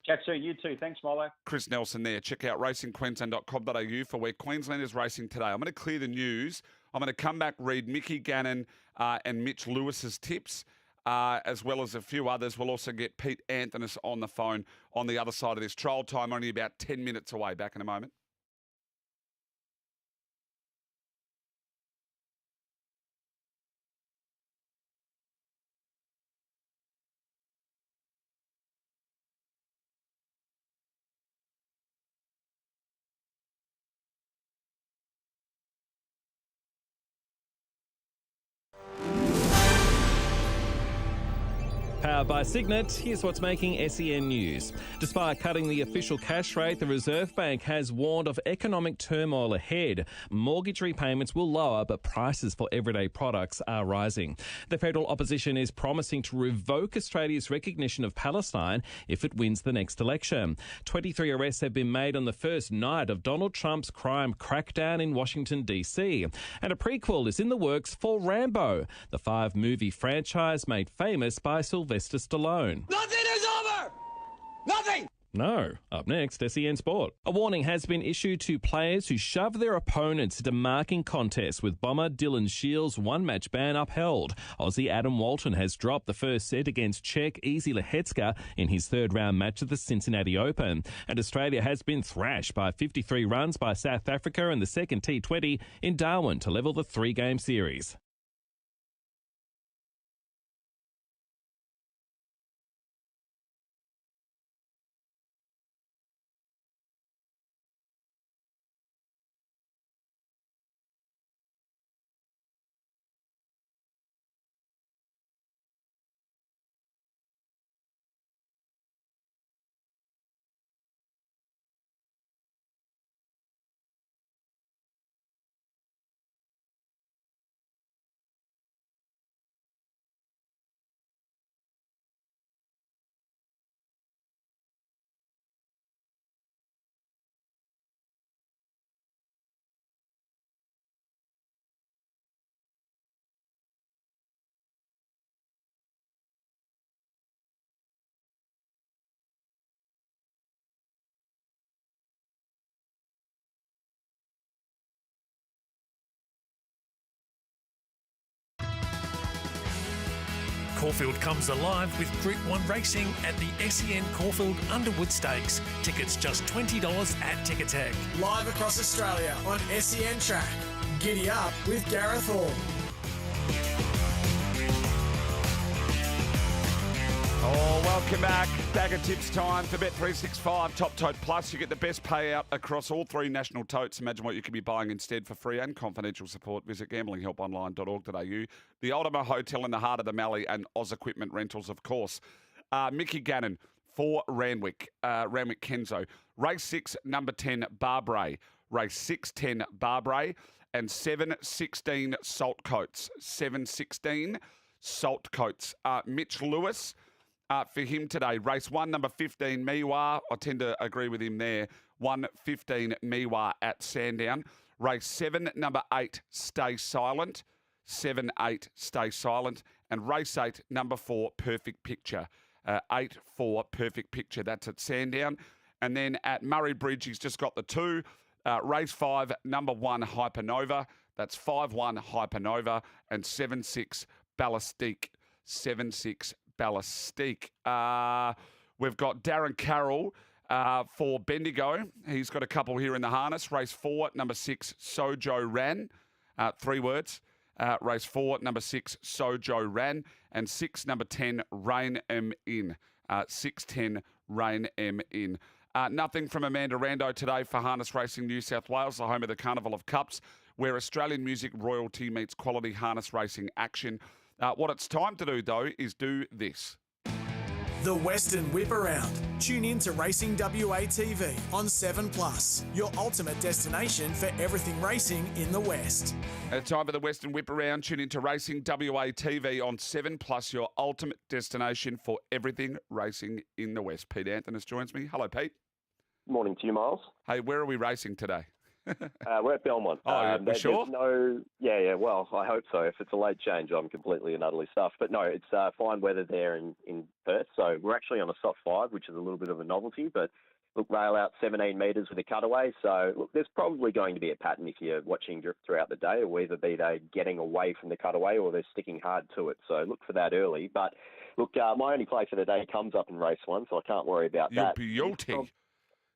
Chat soon. You too. Thanks, Milo. Chris Nelson there. Check out racingqueensland.com.au for where Queensland is racing today. I'm going to clear the news. I'm going to come back, read Mickey Gannon and Mitch Lewis's tips, as well as a few others. We'll also get Pete Anthony on the phone on the other side of this. Trial time only about 10 minutes away. Back in a moment. Powered by Signet, here's what's making SEN news. Despite cutting the official cash rate, the Reserve Bank has warned of economic turmoil ahead. Mortgage repayments will lower, but prices for everyday products are rising. The federal opposition is promising to revoke Australia's recognition of Palestine if it wins the next election. 23 arrests have been made on the first night of Donald Trump's crime crackdown in Washington, D.C. And a prequel is in the works for Rambo, the 5-movie franchise made famous by Sylvester Stallone. Nothing is over! Nothing! No. Up next, SEN Sport. A warning has been issued to players who shove their opponents into marking contests, with bomber Dylan Shields' one-match ban upheld. Aussie Adam Walton has dropped the first set against Czech Easy Lehetska in his third-round match of the Cincinnati Open. And Australia has been thrashed by 53 runs by South Africa in the second T20 in Darwin to level the 3-game series. Caulfield comes alive with Group 1 racing at the SEN Caulfield Underwood Stakes. Tickets just $20 at Ticketek. Live across Australia on SEN Track. Giddy up with Gareth Hall. Oh, welcome back. Bag of tips time for Bet365 Top Tote Plus. You get the best payout across all 3 national totes. Imagine what you could be buying instead for free and confidential support. Visit gamblinghelponline.org.au. The Ultima Hotel in the heart of the Mallee and Oz Equipment Rentals, of course. Mickey Gannon for Randwick Kenzo. Race 6, number 10, Barbray. Race 6, 10, Barbray. And 7, 16, Salt Coats. 7, 16, Salt Coats. Mitch Lewis for him today. Race 1, number 15, Miwa. I tend to agree with him there. 1:15 Miwa at Sandown. Race 7, number 8, Stay Silent. 7-8, Stay Silent. And race 8, number 4, Perfect Picture. 8-4, Perfect Picture. That's at Sandown. And then at Murray Bridge, he's just got the 2. Race 5, number 1, Hypernova. That's 5-1 Hypernova. And 7-6 Ballistique. 7-6 Ballistique. We've got Darren Carroll for Bendigo. He's got a couple here in the harness. Race 4, number 6, Sojo Ran. 3 words. Race 4, number 6, Sojo Ran. And 6, number 10, Rain M In. 6-10, Rain M In. Nothing from Amanda Rando today for Harness Racing New South Wales, the home of the Carnival of Cups, where Australian music royalty meets quality harness racing action. What it's time to do, though, is do this. The Western Whip Around. Tune in to Racing WA TV on 7+, your ultimate destination for everything racing in the West. It's time for the Western Whip Around. Tune in to Racing WA TV on 7+, your ultimate destination for everything racing in the West. Pete Anthony joins me. Hello, Pete. Morning to you, Miles. Hey, where are we racing today? We're at Belmont. Oh, you sure? Yeah. Well, I hope so. If it's a late change, I'm completely and utterly stuffed. But no, it's fine weather there in Perth. So we're actually on a soft 5, which is a little bit of a novelty. But look, rail out 17 metres with a cutaway. So look, there's probably going to be a pattern if you're watching throughout the day. It will either be they getting away from the cutaway or they're sticking hard to it. So look for that early. But look, my only play for the day comes up in race 1, so I can't worry about that. Beauty.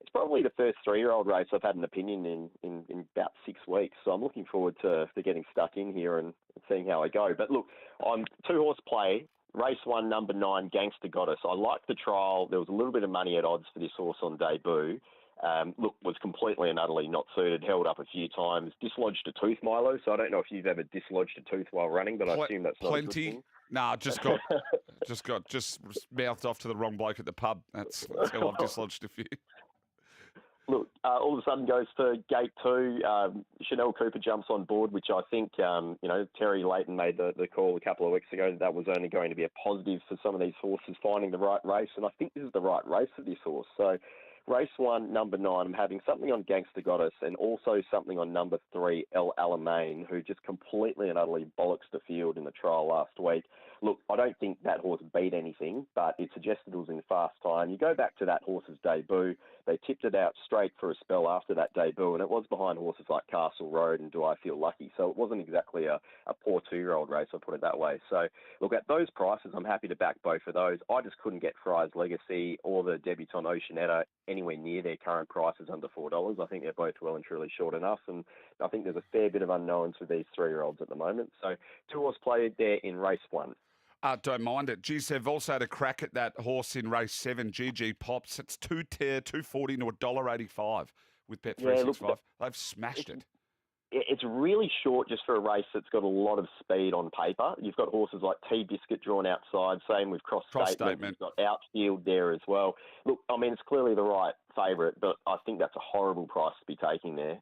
It's probably the first 3-year-old race I've had an opinion in about 6 weeks. So I'm looking forward to getting stuck in here and seeing how I go. But look, I'm 2-horse play. Race 1, number 9, Gangster Goddess. I liked the trial. There was a little bit of money at odds for this horse on debut. Look, was completely and utterly not suited, held up a few times, dislodged a tooth, Milo. So I don't know if you've ever dislodged a tooth while running, but I assume that's not a good thing. Nah, just mouthed off to the wrong bloke at the pub. That's how I've dislodged a few. Look, all of a sudden goes for gate 2. Chanel Cooper jumps on board, which I think, Terry Layton made the call a couple of weeks ago that was only going to be a positive for some of these horses finding the right race. And I think this is the right race for this horse. So race 1, number 9, I'm having something on Gangster Goddess and also something on number 3, El Alamein, who just completely and utterly bollocks the field in the trial last week. Look, I don't think that horse beat anything, but it suggested it was in fast time. You go back to that horse's debut, they tipped it out straight for a spell after that debut, and it was behind horses like Castle Road and Do I Feel Lucky, so it wasn't exactly a poor 2-year-old race, I'll put it that way. So, look, at those prices, I'm happy to back both of those. I just couldn't get Fry's Legacy or the Debutant Oceanetta anywhere near their current prices under $4. I think they're both well and truly short enough, and I think there's a fair bit of unknowns with these 3-year-olds at the moment. So 2-horse play there in race 1. Don't mind it. Geez, they've also had a crack at that horse in race 7, GG Pops. It's $2.40 to $1.85 with Bet365. They've smashed it. It's really short just for a race that's got a lot of speed on paper. You've got horses like T-Biscuit drawn outside, same with Cross Statement. You've got Outfield there as well. Look, I mean, it's clearly the right favourite, but I think that's a horrible price to be taking there,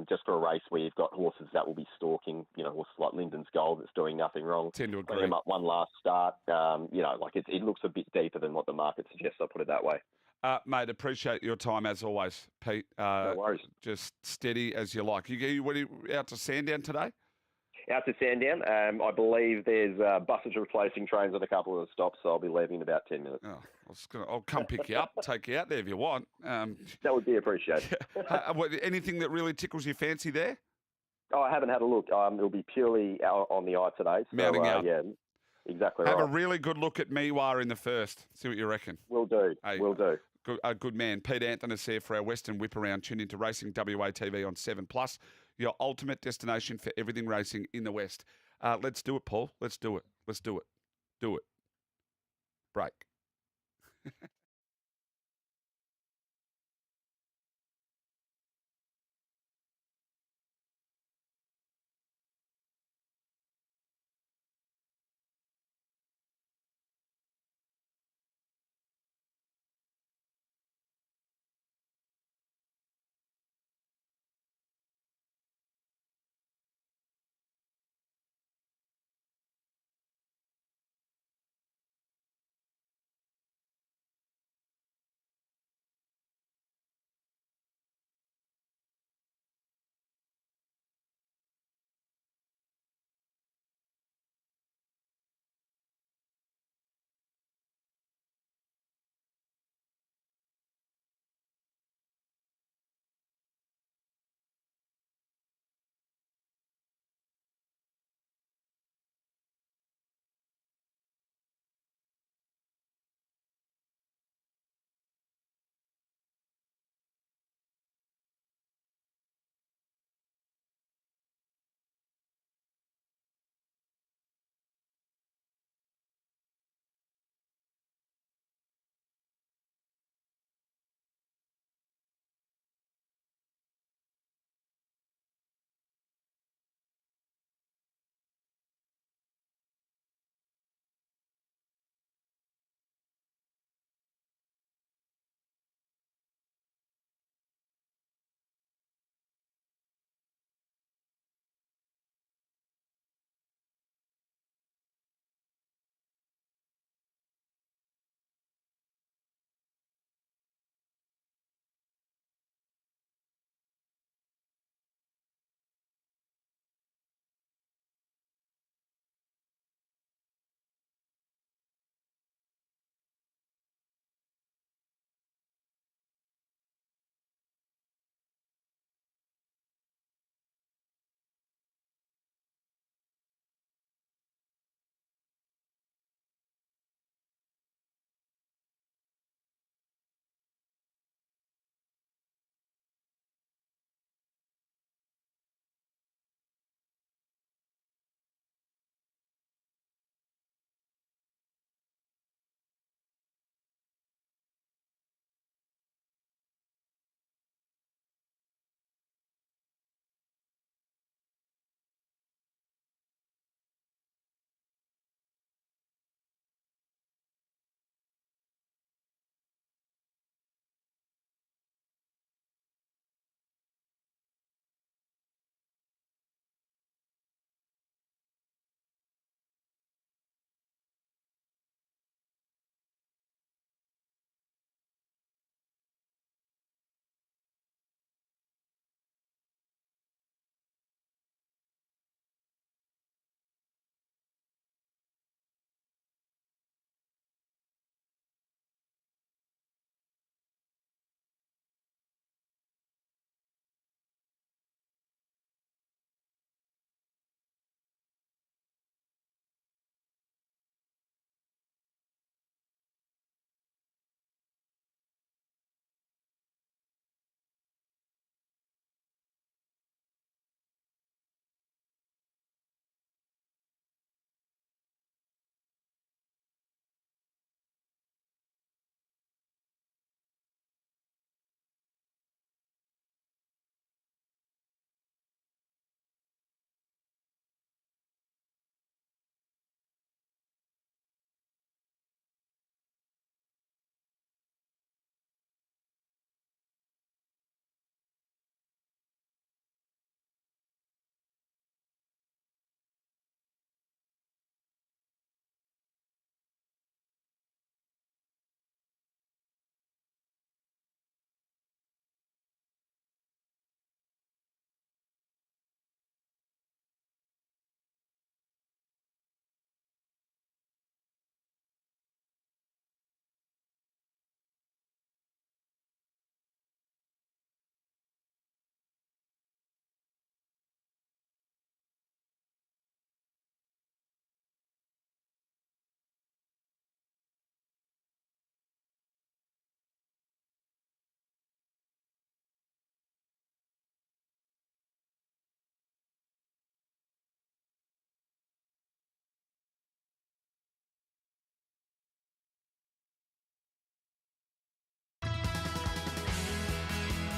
just for a race where you've got horses that will be stalking, horses like Lyndon's Gold that's doing nothing wrong. Tend to agree. Bring them up one last start. It looks a bit deeper than what the market suggests, I'll put it that way. Mate, appreciate your time as always, Pete. No worries. Just steady as you like. You out to Sandown today? Out to Sandown. I believe there's buses replacing trains at a couple of the stops, so I'll be leaving in about 10 minutes. I'll come pick you up, take you out there if you want. That would be appreciated. Anything that really tickles your fancy there? Oh, I haven't had a look. It'll be purely on the eye today. So, Mounting out. Yeah, exactly Have right. a really good look at Miwa in the first. See what you reckon. Will do. Hey, Will do. Good man. Pete Anthony here for our Western Whip Around. Tune into Racing WA TV on 7+, your ultimate destination for everything racing in the West. Let's do it, Paul. Let's do it. Let's do it. Do it. Break.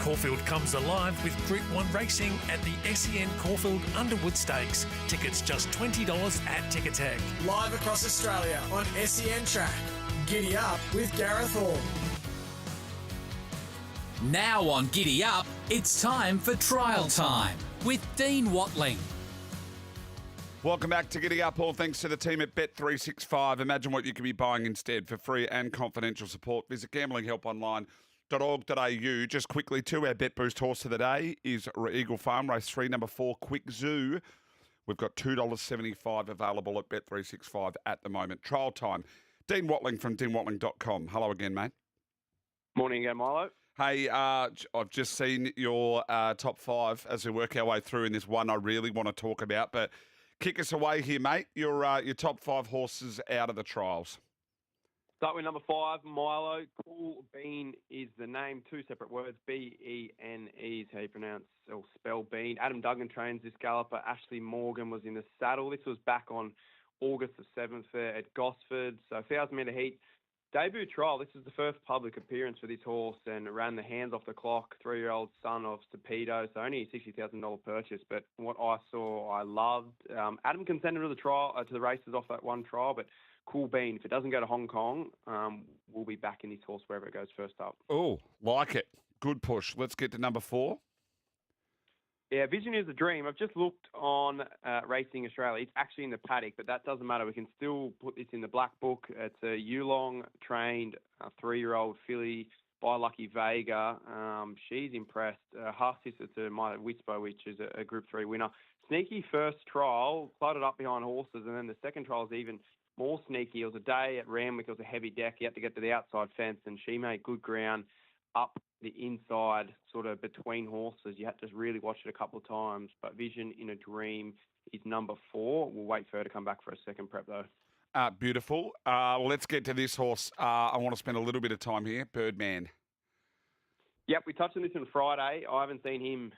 Caulfield comes alive with Group 1 racing at the SEN Caulfield Underwood Stakes. Tickets just $20 at Ticketek. Live across Australia on SEN Track. Giddy Up with Gareth Hall. Now on Giddy Up, it's time for Trial Time with Dean Watling. Welcome back to Giddy Up. All thanks to the team at Bet365. Imagine what you could be buying instead. For free and confidential support, visit gamblinghelponline.org.au. Just quickly, our Bet Boost horse of the day is Eagle Farm, race 3, number 4, Quick Zoo. We've got $2.75 available at Bet365 at the moment. Trial time. Dean Watling from deanwatling.com. Hello again, mate. Morning again, Milo. Hey, I've just seen your top 5 as we work our way through in this one I really want to talk about, but kick us away here, mate. Your top 5 horses out of the trials. Start with number 5, Milo. Cool Bean is the name. 2 separate words. Bene is how you pronounce or spell Bean. Adam Duggan trains this galloper. Ashley Morgan was in the saddle. This was back on August the 7th there at Gosford. So 1,000-metre heat. Debut trial. This is the first public appearance for this horse and ran the hands off the clock. 3-year-old son of Cepedo. So only a $60,000 purchase. But what I saw, I loved. Adam consented to the trial to the races off that one trial, but Cool Bean, if it doesn't go to Hong Kong, we'll be back in this horse wherever it goes first up. Oh, like it. Good push. Let's get to number 4. Yeah, Vision is a Dream. I've just looked on Racing Australia. It's actually in the paddock, but that doesn't matter. We can still put this in the black book. It's a Yulong-trained 3-year-old filly by Lucky Vega. She's impressed. Half sister to My Whisper, which is a Group 3 winner. Sneaky first trial, floated up behind horses, and then the second trial is even more sneaky. It was a day at Randwick. It was a heavy deck. You had to get to the outside fence, and she made good ground up the inside, sort of between horses. You had to really watch it a couple of times. But Vision in a Dream is number 4. We'll wait for her to come back for a second prep, though. Beautiful. Let's get to this horse. I want to spend a little bit of time here. Birdman. Yep, we touched on this on Friday. I haven't seen him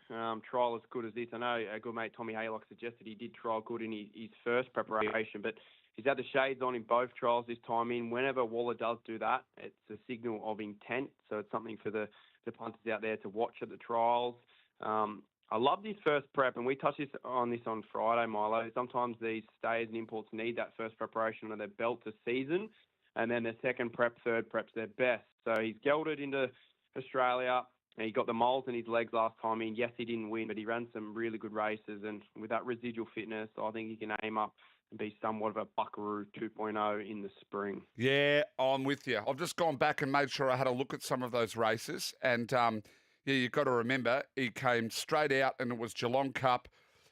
trial as good as this. I know a good mate, Tommy Haylock, suggested he did trial good in his first preparation, but he's had the shades on in both trials this time in. Whenever Waller does do that, it's a signal of intent. So it's something for the punters out there to watch at the trials. I loved his first prep, and we touched on this on Friday, Milo. Sometimes these stayers and imports need that first preparation under their belt to season, and then their second prep, third prep's their best. So he's gelded into Australia, and he got the moles in his legs last time in. Yes, he didn't win, but he ran some really good races, and with that residual fitness, I think he can aim up and be somewhat of a Buckaroo 2.0 in the spring. Yeah, I'm with you. I've just gone back and made sure I had a look at some of those races. And, yeah, you've got to remember, he came straight out and it was Geelong Cup.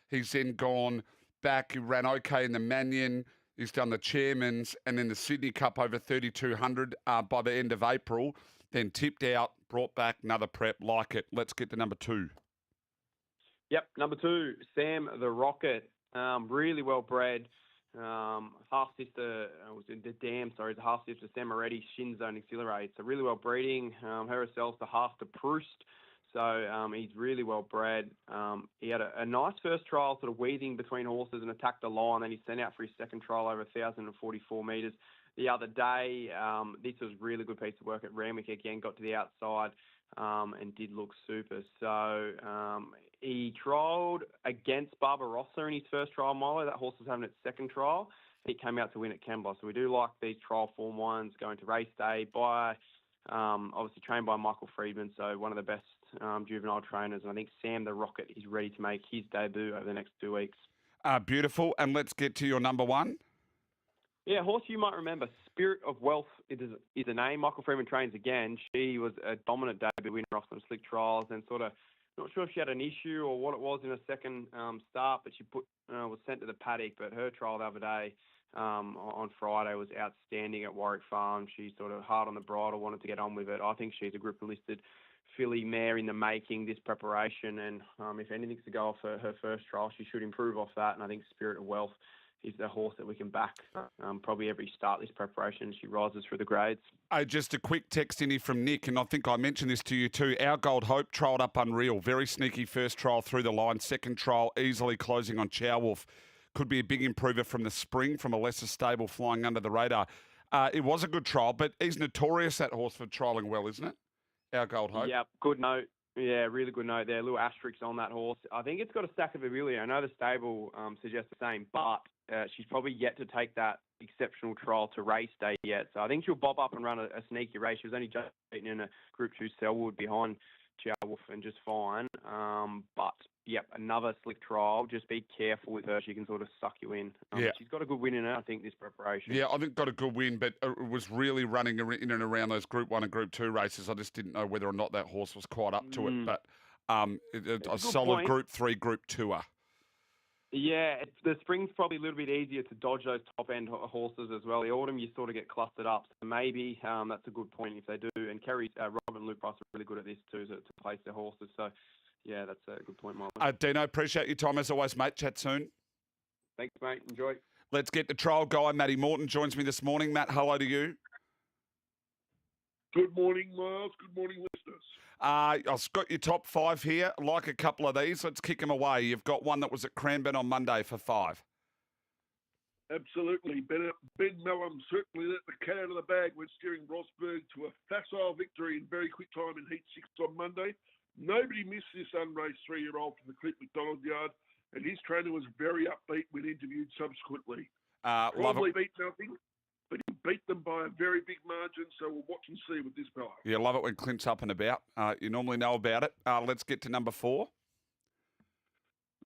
He's then gone back. He ran okay in the Manion. He's done the Chairman's and then the Sydney Cup over 3,200 by the end of April. Then tipped out, brought back another prep. Like it. Let's get to number 2. Yep, number 2, Sam the Rocket. Really well bred. Half sister was in the dam. Sorry, the half sister Sam already Shin Zone Accelerate. So really well breeding. Her herself the half to Proust. So he's really well bred. He had a nice first trial, sort of weaving between horses and attacked the line. Then he sent out for his second trial over 1,044 metres the other day. This was a really good piece of work at Randwick again. Got to the outside and did look super. So he trialled against Barbarossa in his first trial, Milo. That horse was having its second trial. He came out to win at Kembla. So we do like these trial form ones going to race day by, obviously trained by Michael Friedman. So one of the best juvenile trainers. And I think Sam the Rocket is ready to make his debut over the next 2 weeks. Beautiful. And let's get to your number 1. Yeah, horse you might remember, Spirit of Wealth is a name. Michael Freeman trains again. She was a dominant debut winner off some slick trials and sort of not sure if she had an issue or what it was in her second start, but she was sent to the paddock. But her trial the other day on Friday was outstanding at Warwick Farm. She sort of hard on the bridle, wanted to get on with it. I think she's a group listed filly mare in the making this preparation, and if anything's to go off her first trial, she should improve off that. And I think Spirit of Wealth is the horse that we can back probably every start this preparation. She rises through the grades. Just a quick text in here from Nick, and I think I mentioned this to you too. Our Gold Hope trialled up unreal. Very sneaky first trial through the line. Second trial easily closing on Chow Wolf. Could be a big improver from the spring, from a lesser stable flying under the radar. It was a good trial, but he's notorious, that horse, for trialling well, isn't it? Our Gold Hope. Yeah, good note. Yeah, really good note there. A little asterisk on that horse. I think it's got a stack of ability. I know the stable suggests the same, but she's probably yet to take that exceptional trial to race day yet. So I think she'll bob up and run a sneaky race. She was only just beaten in a Group 2 Selwood behind Wolf and just fine. But, yep, another slick trial. Just be careful with her. She can sort of suck you in. Yeah. She's got a good win in her, I think, this preparation. Yeah, I think got a good win, but it was really running in and around those Group 1 and Group 2 races. I just didn't know whether or not that horse was quite up to it. But a solid point. Group 3, Group 2-er. Yeah, the spring's probably a little bit easier to dodge those top-end horses as well. The autumn, you sort of get clustered up. So maybe that's a good point if they do. And Rob and Luke Price are really good at this too, to place their horses. So, yeah, that's a good point, Mike. Dino, appreciate your time as always, mate. Chat soon. Thanks, mate. Enjoy. Let's get the trial guy. Matty Morton joins me this morning. Matt, hello to you. Good morning, Miles. Good morning, listeners. I've got your top 5 here. I like a couple of these. Let's kick them away. You've got one that was at Cranbourne on Monday for 5. Absolutely. Ben Mellum certainly let the cat out of the bag when steering Rosberg to a facile victory in very quick time in Heat 6 on Monday. Nobody missed this unraced 3-year-old from the Cliff McDonald yard, and his trainer was very upbeat when interviewed subsequently. Probably beat nothing, but he beat them by a very big margin, so we'll watch and see with this fella. Yeah, love it when Clint's up and about. You normally know about it. Let's get to number 4.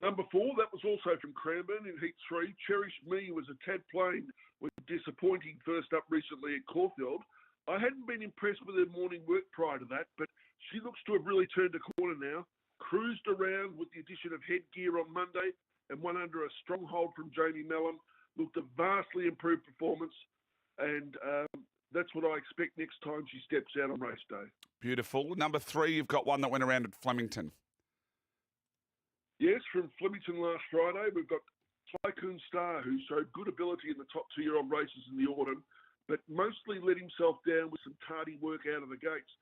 Number 4, that was also from Cranbourne in Heat 3. Cherish Me was a tad plain with a disappointing first up recently at Caulfield. I hadn't been impressed with her morning work prior to that, but she looks to have really turned a corner now. Cruised around with the addition of headgear on Monday and won under a strong hold from Jamie Mellum. Looked a vastly improved performance, and that's what I expect next time she steps out on race day. Beautiful. Number 3, you've got one that went around at Flemington. Yes, from Flemington last Friday, we've got Tycoon Star, who showed good ability in the top 2-year-old races in the autumn, but mostly let himself down with some tardy work out of the gates.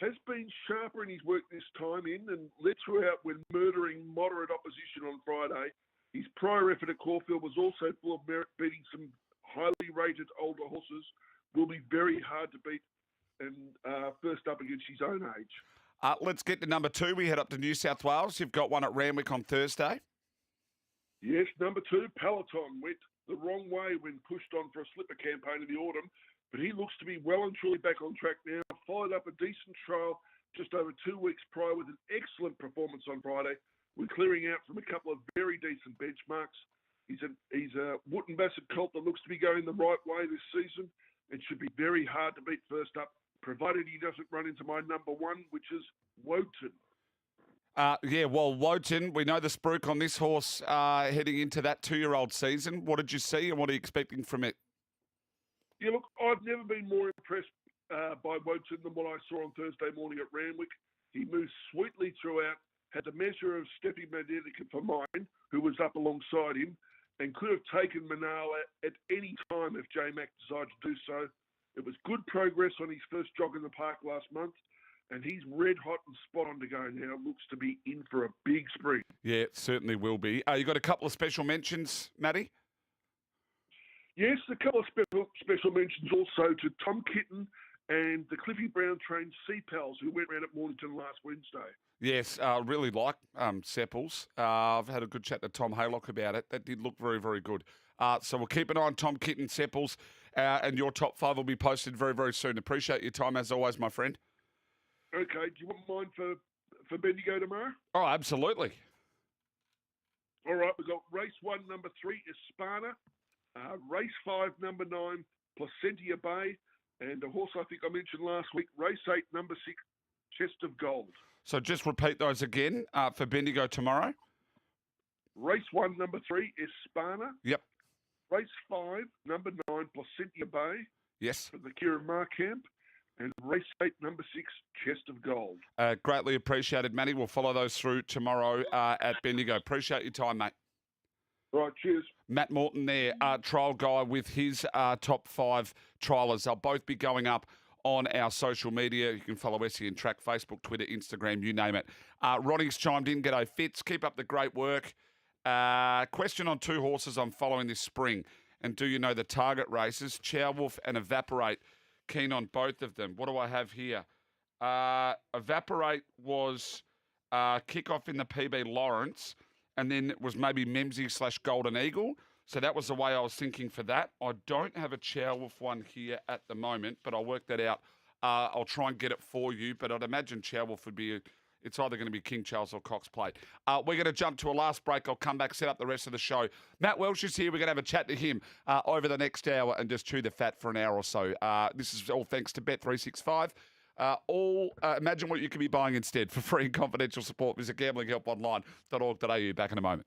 Has been sharper in his work this time in and led throughout when murdering moderate opposition on Friday. His prior effort at Caulfield was also full of merit, beating some highly rated older horses. Will be very hard to beat and first up against his own age. Let's get to number 2. We head up to New South Wales. You've got one at Randwick on Thursday. Yes, number 2, Peloton went the wrong way when pushed on for a slipper campaign in the autumn, but he looks to be well and truly back on track now. Followed up a decent trial just over 2 weeks prior with an excellent performance on Friday. We're clearing out from a couple of very decent benchmarks. He's a Wootton Bassett colt that looks to be going the right way this season. It should be very hard to beat first up, provided he doesn't run into my number 1, which is Wotan. Wotan, we know the spruik on this horse heading into that 2-year-old season. What did you see and what are you expecting from it? Yeah, look, I've never been more impressed by Wotan than what I saw on Thursday morning at Randwick. He moved sweetly throughout, had the measure of Steffi Magnetica for mine, who was up alongside him, and could have taken Manala at any time if J-Mac decided to do so. It was good progress on his first jog in the park last month, and he's red hot and spot on to go now. Looks to be in for a big spring. Yeah, it certainly will be. You got a couple of special mentions, Matty? Yes, a couple of special mentions also to Tom Kitten and the Cliffy Brown trained Sea Pals who went round at Mornington last Wednesday. Yes, I really like Sepples. I've had a good chat to Tom Haylock about it. That did look very, very good. So we'll keep an eye on Tom Kitten, Sepples, and your top 5 will be posted very, very soon. Appreciate your time as always, my friend. Okay, do you want mine for Bendigo tomorrow? Oh, absolutely. All right, we've got race 1, number 3, Espana. Race 5, number 9, Placentia Bay. And a horse I think I mentioned last week, race 8, number 6, Chest of Gold. So just repeat those again for Bendigo tomorrow. Race 1, number 3, Espana. Yep. Race 5, number 9, Placentia Bay. Yes. For the Kieran Markamp. And race 8, number 6, Chest of Gold. Greatly appreciated, Matty. We'll follow those through tomorrow at Bendigo. Appreciate your time, mate. Right, cheers. Matt Morton there, trial guy with his top 5 trialers. They'll both be going up on our social media. You can follow SEN Track, Facebook, Twitter, Instagram, you name it. Ronnie's chimed in. G'day, Fitz. Keep up the great work. Question on 2 horses I'm following this spring. And do you know the target races? Chow Wolf and Evaporate. Keen on both of them. What do I have here? Evaporate was kickoff in the PB Lawrence, and then it was maybe Memsey/Golden Eagle. So that was the way I was thinking for that. I don't have a Chowolf one here at the moment, but I'll work that out. I'll try and get it for you, but I'd imagine Chowolf would be, it's either going to be King Charles or Cox Plate. We're going to jump to a last break. I'll come back, set up the rest of the show. Matt Welsh is here. We're going to have a chat to him over the next hour and just chew the fat for an hour or so. This is all thanks to Bet365. Imagine what you could be buying instead. For free and confidential support, visit gamblinghelponline.org.au. Back in a moment.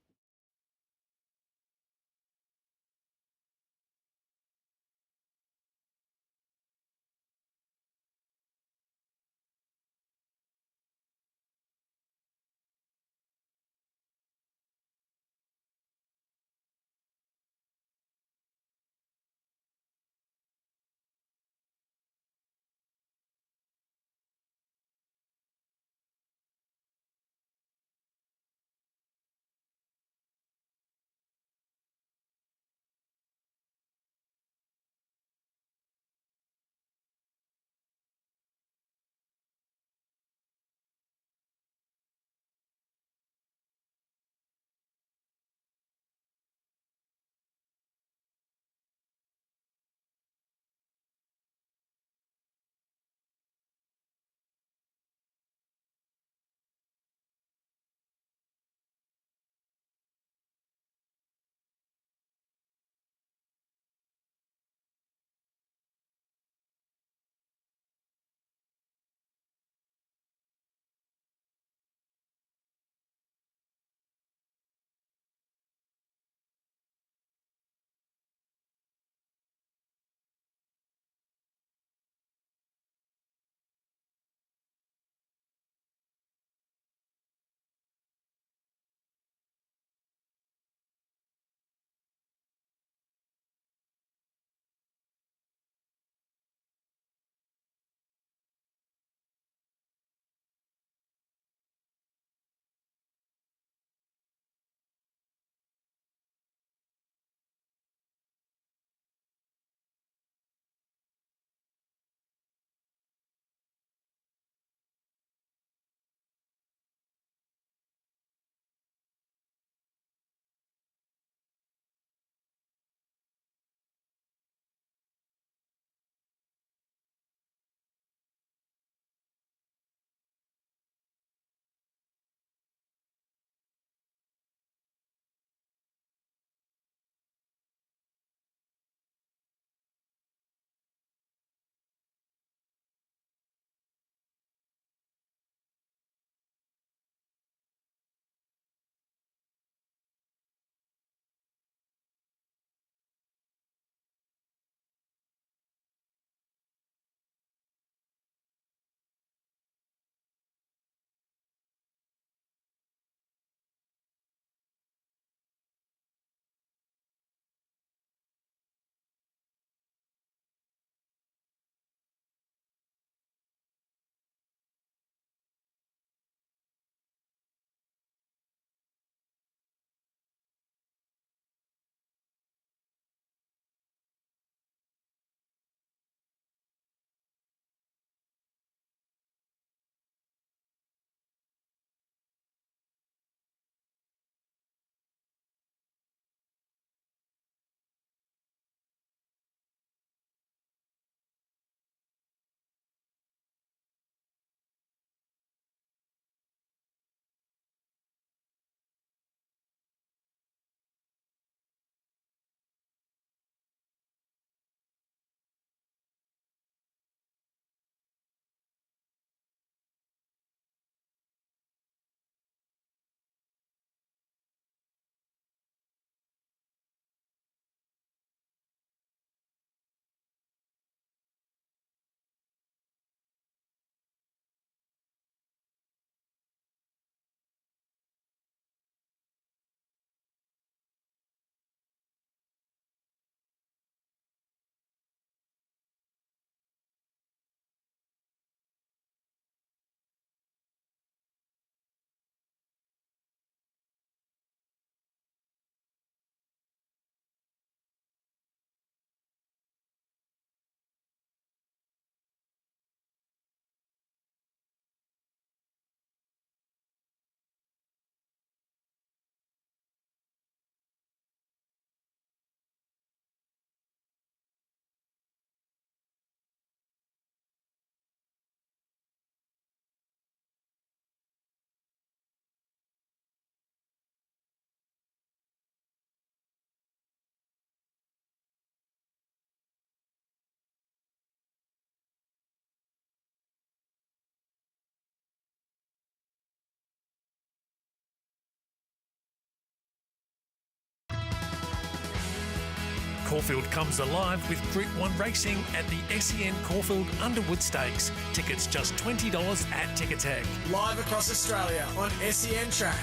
Caulfield comes alive with Group 1 racing at the SEN Caulfield Underwood Stakes. Tickets just $20 at Ticketek. Live across Australia on SEN Track.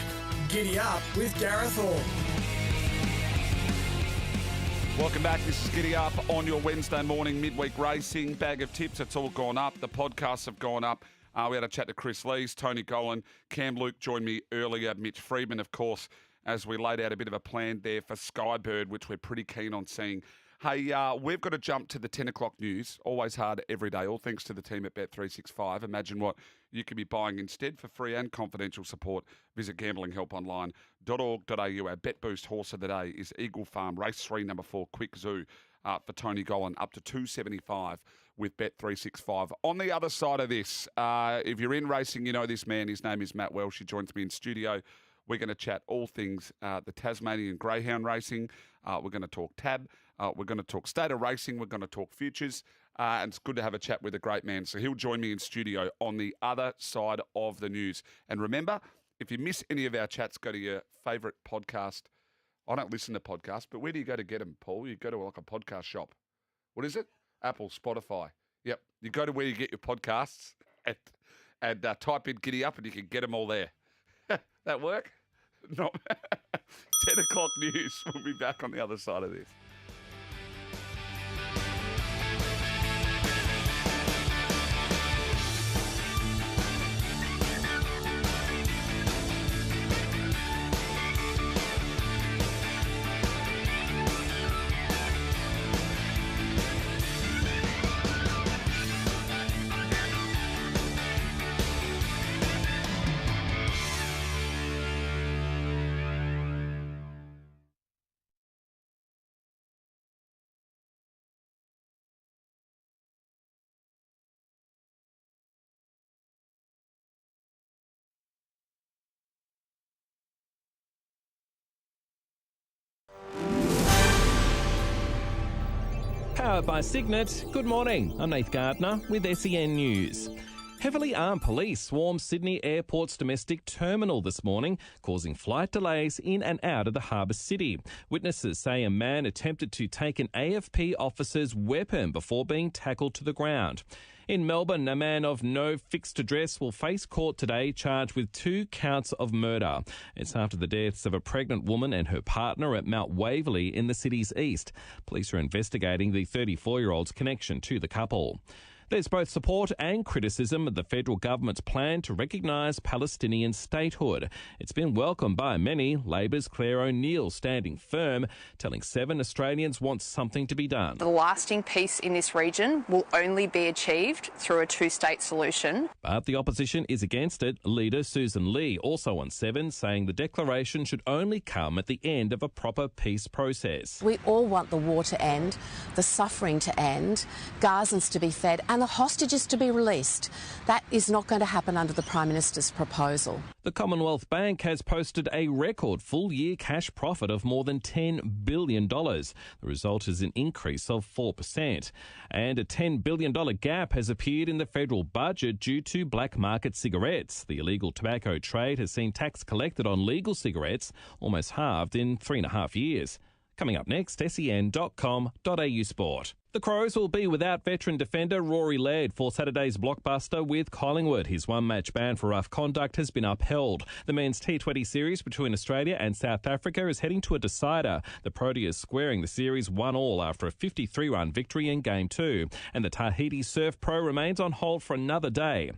Giddy Up with Gareth Hall. Welcome back. This is Giddy Up on your Wednesday morning midweek racing. Bag of tips, it's all gone up. The podcasts have gone up. We had a chat to Chris Lees, Tony Golan, Cam Luke joined me earlier, Mitch Freedman, of course, as we laid out a bit of a plan there for Skybird, which we're pretty keen on seeing. Hey, we've got to jump to the 10 o'clock news. Always hard every day, all thanks to the team at Bet365. Imagine what you could be buying instead. For free and confidential support, visit gamblinghelponline.org.au. Our Bet Boost horse of the day is Eagle Farm, race 3, number 4, Quick Zoo, for Tony Golan, up to $275 with Bet365. On the other side of this, if you're in racing, you know this man. His name is Matt Welsh. He joins me in studio. We're going to chat all things the Tasmanian Greyhound racing. We're going to talk tab. We're going to talk state of racing. We're going to talk futures. And it's good to have a chat with a great man. So he'll join me in studio on the other side of the news. And remember, if you miss any of our chats, go to your favourite podcast. I don't listen to podcasts, but where do you go to get them, Paul? You go to like a podcast shop. What is it? Apple, Spotify. Yep. You go to where you get your podcasts and type in Giddy Up and you can get them all there. That work? No. 10 o'clock news. We'll be back on the other side of this. Powered by Signet. Good morning. I'm Nath Gardner with SEN News. Heavily armed police swarmed Sydney Airport's domestic terminal this morning, causing flight delays in and out of the harbour city. Witnesses say a man attempted to take an AFP officer's weapon before being tackled to the ground. In Melbourne, a man of no fixed address will face court today charged with 2 counts of murder. It's after the deaths of a pregnant woman and her partner at Mount Waverley in the city's east. Police are investigating the 34-year-old's connection to the couple. There's both support and criticism of the federal government's plan to recognise Palestinian statehood. It's been welcomed by many, Labor's Claire O'Neill standing firm, telling 7 Australians want something to be done. The lasting peace in this region will only be achieved through a 2-state solution. But the opposition is against it. Leader Susan Lee, also on 7, saying the declaration should only come at the end of a proper peace process. We all want the war to end, the suffering to end, Gazans to be fed and the hostages to be released. That is not going to happen under the Prime Minister's proposal. The Commonwealth Bank has posted a record full-year cash profit of more than $10 billion. The result is an increase of 4%. And a $10 billion gap has appeared in the federal budget due to black market cigarettes. The illegal tobacco trade has seen tax collected on legal cigarettes almost halved in 3.5 years. Coming up next, sen.com.au sport. The Crows will be without veteran defender Rory Laird for Saturday's blockbuster with Collingwood. His one-match ban for rough conduct has been upheld. The men's T20 series between Australia and South Africa is heading to a decider. The Proteas squaring the series 1-1 after a 53-run victory in Game 2. And the Tahiti Surf Pro remains on hold for another day.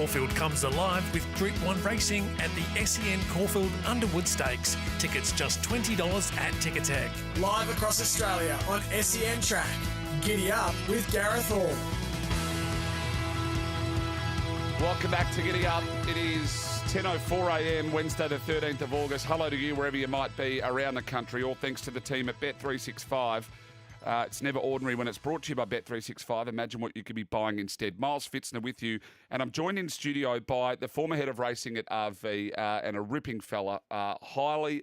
Caulfield comes alive with Group 1 racing at the SEN Caulfield Underwood Stakes. Tickets just $20 at Ticketek. Live across Australia on SEN Track. Giddy Up with Gareth Hall. Welcome back to Giddy Up. It is 10:04am, Wednesday the 13th of August. Hello to you wherever you might be around the country. All thanks to the team at Bet365. It's never ordinary when it's brought to you by Bet365. Imagine what you could be buying instead. Miles Pfitzner with you, and I'm joined in studio by the former head of racing at RV and a ripping fella, highly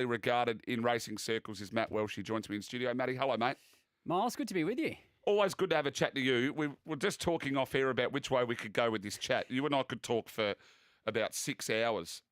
regarded in racing circles is Matt Welsh. He joins me in studio. Matty, hello, mate. Miles, good to be with you. Always good to have a chat to you. We were just talking off air about which way we could go with this chat. You and I could talk for about 6 hours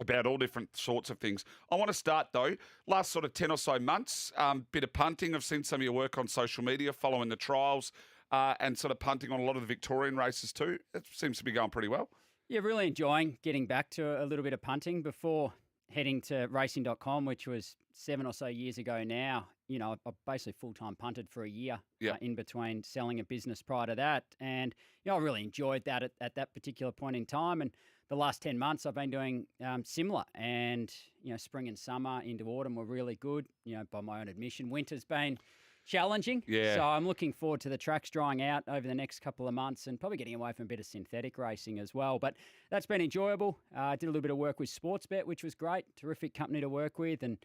about all different sorts of things. I want to start, though, last sort of 10 or so months, bit of punting. I've seen some of your work on social media following the trials and sort of punting on a lot of the Victorian races too. It seems to be going pretty well. Yeah, really enjoying getting back to a little bit of punting before heading to racing.com, which was 7 or so years ago now. You know, I basically full-time punted for a year in between selling a business prior to that. And, you know, I really enjoyed that at that particular point in time. And the last 10 months I've been doing similar. And, you know, spring and summer into autumn were really good, you know, by my own admission. Winter's been challenging. Yeah. So I'm looking forward to the tracks drying out over the next couple of months and probably getting away from a bit of synthetic racing as well. But that's been enjoyable. I did a little bit of work with Sportsbet, which was great. Terrific company to work with. And,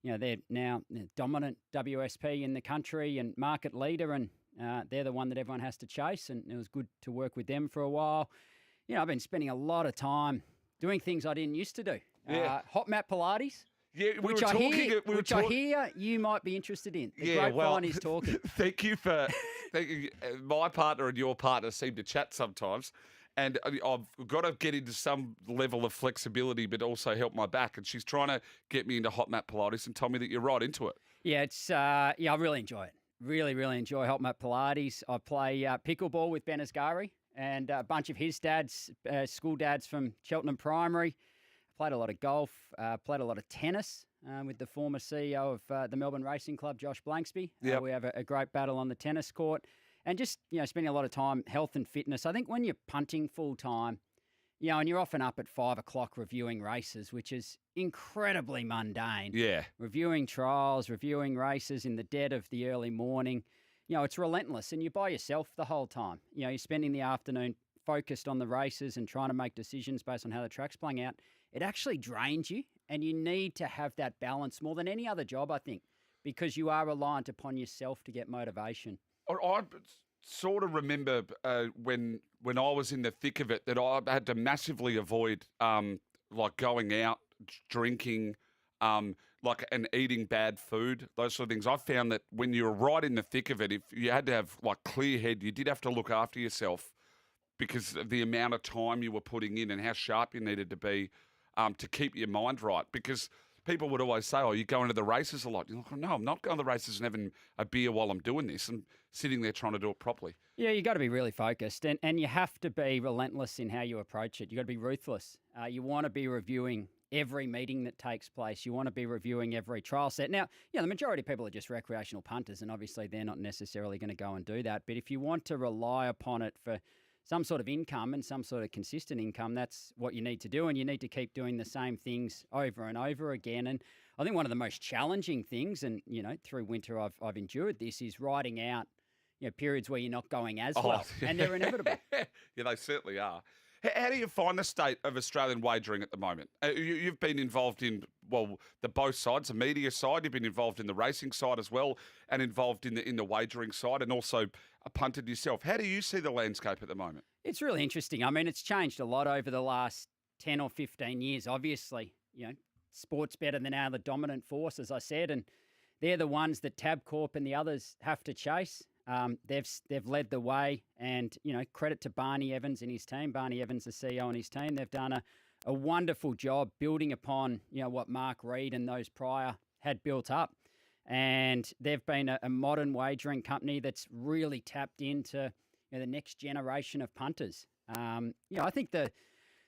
you know, they're now the dominant WSP in the country and market leader, and they're the one that everyone has to chase, and it was good to work with them for a while. You know, I've been spending a lot of time doing things I didn't used to do. Hot mat Pilates. Yeah, which I hear you might be interested in. The grapevine is talking. Thank you. My partner and your partner seem to chat sometimes. And I've got to get into some level of flexibility, but also help my back. And she's trying to get me into hot mat Pilates and told me that you're right into it. Yeah, it's I really enjoy it. Really enjoy hot mat Pilates. I play pickleball with Ben Asghari and a bunch of his dads, school dads from Cheltenham Primary. Played a lot of golf, played a lot of tennis with the former CEO of the Melbourne Racing Club, Josh Blanksby. We have a great battle on the tennis court. And just, you know, spending a lot of time, health and fitness. I think when you're punting full time, you know, and you're often up at 5 o'clock reviewing races, which is incredibly mundane. Yeah. Reviewing trials, reviewing races in the dead of the early morning. You know, it's relentless and you're by yourself the whole time. You know, you're spending the afternoon focused on the races and trying to make decisions based on how the track's playing out. It actually drains you, and you need to have that balance more than any other job, I think, because you are reliant upon yourself to get motivation. I sort of remember when I was in the thick of it that I had to massively avoid like going out, drinking, and eating bad food, those sort of things. I found that when you were right in the thick of it, if you had to have like clear head, you did have to look after yourself because of the amount of time you were putting in and how sharp you needed to be to keep your mind right. Because people would always say, oh, you're going to the races a lot. You're like, no, I'm not going to the races and having a beer while I'm doing this. I'm sitting there trying to do it properly. Yeah, you got to be really focused and you have to be relentless in how you approach it. You got to be ruthless. You want to be reviewing every meeting that takes place. You want to be reviewing every trial set. Now, you know, the majority of people are just recreational punters, and obviously they're not necessarily going to go and do that. But if you want to rely upon it for some sort of income and some sort of consistent income, that's what you need to do. And you need to keep doing the same things over and over again. And I think one of the most challenging things, and, you know, through winter I've endured this, is riding out, you know, periods where you're not going as well. And they're inevitable. Yeah, they certainly are. How do you find the state of Australian wagering at the moment? You've been involved in, well, the both sides, the media side. You've been involved in the racing side as well, and involved in the wagering side, and also punted yourself. How do you see the landscape at the moment? It's really interesting. I mean, it's changed a lot over the last 10 or 15 years. Obviously, you know, Sportsbet are now the dominant force, as I said, and they're the ones that Tabcorp and the others have to chase. They've led the way, and, you know, credit to Barney Evans and his team. Barney Evans, the CEO, and his team. They've done a wonderful job building upon, you know, what Mark Reed and those prior had built up. And they've been a modern wagering company that's really tapped into, you know, the next generation of punters. You know, I think the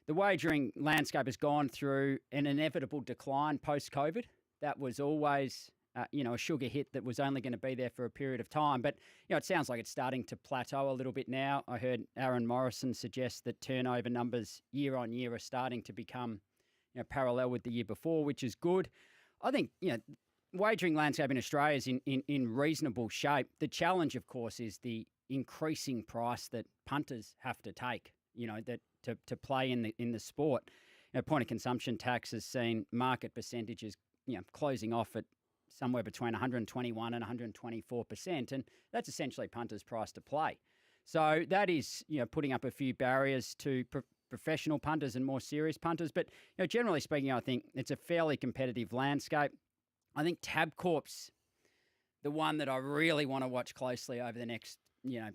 wagering landscape has gone through an inevitable decline post-COVID. That was always a sugar hit that was only going to be there for a period of time. But, it sounds like it's starting to plateau a little bit now. I heard Aaron Morrison suggest that turnover numbers year on year are starting to become parallel with the year before, which is good. I think, wagering landscape in Australia is in reasonable shape. The challenge, of course, is the increasing price that punters have to take, that to play in the sport. Point of consumption tax has seen market percentages, closing off at somewhere between 121 and 124%, and that's essentially punters' price to play. So that is, putting up a few barriers to professional punters and more serious punters. But generally speaking, I think it's a fairly competitive landscape. I think Tabcorp's the one that I really want to watch closely over the next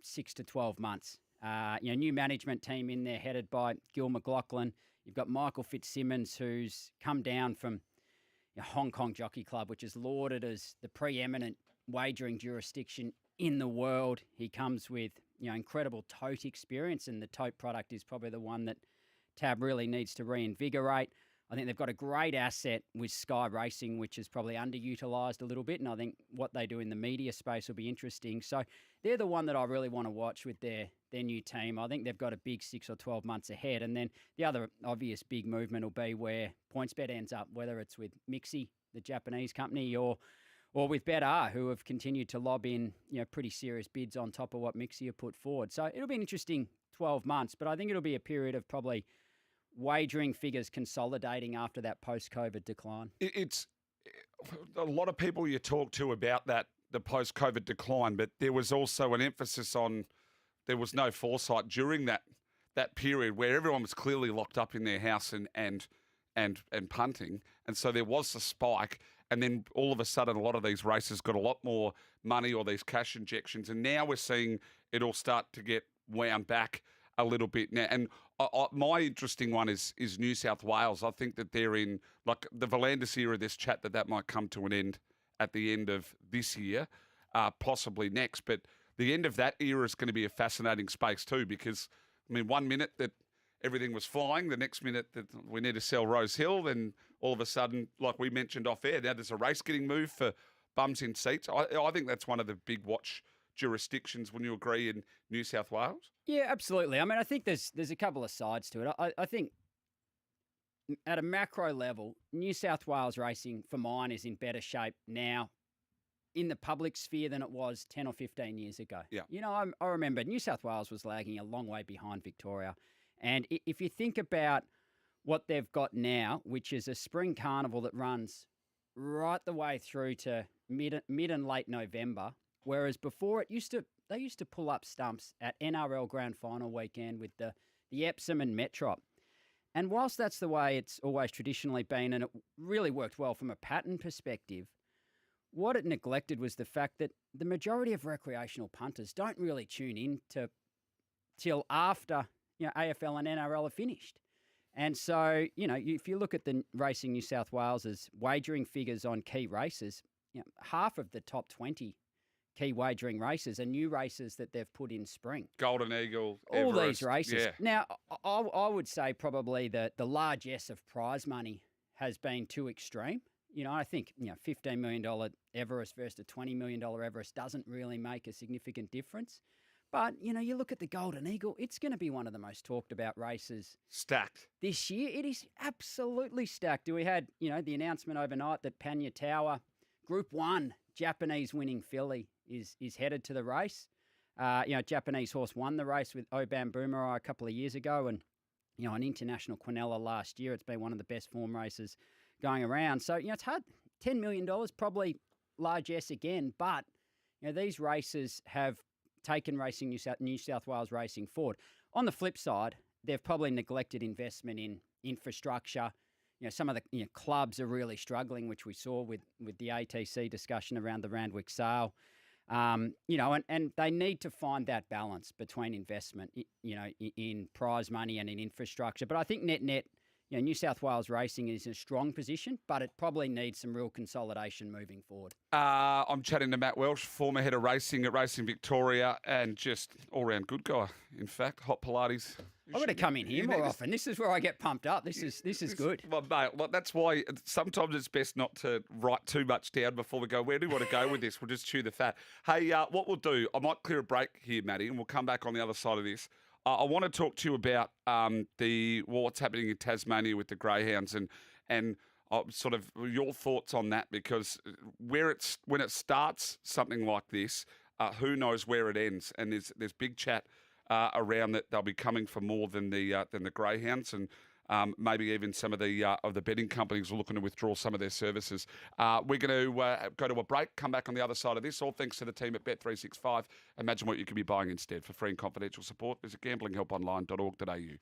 6 to 12 months. New management team in there headed by Gil McLaughlin. You've got Michael Fitzsimmons, who's come down from Hong Kong Jockey Club, which is lauded as the preeminent wagering jurisdiction in the world. He comes with incredible tote experience, and the tote product is probably the one that Tab really needs to reinvigorate. I think they've got a great asset with Sky Racing, which is probably underutilised a little bit, and I think what they do in the media space will be interesting. So they're the one that I really want to watch with their new team. I think they've got a big 6 or 12 months ahead. And then the other obvious big movement will be where PointsBet ends up, whether it's with Mixi, the Japanese company, or with BetR, who have continued to lob in pretty serious bids on top of what Mixi have put forward. So it'll be an interesting 12 months, but I think it'll be a period of probably wagering figures consolidating after that post-COVID decline. It's a lot of people you talk to about the post-COVID decline, but there was also an emphasis on there was no foresight during that period where everyone was clearly locked up in their house and punting, and so there was a spike, and then all of a sudden a lot of these races got a lot more money or these cash injections, and now we're seeing it all start to get wound back a little bit now. And my interesting one is New South Wales. I think that they're in like the Volandis era. This chat that might come to an end at the end of this year, possibly next. But the end of that era is going to be a fascinating space too, because I mean, 1 minute that everything was flying, the next minute that we need to sell Rose Hill, then all of a sudden, like we mentioned off air, now there's a race getting moved for bums in seats. I think that's one of the big watch jurisdictions, wouldn't you agree, in New South Wales? Yeah, absolutely. I mean, I think there's a couple of sides to it. I think at a macro level, New South Wales racing, for mine, is in better shape now in the public sphere than it was 10 or 15 years ago. Yeah. I remember New South Wales was lagging a long way behind Victoria. And if you think about what they've got now, which is a spring carnival that runs right the way through to mid and late November, whereas before they used to pull up stumps at NRL Grand Final weekend with the Epsom and Metrop. And whilst that's the way it's always traditionally been, and it really worked well from a pattern perspective, what it neglected was the fact that the majority of recreational punters don't really tune in till after AFL and NRL are finished. And so, if you look at the Racing New South Wales's wagering figures on key races, half of the top 20 key wagering races are new races that they've put in spring. Golden Eagle, all Everest, these races. Yeah. Now, I would say probably the largesse of prize money has been too extreme. I think $15 million Everest versus a $20 million Everest doesn't really make a significant difference. But, you look at the Golden Eagle, it's going to be one of the most talked about races. Stacked. This year, it is absolutely stacked. We had, the announcement overnight that Panya Tower, Group 1, Japanese winning filly, is headed to the race. Japanese horse won the race with Oban Boomerang a couple of years ago, and, an international Quinella last year. It's been one of the best form races going around. So, it's hard. $10 million, probably largesse again, but, these races have taken racing New South Wales racing forward. On the flip side, they've probably neglected investment in infrastructure. Some of the clubs are really struggling, which we saw with the ATC discussion around the Randwick sale. And they need to find that balance between investment, in prize money and in infrastructure. But I think net, New South Wales racing is in a strong position, but it probably needs some real consolidation moving forward. I'm chatting to Matt Welsh, former head of racing at Racing Victoria, and just all-round good guy. In fact, hot Pilates I would have come in here more often. This is where I get pumped up. This is good. Well, mate, that's why sometimes it's best not to write too much down before we go. Where do we want to go with this? We'll just chew the fat. Hey, what we'll do, I might clear a break here, Matty, and we'll come back on the other side of this. I want to talk to you about what's happening in Tasmania with the greyhounds and sort of your thoughts on that, because when it starts something like this, who knows where it ends? And there's big chat around that they'll be coming for more than the greyhounds, and maybe even some of the betting companies are looking to withdraw some of their services. We're going to go to a break, come back on the other side of this, all thanks to the team at Bet365. Imagine what you could be buying instead. For free and confidential support, visit gamblinghelponline.org.au.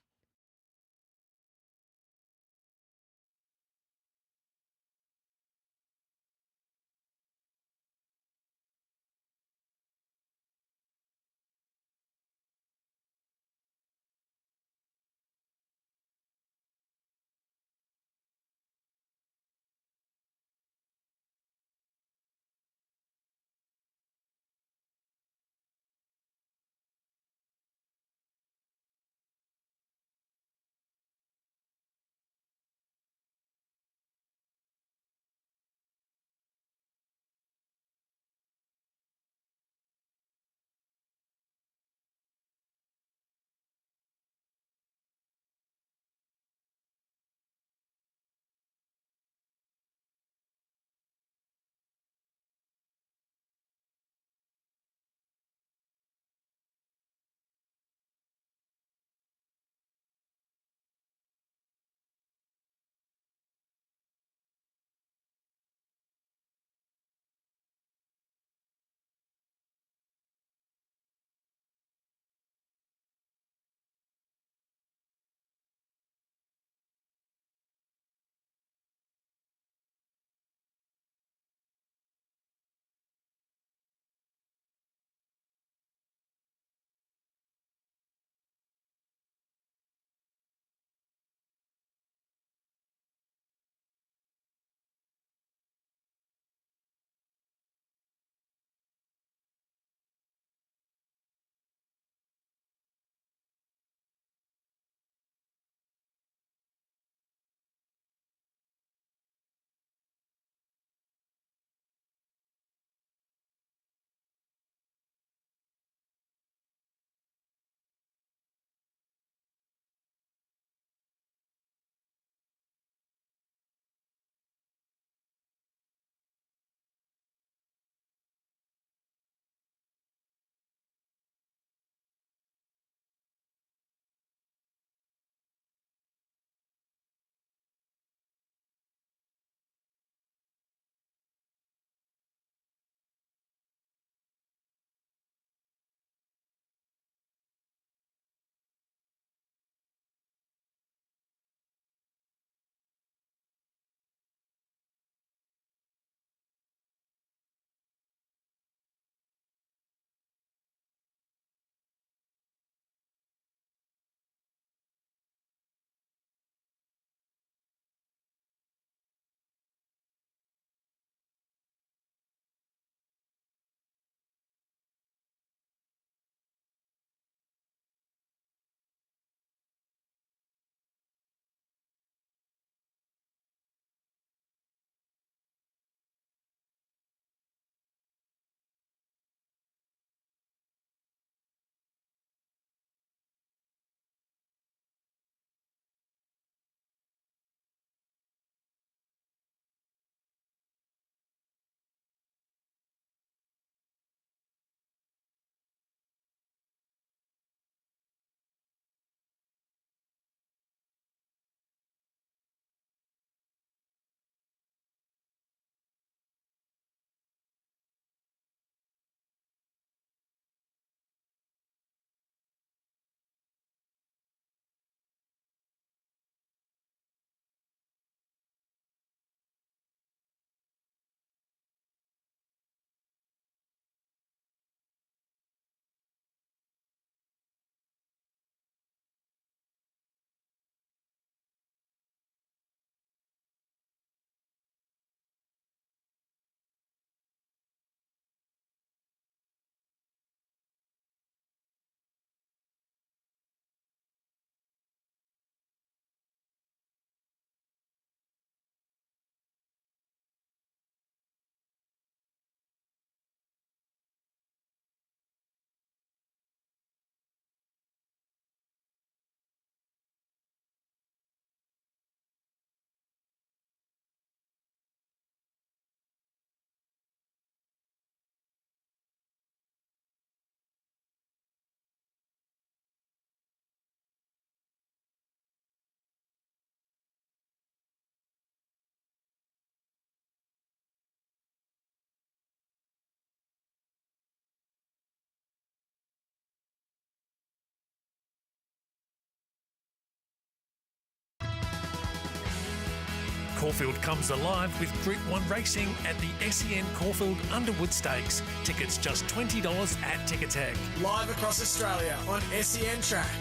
Caulfield comes alive with Group 1 racing at the SEN Caulfield Underwood Stakes. Tickets just $20 at Ticketek. Live across Australia on SEN Track.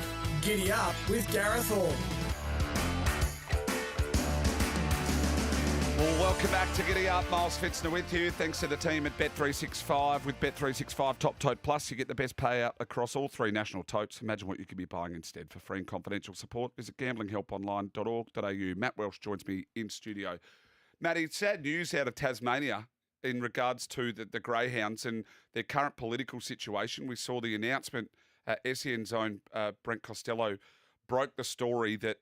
Giddy up with Gareth Hall. Well, welcome back to Giddy Up. Miles Pfitzner with you. Thanks to the team at Bet365. With Bet365 Top Tote Plus, you get the best payout across all 3 national totes. Imagine what you could be buying instead. For free and confidential support, visit gamblinghelponline.org.au. Matt Welsh joins me in studio. Matty, sad news out of Tasmania in regards to the Greyhounds and their current political situation. We saw the announcement, SEN's own Brent Costello broke the story that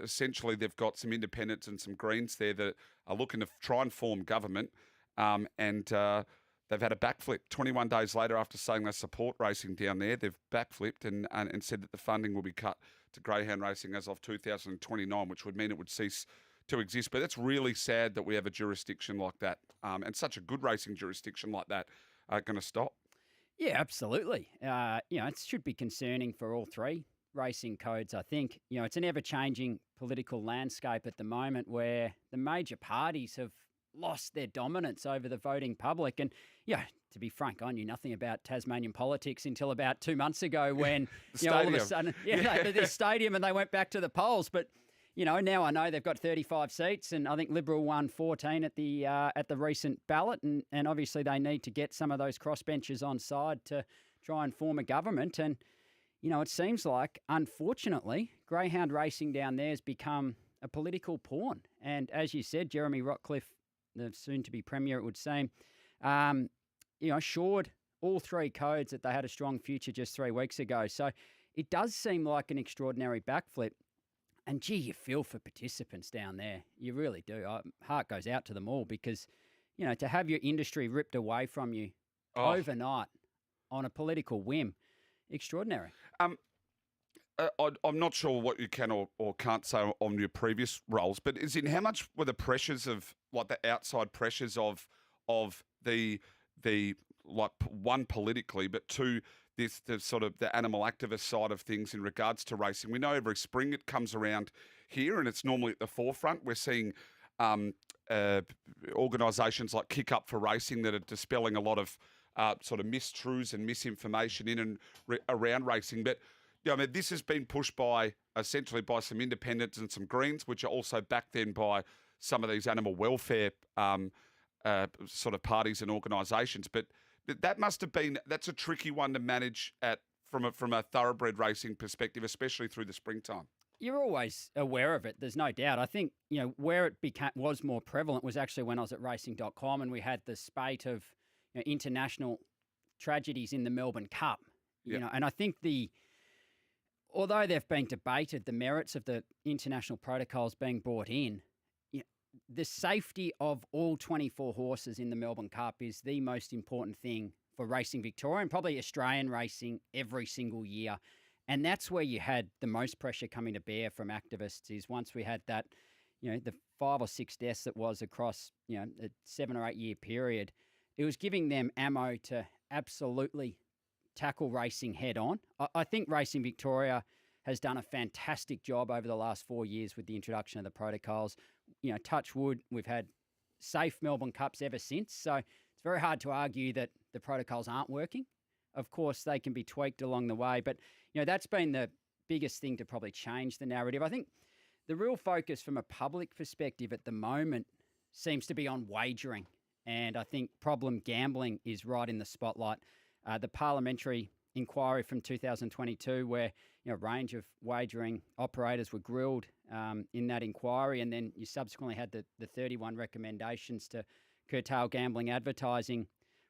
essentially they've got some independents and some Greens there that are looking to try and form government, and they've had a backflip. 21 days later, after saying they support racing down there, they've backflipped and said that the funding will be cut to greyhound racing as of 2029, which would mean it would cease to exist. But it's really sad that we have a jurisdiction like that, and such a good racing jurisdiction like that, going to stop. Yeah, absolutely. It should be concerning for all 3 racing codes, I think. It's an ever-changing political landscape at the moment where the major parties have lost their dominance over the voting public. And, to be frank, I knew nothing about Tasmanian politics until about 2 months ago when, all of a sudden, the stadium and they went back to the polls. But, now I know they've got 35 seats and I think Liberal won 14 at the recent ballot. And obviously they need to get some of those crossbenchers on side to try and form a government. And, it seems like, unfortunately, greyhound racing down there has become a political pawn. And as you said, Jeremy Ratcliffe, the soon-to-be Premier, it would seem, assured all 3 codes that they had a strong future just 3 weeks ago. So it does seem like an extraordinary backflip. And, gee, you feel for participants down there. You really do. Heart goes out to them all because, to have your industry ripped away from you overnight on a political whim, extraordinary. I'm not sure what you can or can't say on your previous roles, but how much were the pressures of the outside pressures of the one politically, but two the sort of the animal activist side of things in regards to racing? We know every spring it comes around here, and it's normally at the forefront. We're seeing organisations like Kick Up for Racing that are dispelling a lot of sort of mistruths and misinformation in and around racing. But this has been pushed essentially by some independents and some Greens, which are also backed then by some of these animal welfare sort of parties and organisations. But that's a tricky one to manage from a thoroughbred racing perspective, especially through the springtime. You're always aware of it. There's no doubt. I think, where it was more prevalent was actually when I was at racing.com and we had the spate of international tragedies in the Melbourne Cup. And I think although they've been debated, the merits of the international protocols being brought in, the safety of all 24 horses in the Melbourne Cup is the most important thing for Racing Victoria and probably Australian racing every single year. And that's where you had the most pressure coming to bear from activists is once we had that, the 5 or 6 deaths that was across, a 7 or 8 year period, it was giving them ammo to absolutely tackle racing head on. I think Racing Victoria has done a fantastic job over the last 4 years with the introduction of the protocols. Touch wood, we've had safe Melbourne Cups ever since. So it's very hard to argue that the protocols aren't working. Of course, they can be tweaked along the way, but that's been the biggest thing to probably change the narrative. I think the real focus from a public perspective at the moment seems to be on wagering. And I think problem gambling is right in the spotlight. The parliamentary inquiry from 2022 where a range of wagering operators were grilled in that inquiry, and then you subsequently had the 31 recommendations to curtail gambling advertising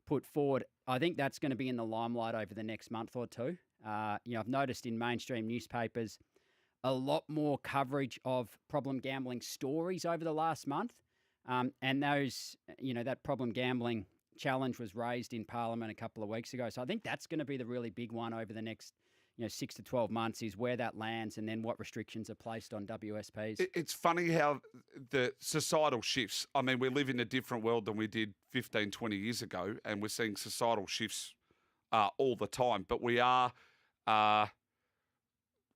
put forward. I think that's going to be in the limelight over the next month or two. I've noticed in mainstream newspapers a lot more coverage of problem gambling stories over the last month. And those, that problem gambling challenge was raised in Parliament a couple of weeks ago. So I think that's going to be the really big one over the next 6 to 12 months is where that lands and then what restrictions are placed on WSPs. It's funny how the societal shifts. I mean, we live in a different world than we did 15, 20 years ago, and we're seeing societal shifts all the time. But we are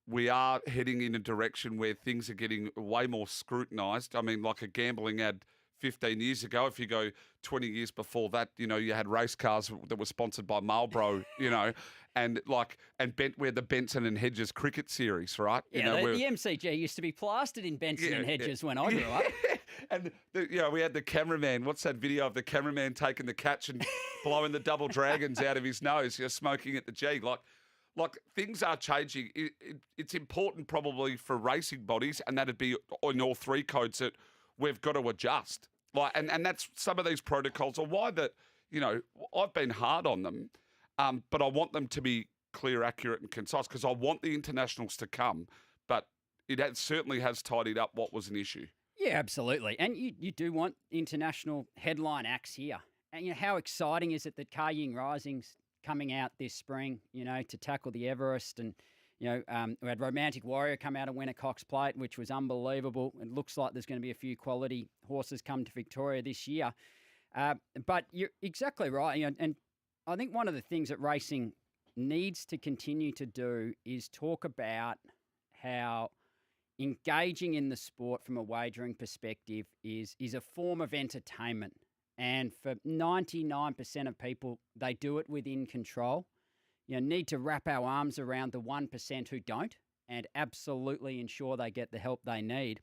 we are heading in a direction where things are getting way more scrutinised. I mean, like a gambling ad 15 years ago, if you go 20 years before that, you had race cars that were sponsored by Marlboro, and we had the Benson and Hedges cricket series, right? Yeah, the MCG used to be plastered in Benson and Hedges when I grew up. And we had the cameraman. What's that video of the cameraman taking the catch and blowing the double dragons out of his nose? You're smoking at the G. Like things are changing. It's important probably for racing bodies, and that'd be on all three codes that we've got to adjust. And that's some of these protocols are why that, I've been hard on them, but I want them to be clear, accurate and concise because I want the internationals to come, but it certainly has tidied up what was an issue. Yeah, absolutely. And you do want international headline acts here. And how exciting is it that Kaiying Rising's coming out this spring, to tackle the Everest. And, we had Romantic Warrior come out and win a Cox Plate, which was unbelievable. It looks like there's going to be a few quality horses come to Victoria this year. But you're exactly right. And I think one of the things that racing needs to continue to do is talk about how engaging in the sport from a wagering perspective is a form of entertainment. And for 99% of people, they do it within control. Need to wrap our arms around the 1% who don't and absolutely ensure they get the help they need.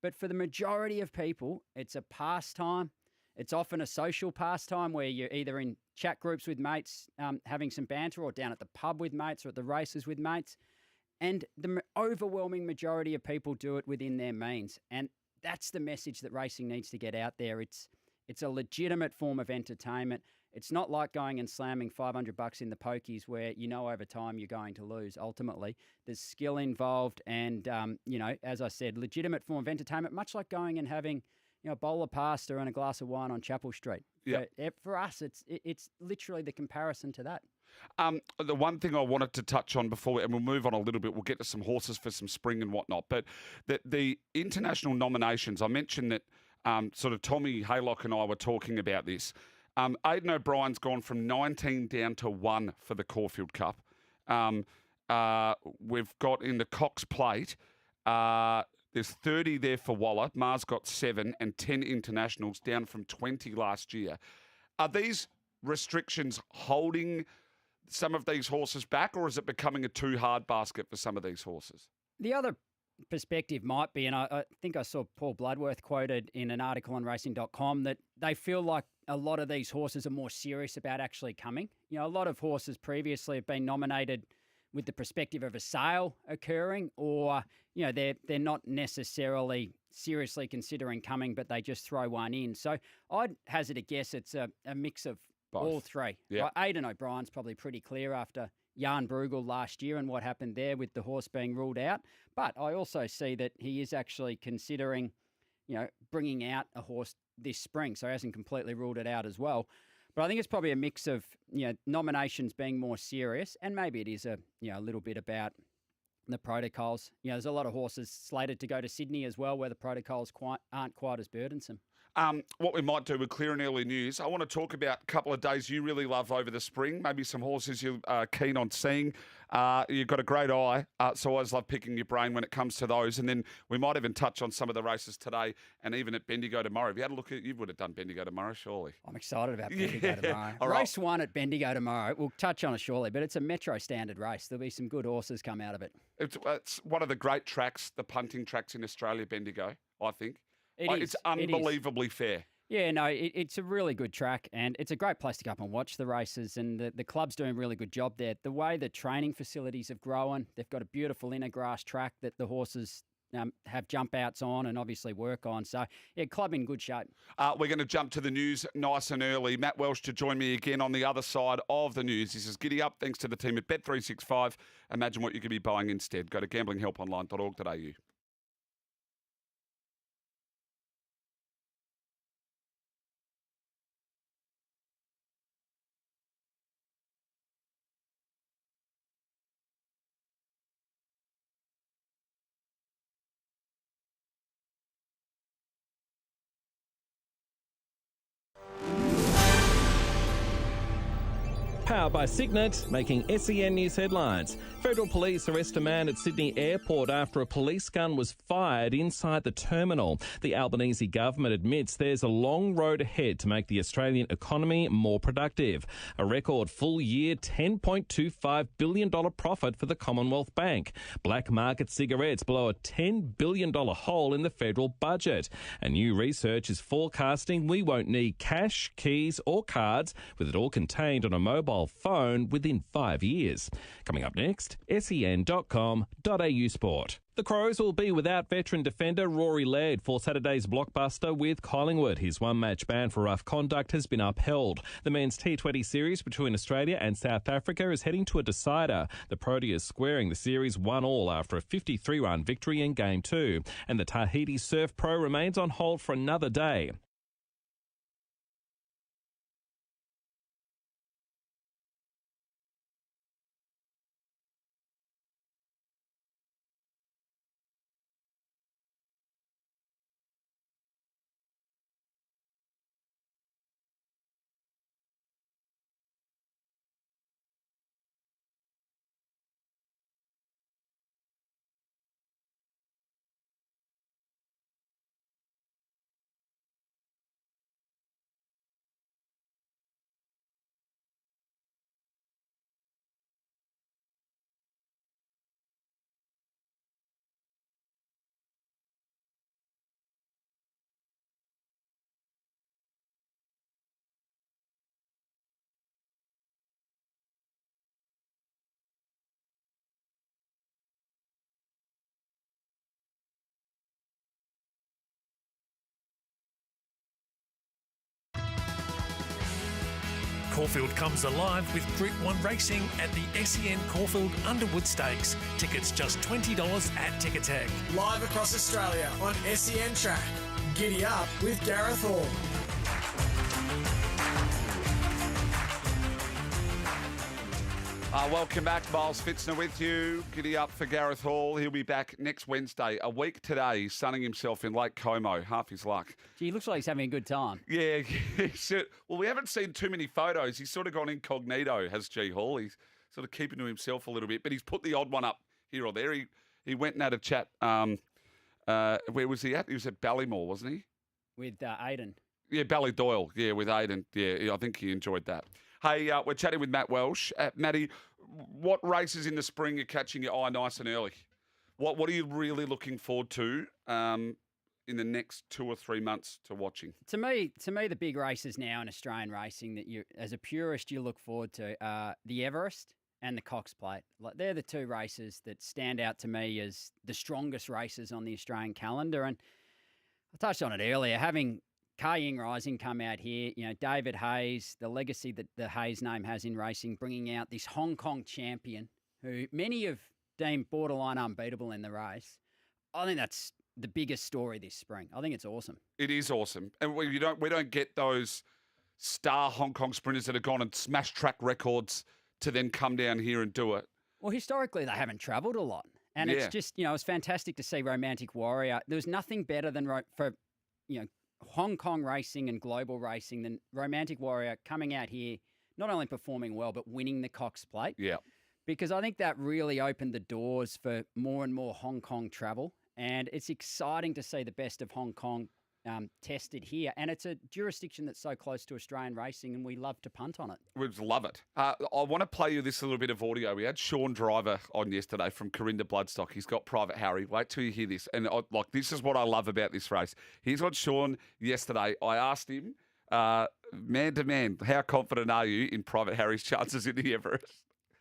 But for the majority of people, it's a pastime. It's often a social pastime where you're either in chat groups with mates, having some banter, or down at the pub with mates or at the races with mates. And the overwhelming majority of people do it within their means. And that's the message that racing needs to get out there. It's a legitimate form of entertainment. It's not like going and slamming $500 in the pokies where over time you're going to lose. Ultimately, there's skill involved, and as I said, legitimate form of entertainment. Much like going and having a bowl of pasta and a glass of wine on Chapel Street. Yeah. For us, it's literally the comparison to that. The one thing I wanted to touch on before, and we'll move on a little bit, we'll get to some horses for some spring and whatnot, but the international nominations, I mentioned that sort of Tommy Haylock and I were talking about this. Aidan O'Brien's gone from 19 down to 1 for the Caulfield Cup. We've got in the Cox Plate, there's 30 there for Waller. Mars got 7 and 10 internationals, down from 20 last year. Are these restrictions holding some of these horses back, or is it becoming a too hard basket for some of these horses? The other perspective might be, and I think I saw Paul Bloodworth quoted in an article on racing.com, that they feel like a lot of these horses are more serious about actually coming. A lot of horses previously have been nominated with the perspective of a sale occurring, or, they're not necessarily seriously considering coming, but they just throw one in. So I'd hazard a guess it's a mix of both. All three. Yeah. Right? Aidan O'Brien's probably pretty clear after Jan Bruegel last year and what happened there with the horse being ruled out. But I also see that he is actually considering, bringing out a horse this spring. So he hasn't completely ruled it out as well. But I think it's probably a mix of, nominations being more serious, and maybe it is a little bit about the protocols. There's a lot of horses slated to go to Sydney as well, where the protocols aren't quite as burdensome. What we might do with Clear and Early News, I want to talk about a couple of days you really love over the spring, maybe some horses you're keen on seeing. You've got a great eye, so I always love picking your brain when it comes to those. And then we might even touch on some of the races today and even at Bendigo tomorrow. If you had a look at, you would have done Bendigo tomorrow, surely. I'm excited about Bendigo tomorrow. All right. Race 1 at Bendigo tomorrow. We'll touch on it shortly, but it's a Metro standard race. There'll be some good horses come out of it. It's one of the great tracks, the punting tracks in Australia, Bendigo, I think. It's It unbelievably fair. Yeah, no, it's a really good track, and it's a great place to go up and watch the races, and the club's doing a really good job there. The way the training facilities have grown, they've got a beautiful inner grass track that the horses have jump outs on and obviously work on. So, yeah, club in good shape. We're going to jump to the news nice and early. Matt Welsh to join me again on the other side of the news. This is Giddy Up, thanks to the team at Bet365. Imagine what you could be buying instead. Go to gamblinghelponline.org.au. Powered by Signet, making SEN News headlines. Federal police arrest a man at Sydney Airport after a police gun was fired inside the terminal. The Albanese government admits there's a long road ahead to make the Australian economy more productive. A record full-year $10.25 billion profit for the Commonwealth Bank. Black market cigarettes blow a $10 billion hole in the federal budget. And new research is forecasting we won't need cash, keys or cards, with it all contained on a mobile phone within 5 years. Coming up next, sen.com.au sport. The Crows will be without veteran defender Rory Laird for Saturday's blockbuster with Collingwood. His one-match ban for rough conduct has been upheld. The men's T20 series between Australia and South Africa is heading to a decider. The Proteas squaring the series 1-1 after a 53-run victory in Game 2. And the Tahiti Surf Pro remains on hold for another day. Caulfield comes alive with Group 1 racing at the SEN Caulfield Underwood Stakes. Tickets just $20 at Ticketek. Live across Australia on SEN Track. Giddy up with Gareth Hall. Welcome back. Miles Pfitzner with you. Giddy up for Gareth Hall. He'll be back next Wednesday. A week today, he's sunning himself in Lake Como. Half his luck. Gee, he looks like he's having a good time. Yeah. Well, we haven't seen too many photos. He's sort of gone incognito, has G. Hall. He's sort of keeping to himself a little bit, but he's put the odd one up here or there. He went and had a chat. Where was he at? He was at Ballymore, wasn't he? With Aiden. Yeah, Ballydoyle. Yeah, with Aiden. Yeah, I think he enjoyed that. Hey, we're chatting with Matt Welsh. Matty, what races in the spring are catching your eye nice and early? What are you really looking forward to in the next 2 or 3 months to watching? To me, the big races now in Australian racing that you, as a purist, you look forward to are the Everest and the Cox Plate. Like they're the two races that stand out to me as the strongest races on the Australian calendar. And I touched on it earlier, having Car Ying Rising come out here, David Hayes, the legacy that the Hayes name has in racing, bringing out this Hong Kong champion who many have deemed borderline unbeatable in the race. I think that's the biggest story this spring. I think it's awesome. It is awesome. And we don't get those star Hong Kong sprinters that have gone and smashed track records to then come down here and do it. Well, historically, they haven't travelled a lot. And it's just, it was fantastic to see Romantic Warrior. There was nothing better than for Hong Kong racing and global racing than Romantic Warrior coming out here, not only performing well, but winning the Cox Plate. Yeah. Because I think that really opened the doors for more and more Hong Kong travel. And it's exciting to see the best of Hong Kong tested here. And it's a jurisdiction that's so close to Australian racing, and we love to punt on it. We love it. I want to play you this little bit of audio. We had Sean Driver on yesterday from Corinda Bloodstock. He's got Private Harry. Wait till you hear this. And this is what I love about this race. Here's what Sean yesterday, I asked him, man to man, how confident are you in Private Harry's chances in the Everest?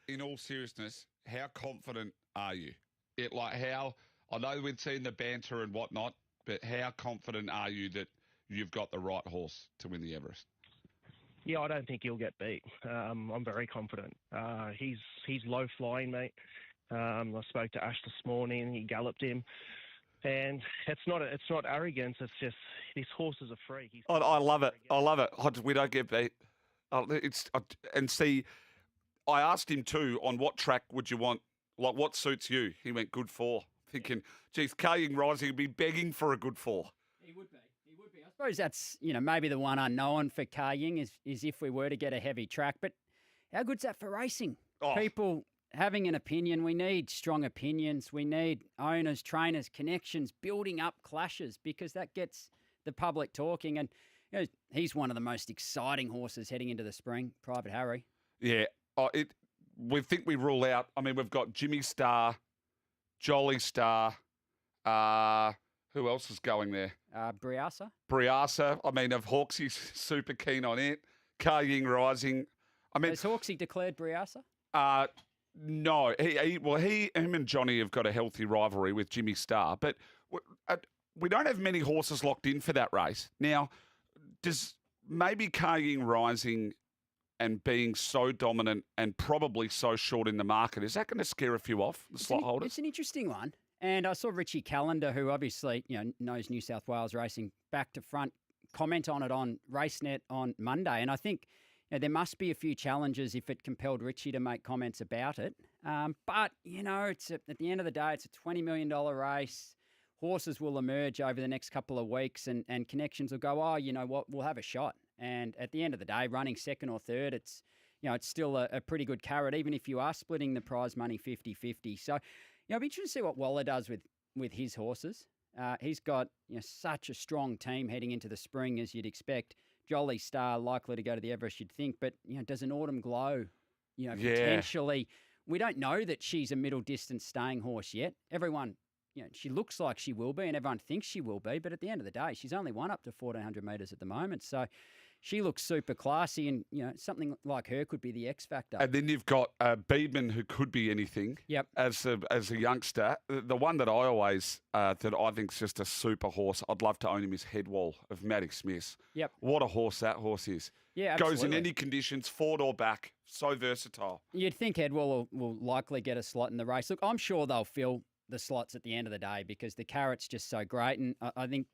In all seriousness, how confident are you? I know we've seen the banter and whatnot, but how confident are you that you've got the right horse to win the Everest? Yeah, I don't think he'll get beat. I'm very confident. He's low flying, mate. I spoke to Ash this morning. He galloped him, and it's not arrogance. It's just this horse is a freak. I love it. I love it. We don't get beat. I asked him too, on what track would you want? Like, what suits you? He went good 4. Thinking, geez, Car Ying Rising would be begging for a good 4. He would be. I suppose that's, maybe the one unknown for Car Ying is if we were to get a heavy track. But how good's that for racing? Oh. People having an opinion. We need strong opinions. We need owners, trainers, connections, building up clashes because that gets the public talking. And he's one of the most exciting horses heading into the spring, Private Harry. Yeah. We think we rule out. I mean, we've got Jimmy Star, Jolly Star. Who else is going there? Briasa. Briasa. I mean, if Hawksy's super keen on it. Car Ying Rising. I mean, has Hawksy declared Briasa? No. Him and Johnny have got a healthy rivalry with Jimmy Star, but we don't have many horses locked in for that race. Now, does maybe Car Ying Rising and being so dominant and probably so short in the market, is that going to scare a few off, the slot holders? It's an interesting one. And I saw Richie Callender, who obviously knows New South Wales racing back to front, comment on it on RaceNet on Monday. And I think there must be a few challenges if it compelled Richie to make comments about it. But, it's at the end of the day, it's a $20 million race. Horses will emerge over the next couple of weeks and connections will go, you know what, we'll have a shot. And at the end of the day, running second or third, it's still a pretty good carrot, even if you are splitting the prize money 50-50. So, I'll be interested to see what Waller does with his horses. He's got such a strong team heading into the spring, as you'd expect. Jolly Star likely to go to the Everest, you'd think. But, does an Autumn Glow, potentially... We don't know that she's a middle distance staying horse yet. Everyone... she looks like she will be and everyone thinks she will be, but at the end of the day, she's only won up to 1,400 metres at the moment. So she looks super classy and, something like her could be the X factor. And then you've got Beedman, who could be anything. Yep. As a youngster. The one that I always, that I think is just a super horse, I'd love to own him, is Headwall of Matty Smith. Yep. What a horse that horse is. Yeah, absolutely. Goes in any conditions, forward or back, so versatile. You'd think Headwall will likely get a slot in the race. Look, I'm sure they'll fill the slots at the end of the day because the carrot's just so great. And I think,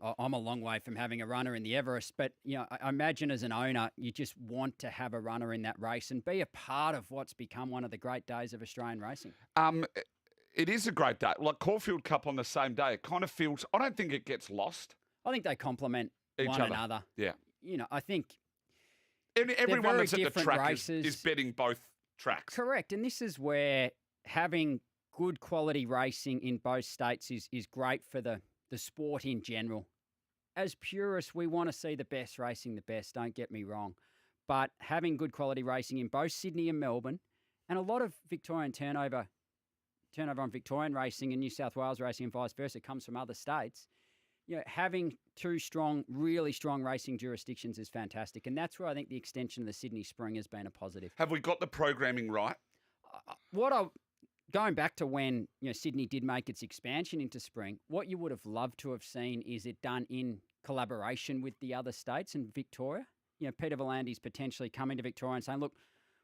I'm a long way from having a runner in the Everest, but, I imagine as an owner, you just want to have a runner in that race and be a part of what's become one of the great days of Australian racing. It is a great day. Like Caulfield Cup on the same day, it kind of feels, I don't think it gets lost. I think they complement Each one other. another. Yeah. I think everyone that's at the track races. is betting both tracks. Correct. And this is where having good quality racing in both states is great for the sport in general. As purists, we want to see the best racing the best, don't get me wrong. But having good quality racing in both Sydney and Melbourne, and a lot of Victorian turnover on Victorian racing and New South Wales racing and vice versa comes from other states. Having two really strong racing jurisdictions is fantastic. And that's where I think the extension of the Sydney Spring has been a positive. Have we got the programming right? Going back to when Sydney did make its expansion into spring, what you would have loved to have seen is it done in collaboration with the other states and Victoria. Peter Volandi's potentially coming to Victoria and saying, look,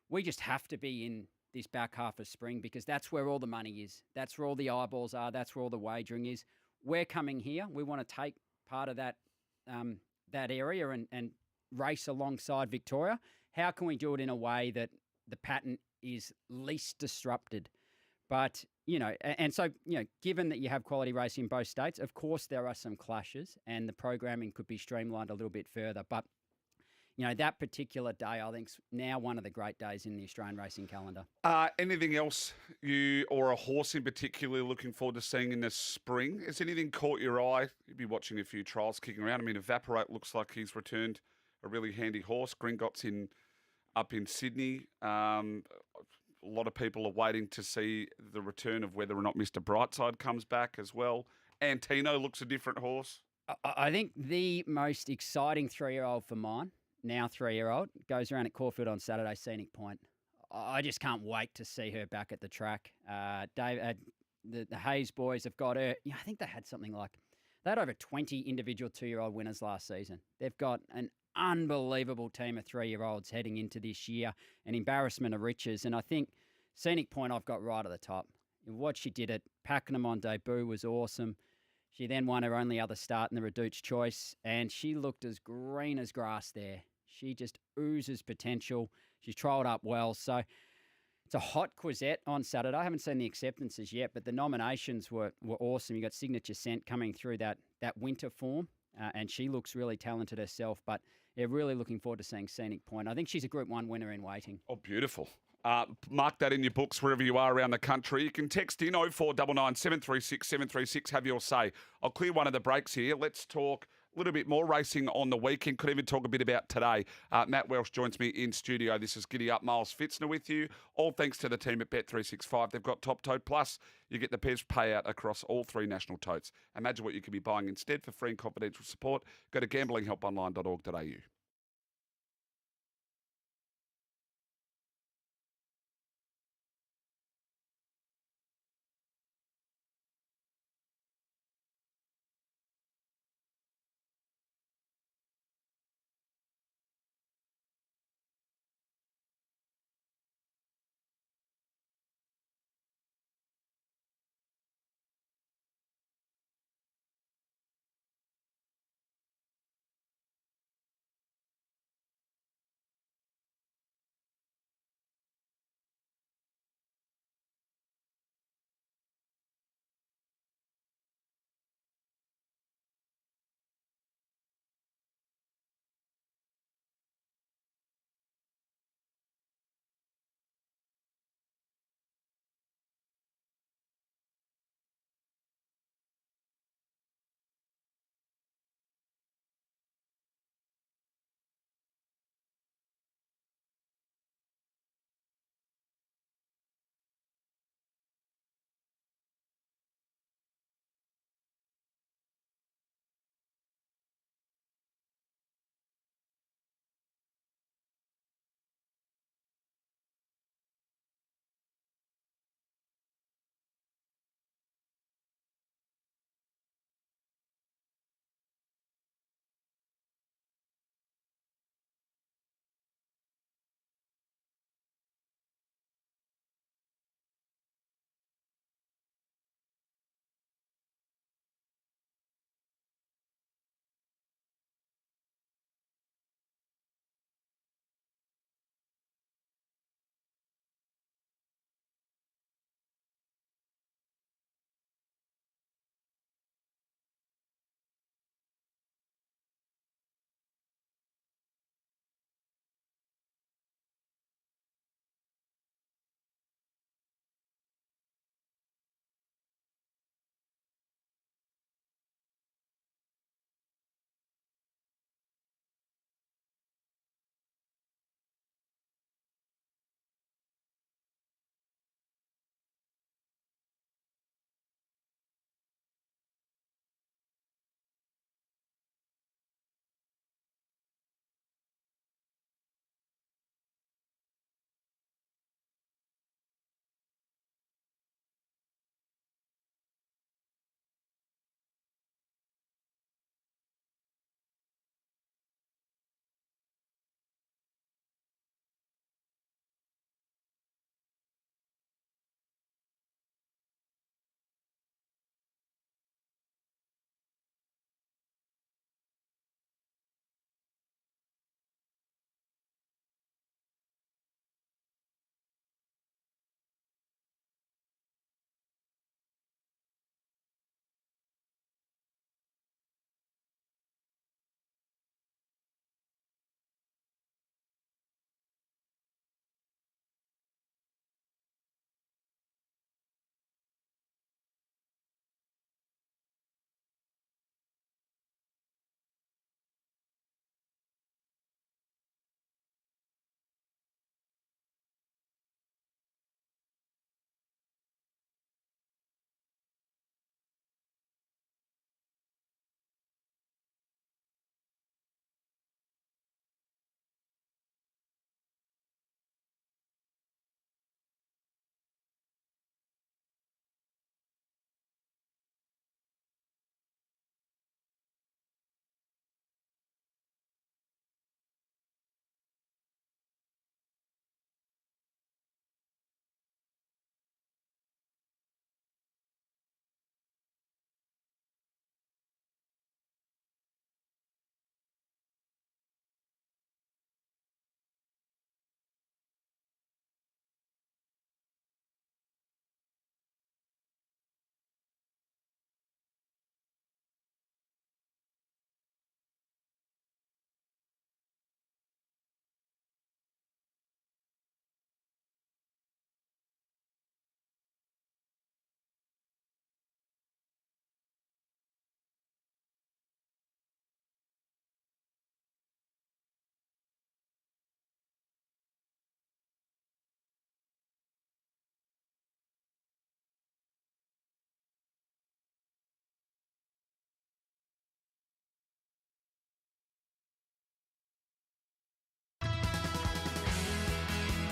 we just have to be in this back half of spring because that's where all the money is. That's where all the eyeballs are. That's where all the wagering is. We're coming here. We want to take part of that area and race alongside Victoria. How can we do it in a way that the pattern is least disrupted? But, given that you have quality racing in both states, of course there are some clashes and the programming could be streamlined a little bit further. But, that particular day, I think, is now one of the great days in the Australian racing calendar. Anything else you or a horse in particular looking forward to seeing in the spring? Has anything caught your eye? You'll be watching a few trials kicking around. I mean, Evaporate looks like he's returned a really handy horse. Gringotts up in Sydney. A lot of people are waiting to see the return of whether or not Mr. Brightside comes back as well. Antino looks a different horse. I think the most exciting 3-year-old for mine, now 3-year-old, goes around at Caulfield on Saturday, Scenic Point. I just can't wait to see her back at the track. The Hayes boys have got her. I think they had they had over 20 individual 2-year-old winners last season. They've got an unbelievable team of 3-year-olds heading into this year, an embarrassment of riches. And I think Scenic Point I've got right at the top. What she did at Pakenham on debut was awesome. She then won her only other start in the Reduced Choice, and she looked as green as grass there. She just oozes potential. She's trialled up well. So it's a hot quizette on Saturday. I haven't seen the acceptances yet, but the nominations were awesome. You got Signature Scent coming through that winter form. and she looks really talented herself. But yeah, really looking forward to seeing Scenic Point. I think she's a Group 1 winner in waiting. Oh, beautiful. Mark that in your books wherever you are around the country. You can text in 0499 736 736. Have your say. I'll clear one of the breaks here. Let's talk a little bit more racing on the weekend. Could even talk a bit about today. Matt Welsh joins me in studio. This is Giddy Up. Miles Pfitzner with you. All thanks to the team at Bet365. They've got Top Tote Plus. You get the best payout across all 3 national totes. Imagine what you could be buying instead for free and confidential support. Go to gamblinghelponline.org.au.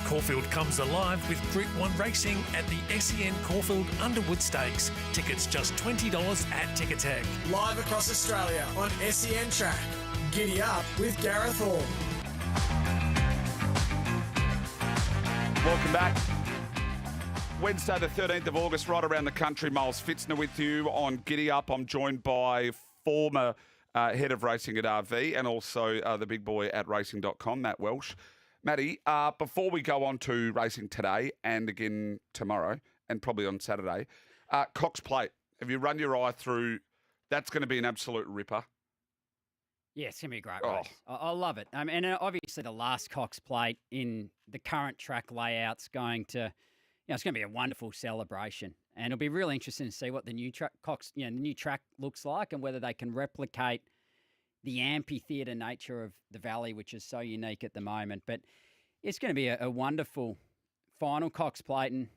Caulfield comes alive with Group 1 racing at the SEN Caulfield Underwood Stakes. Tickets just $20 at Ticketek. Live across Australia on SEN Track. Giddy up with Gareth Hall. Welcome back. Wednesday the 13th of August, right around the country. Miles Pfitzner with you on Giddy Up. I'm joined by former head of racing at RV and also the big boy at racing.com, Matt Welsh. Matty, before we go on to racing today and again tomorrow and probably on Saturday, Cox Plate, have you run your eye through? That's going to be an absolute ripper. Yeah, it's going to be a great race. I love it. And obviously the last Cox Plate in the current track layout's going to, it's going to be a wonderful celebration. And it'll be really interesting to see what the new track, the new track looks like and whether they can replicate the amphitheatre nature of the Valley, which is so unique at the moment. But it's going to be a wonderful final Cox Plate. And,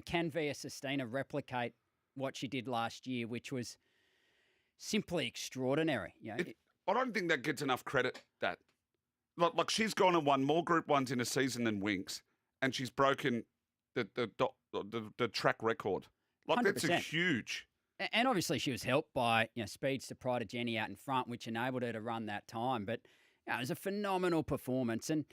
can Via Sistina replicate what she did last year, which was simply extraordinary? I don't think that gets enough credit, that. Like she's gone and won more Group 1s in a season than Winx, and she's broken the track record. Like 100%. That's huge. And obviously she was helped by speedster Pride of Jenny out in front, which enabled her to run that time. But it was a phenomenal performance. And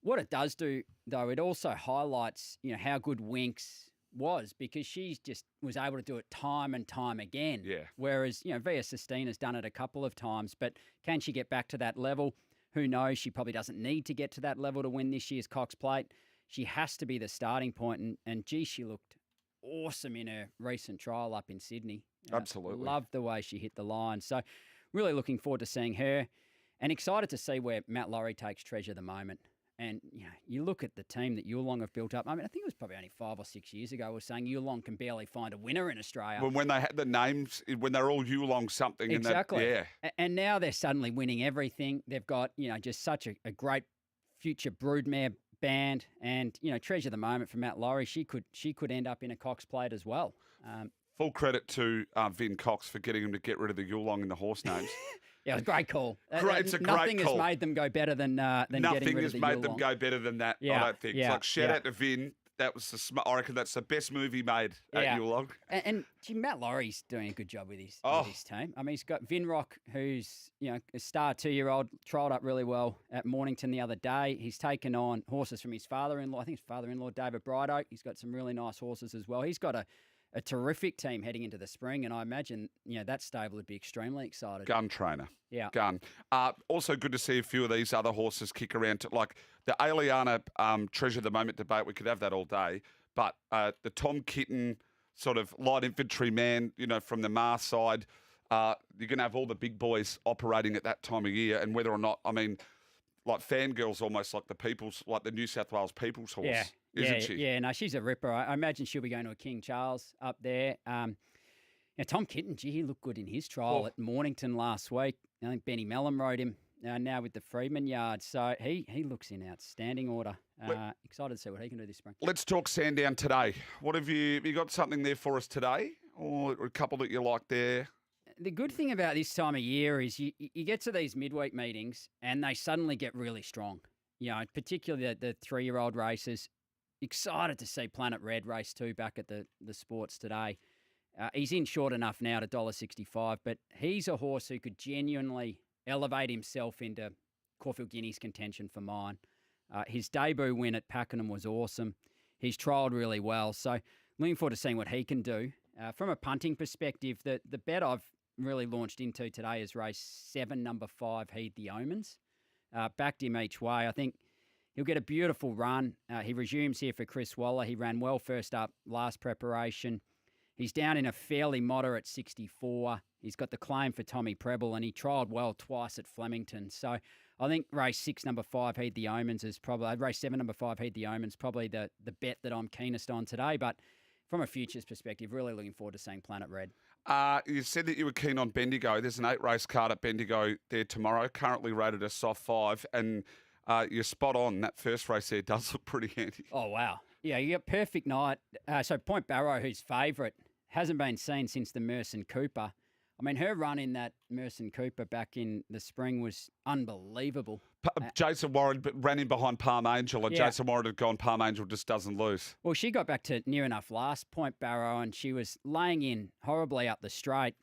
what it does do, though, it also highlights how good Winx was, because she just was able to do it time and time again. Yeah. Whereas Via Sistina's done it a couple of times, but can she get back to that level? Who knows? She probably doesn't need to get to that level to win this year's Cox Plate. She has to be the starting point, and gee, she looked awesome in her recent trial up in Sydney. Absolutely. Loved the way she hit the line. So really looking forward to seeing her, and excited to see where Matt Laurie takes Treasure the Moment. And you look at the team that Yulong have built up. I mean, I think it was probably only 5 or 6 years ago we were saying Yulong can barely find a winner in Australia. When they had the names, when they're all Yulong something. Exactly. And now they're suddenly winning everything. They've got, just such a great future broodmare band, and Treasure the Moment for Matt Laurie. She could end up in a Cox Plate as well. Full credit to Vin Cox for getting him to get rid of the Yulong in the horse names. Yeah, it was a great call. It's a great call. Nothing has made them go better than getting rid of the Yulong. Nothing has made them go better than that, I don't think. Yeah, shout out to Vin. That was I reckon that's the best move he made at Yulong. And Matt Laurie's doing a good job with his team. I mean, he's got Vinrock, who's a star 2-year-old, trialled up really well at Mornington the other day. He's taken on horses from his father-in-law. I think his father-in-law, David Brightoak. He's got some really nice horses as well. He's got a terrific team heading into the spring, and I imagine that stable would be extremely excited. Gun trainer. Yeah. Gun. Also good to see a few of these other horses kick around, like the Aliana Treasure the Moment debate. We could have that all day. But the Tom Kitten sort of light infantry man, from the Mar side, you're going to have all the big boys operating at that time of year, and whether or not, like Fangirl's almost like the New South Wales People's horse. Yeah. Isn't she? Yeah, no, she's a ripper. I imagine she'll be going to a King Charles up there. Tom Kitten, he looked good in his trial at Mornington last week. I think Benny Mellon rode him now with the Freedman Yard. So he looks in outstanding order. Excited to see what he can do this spring. Let's talk Sandown today. What have you got something there for us today, or a couple that you like there? The good thing about this time of year is you get to these midweek meetings and they suddenly get really strong. Particularly the 3-year-old races. Excited to see Planet Red race 2 back at the Sports today. He's in short enough now to $1.65, but he's a horse who could genuinely elevate himself into Caulfield Guineas contention for mine. His debut win at Pakenham was awesome. He's trialled really well, so looking forward to seeing what he can do. From a punting perspective, the bet I've really launched into today is race 7, number 5, Heed the Omens. Backed him each way. I think he'll get a beautiful run. He resumes here for Chris Waller. He ran well first up last preparation. He's down in a fairly moderate 64. He's got the claim for Tommy Preble, and he trialled well twice at Flemington. So I think race 6, number 5, Heed the Omens is probably, race 7, number 5, Heed the Omens, probably the bet that I'm keenest on today. But from a futures perspective, really looking forward to seeing Planet Red. You said that you were keen on Bendigo. There's an 8-race card at Bendigo there tomorrow, currently rated a soft 5, and you're spot on. That first race there does look pretty handy. Oh, wow. Yeah, you got Perfect Night. So Point Barrow, who's favourite, hasn't been seen since the Merson Cooper. I mean, her run in that Merson Cooper back in the spring was unbelievable. Jason Warren ran in behind Palm Angel, and Yeah. Jason Warren had gone, Palm Angel just doesn't lose. Well, she got back to near enough last Point Barrow, and she was laying in horribly up the straight.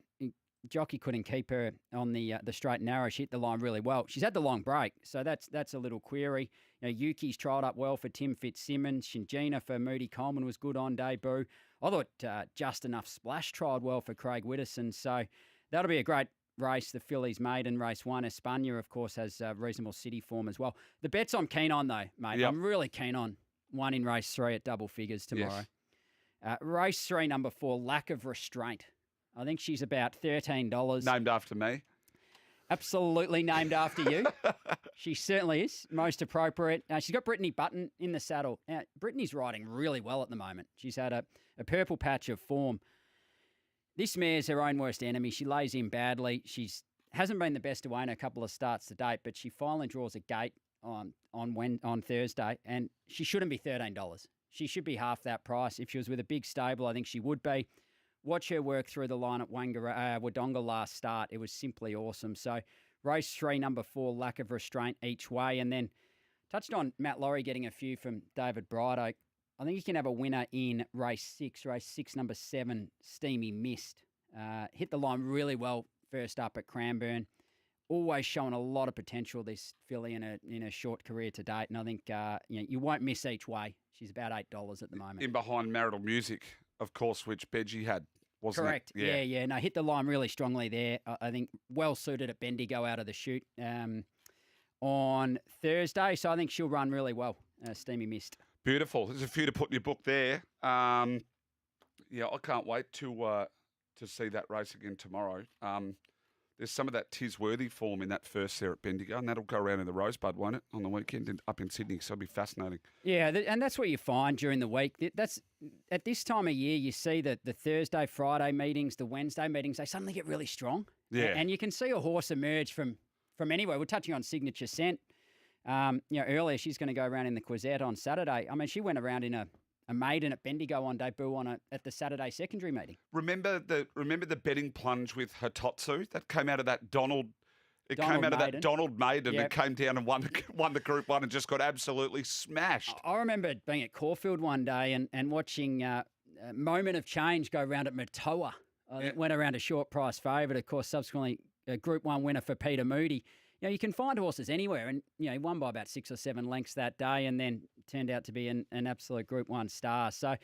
Jockey couldn't keep her on the straight and narrow. She hit the line really well. She's had the long break, so that's a little query. Yuki's trialled up well for Tim Fitzsimmons. Shinjina for Moody Coleman was good on debut. I thought Just Enough Splash trialled well for Craig Widdowson, so that'll be a great race. The fillies maiden race 1. Espana, of course, has reasonable city form as well. The bets I'm keen on, though, mate. Yep. I'm really keen on 1 in race 3 at double figures tomorrow. Yes. Race 3, number 4, Lack of Restraint. I think she's about $13. Named after me. Absolutely named after you. She certainly is. Most appropriate. She's got Brittany Button in the saddle. Now, Brittany's riding really well at the moment. She's had a purple patch of form. This mare's her own worst enemy. She lays in badly. She's hasn't been the best away in a couple of starts to date, but she finally draws a gate on Thursday, and she shouldn't be $13. She should be half that price. If she was with a big stable, I think she would be. Watch her work through the line at Wodonga last start. It was simply awesome. So race 3, number 4, Lack of Restraint each way. And then touched on Matt Laurie getting a few from David Bright Oak. I think you can have a winner in race 6. Race 6, number 7, Steamy Mist. Hit the line really well first up at Cranbourne. Always showing a lot of potential, this filly in a short career to date. And I think you won't miss each way. She's about $8 at the moment. In behind Marital Music, of course, which Benji had, wasn't Correct. it? Yeah. No, hit the line really strongly there. I think well suited at Bendigo out of the chute on Thursday. So I think she'll run really well. Steamy Mist. Beautiful. There's a few to put in your book there. I can't wait to see that race again tomorrow. There's some of that Tisworthy form in that first there at Bendigo, and that'll go around in the Rosebud, won't it, on the weekend up in Sydney? So it'll be fascinating. Yeah, and that's what you find during the week. That's at this time of year, you see that the Thursday, Friday meetings, the Wednesday meetings, they suddenly get really strong. Yeah. And you can see a horse emerge from anywhere. We're touching on Signature Scent. Earlier she's going to go around in the Quizette on Saturday. I mean, she went around in a maiden at Bendigo on debut at the Saturday secondary meeting. Remember the betting plunge with Hitotsu that came out of that Donald. It Donald came out of Maiden. that Donald Maiden. Yep. It came down and won the Group 1 and just got absolutely smashed. I remember being at Caulfield one day and watching Moment of Change go around at Matoa. It went around a short price favourite, of course, subsequently a Group 1 winner for Peter Moody. You can find horses anywhere, and he won by about 6 or 7 lengths that day, and then turned out to be an absolute Group 1 star. So,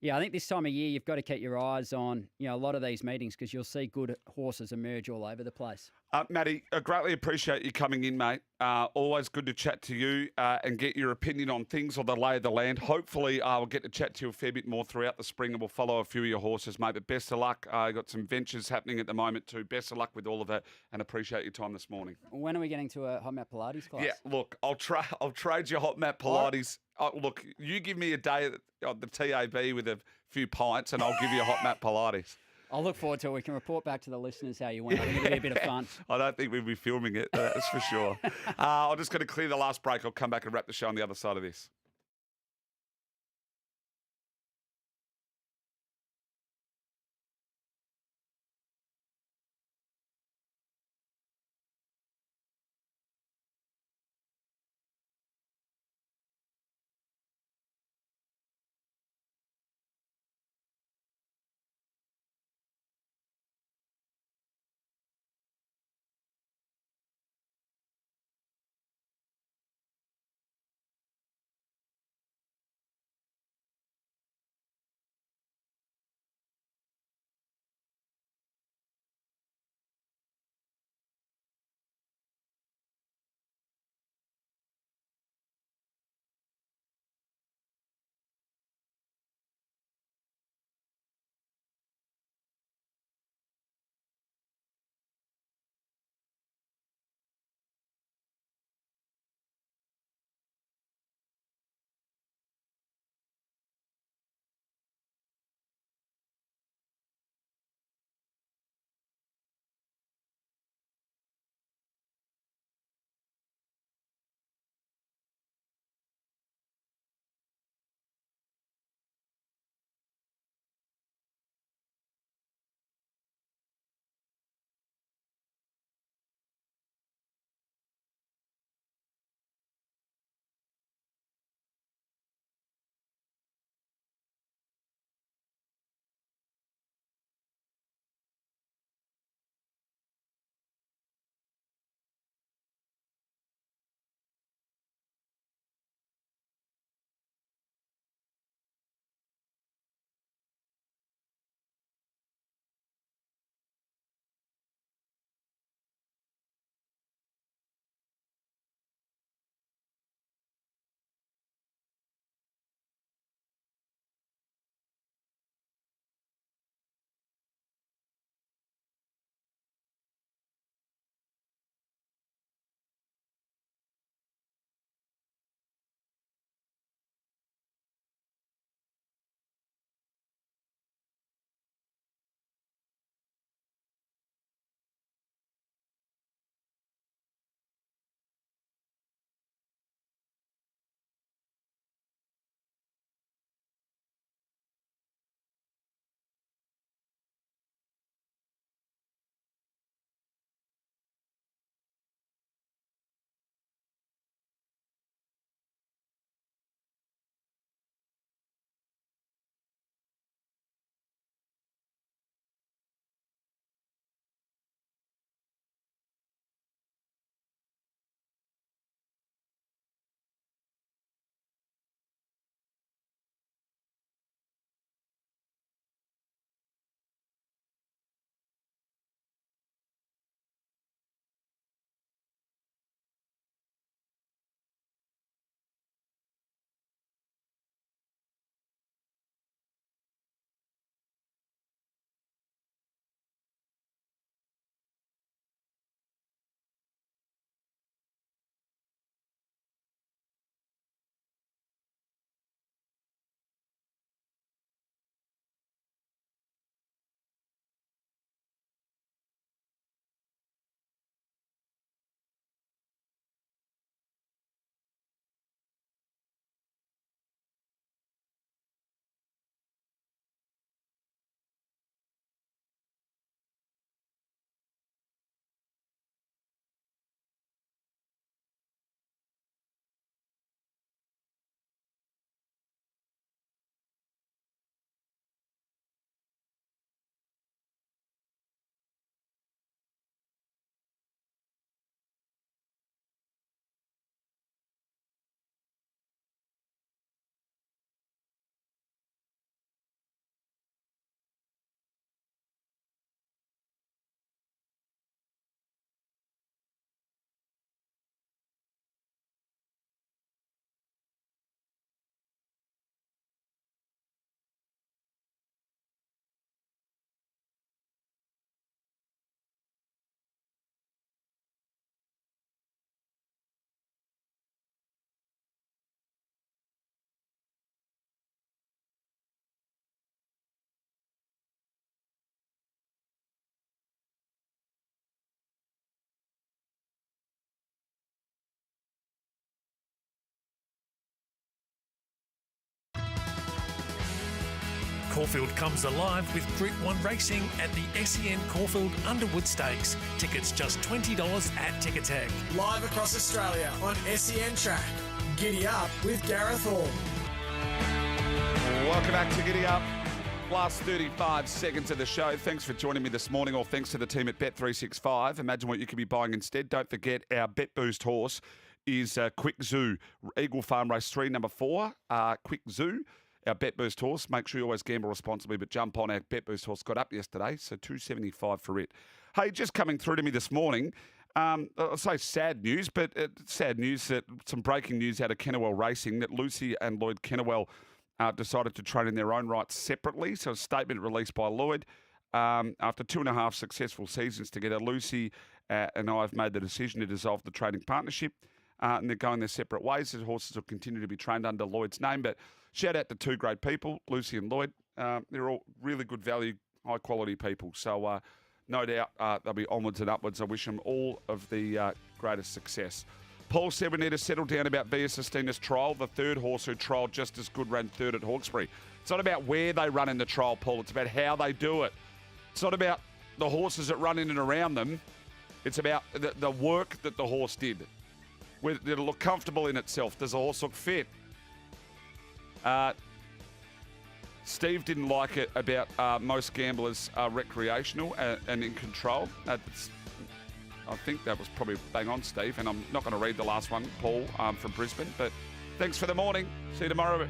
I think this time of year you've got to keep your eyes on a lot of these meetings because you'll see good horses emerge all over the place. Matty, I greatly appreciate you coming in, mate. Always good to chat to you and get your opinion on things or the lay of the land. Hopefully, I'll get to chat to you a fair bit more throughout the spring, and we'll follow a few of your horses, mate. But best of luck. Got some ventures happening at the moment too. Best of luck with all of that, and appreciate your time this morning. When are we getting to a hot mat Pilates class? Yeah, look, I'll trade you hot mat Pilates. Look, you give me a day at the TAB with a few pints, and I'll give you a hot mat Pilates. I'll look forward to it. We can report back to the listeners how you went. I think it'll be a bit of fun. I don't think we'll be filming it, that's for sure. I'm just going to clear the last break. I'll come back and wrap the show on the other side of this. Caulfield comes alive with Group 1 racing at the SEN Caulfield Underwood Stakes. Tickets just $20 at Ticketek. Live across Australia on SEN Track. Giddy Up with Gareth Hall. Welcome back to Giddy Up. Last 35 seconds of the show. Thanks for joining me this morning, or thanks to the team at Bet365. Imagine what you could be buying instead. Don't forget our Bet Boost horse is Quick Zoo, Eagle Farm Race 3, number 4, Quick Zoo. Our Bet Boost horse. Make sure you always gamble responsibly, but jump on our Bet Boost horse. Got up yesterday, so $2.75 for it. Hey, just coming through to me this morning, I'll say sad news, but sad news that some breaking news out of Kennewell Racing that Lucy and Lloyd Kennewell decided to train in their own right separately. So a statement released by Lloyd. After 2.5 successful seasons together, Lucy and I have made the decision to dissolve the training partnership. And they're going their separate ways. The horses will continue to be trained under Lloyd's name. But shout out to two great people, Lucy and Lloyd. They're all really good value, high quality people. So no doubt they'll be onwards and upwards. I wish them all of the greatest success. Paul said we need to settle down about Via Sistina's trial. The third horse who trialled just as good ran third at Hawkesbury. It's not about where they run in the trial, Paul. It's about how they do it. It's not about the horses that run in and around them. It's about the work that the horse did. It'll look comfortable in itself. Does the horse look fit? Steve didn't like it about most gamblers are recreational and in control. I think that was probably bang on, Steve. And I'm not going to read the last one, Paul, from Brisbane. But thanks for the morning. See you tomorrow.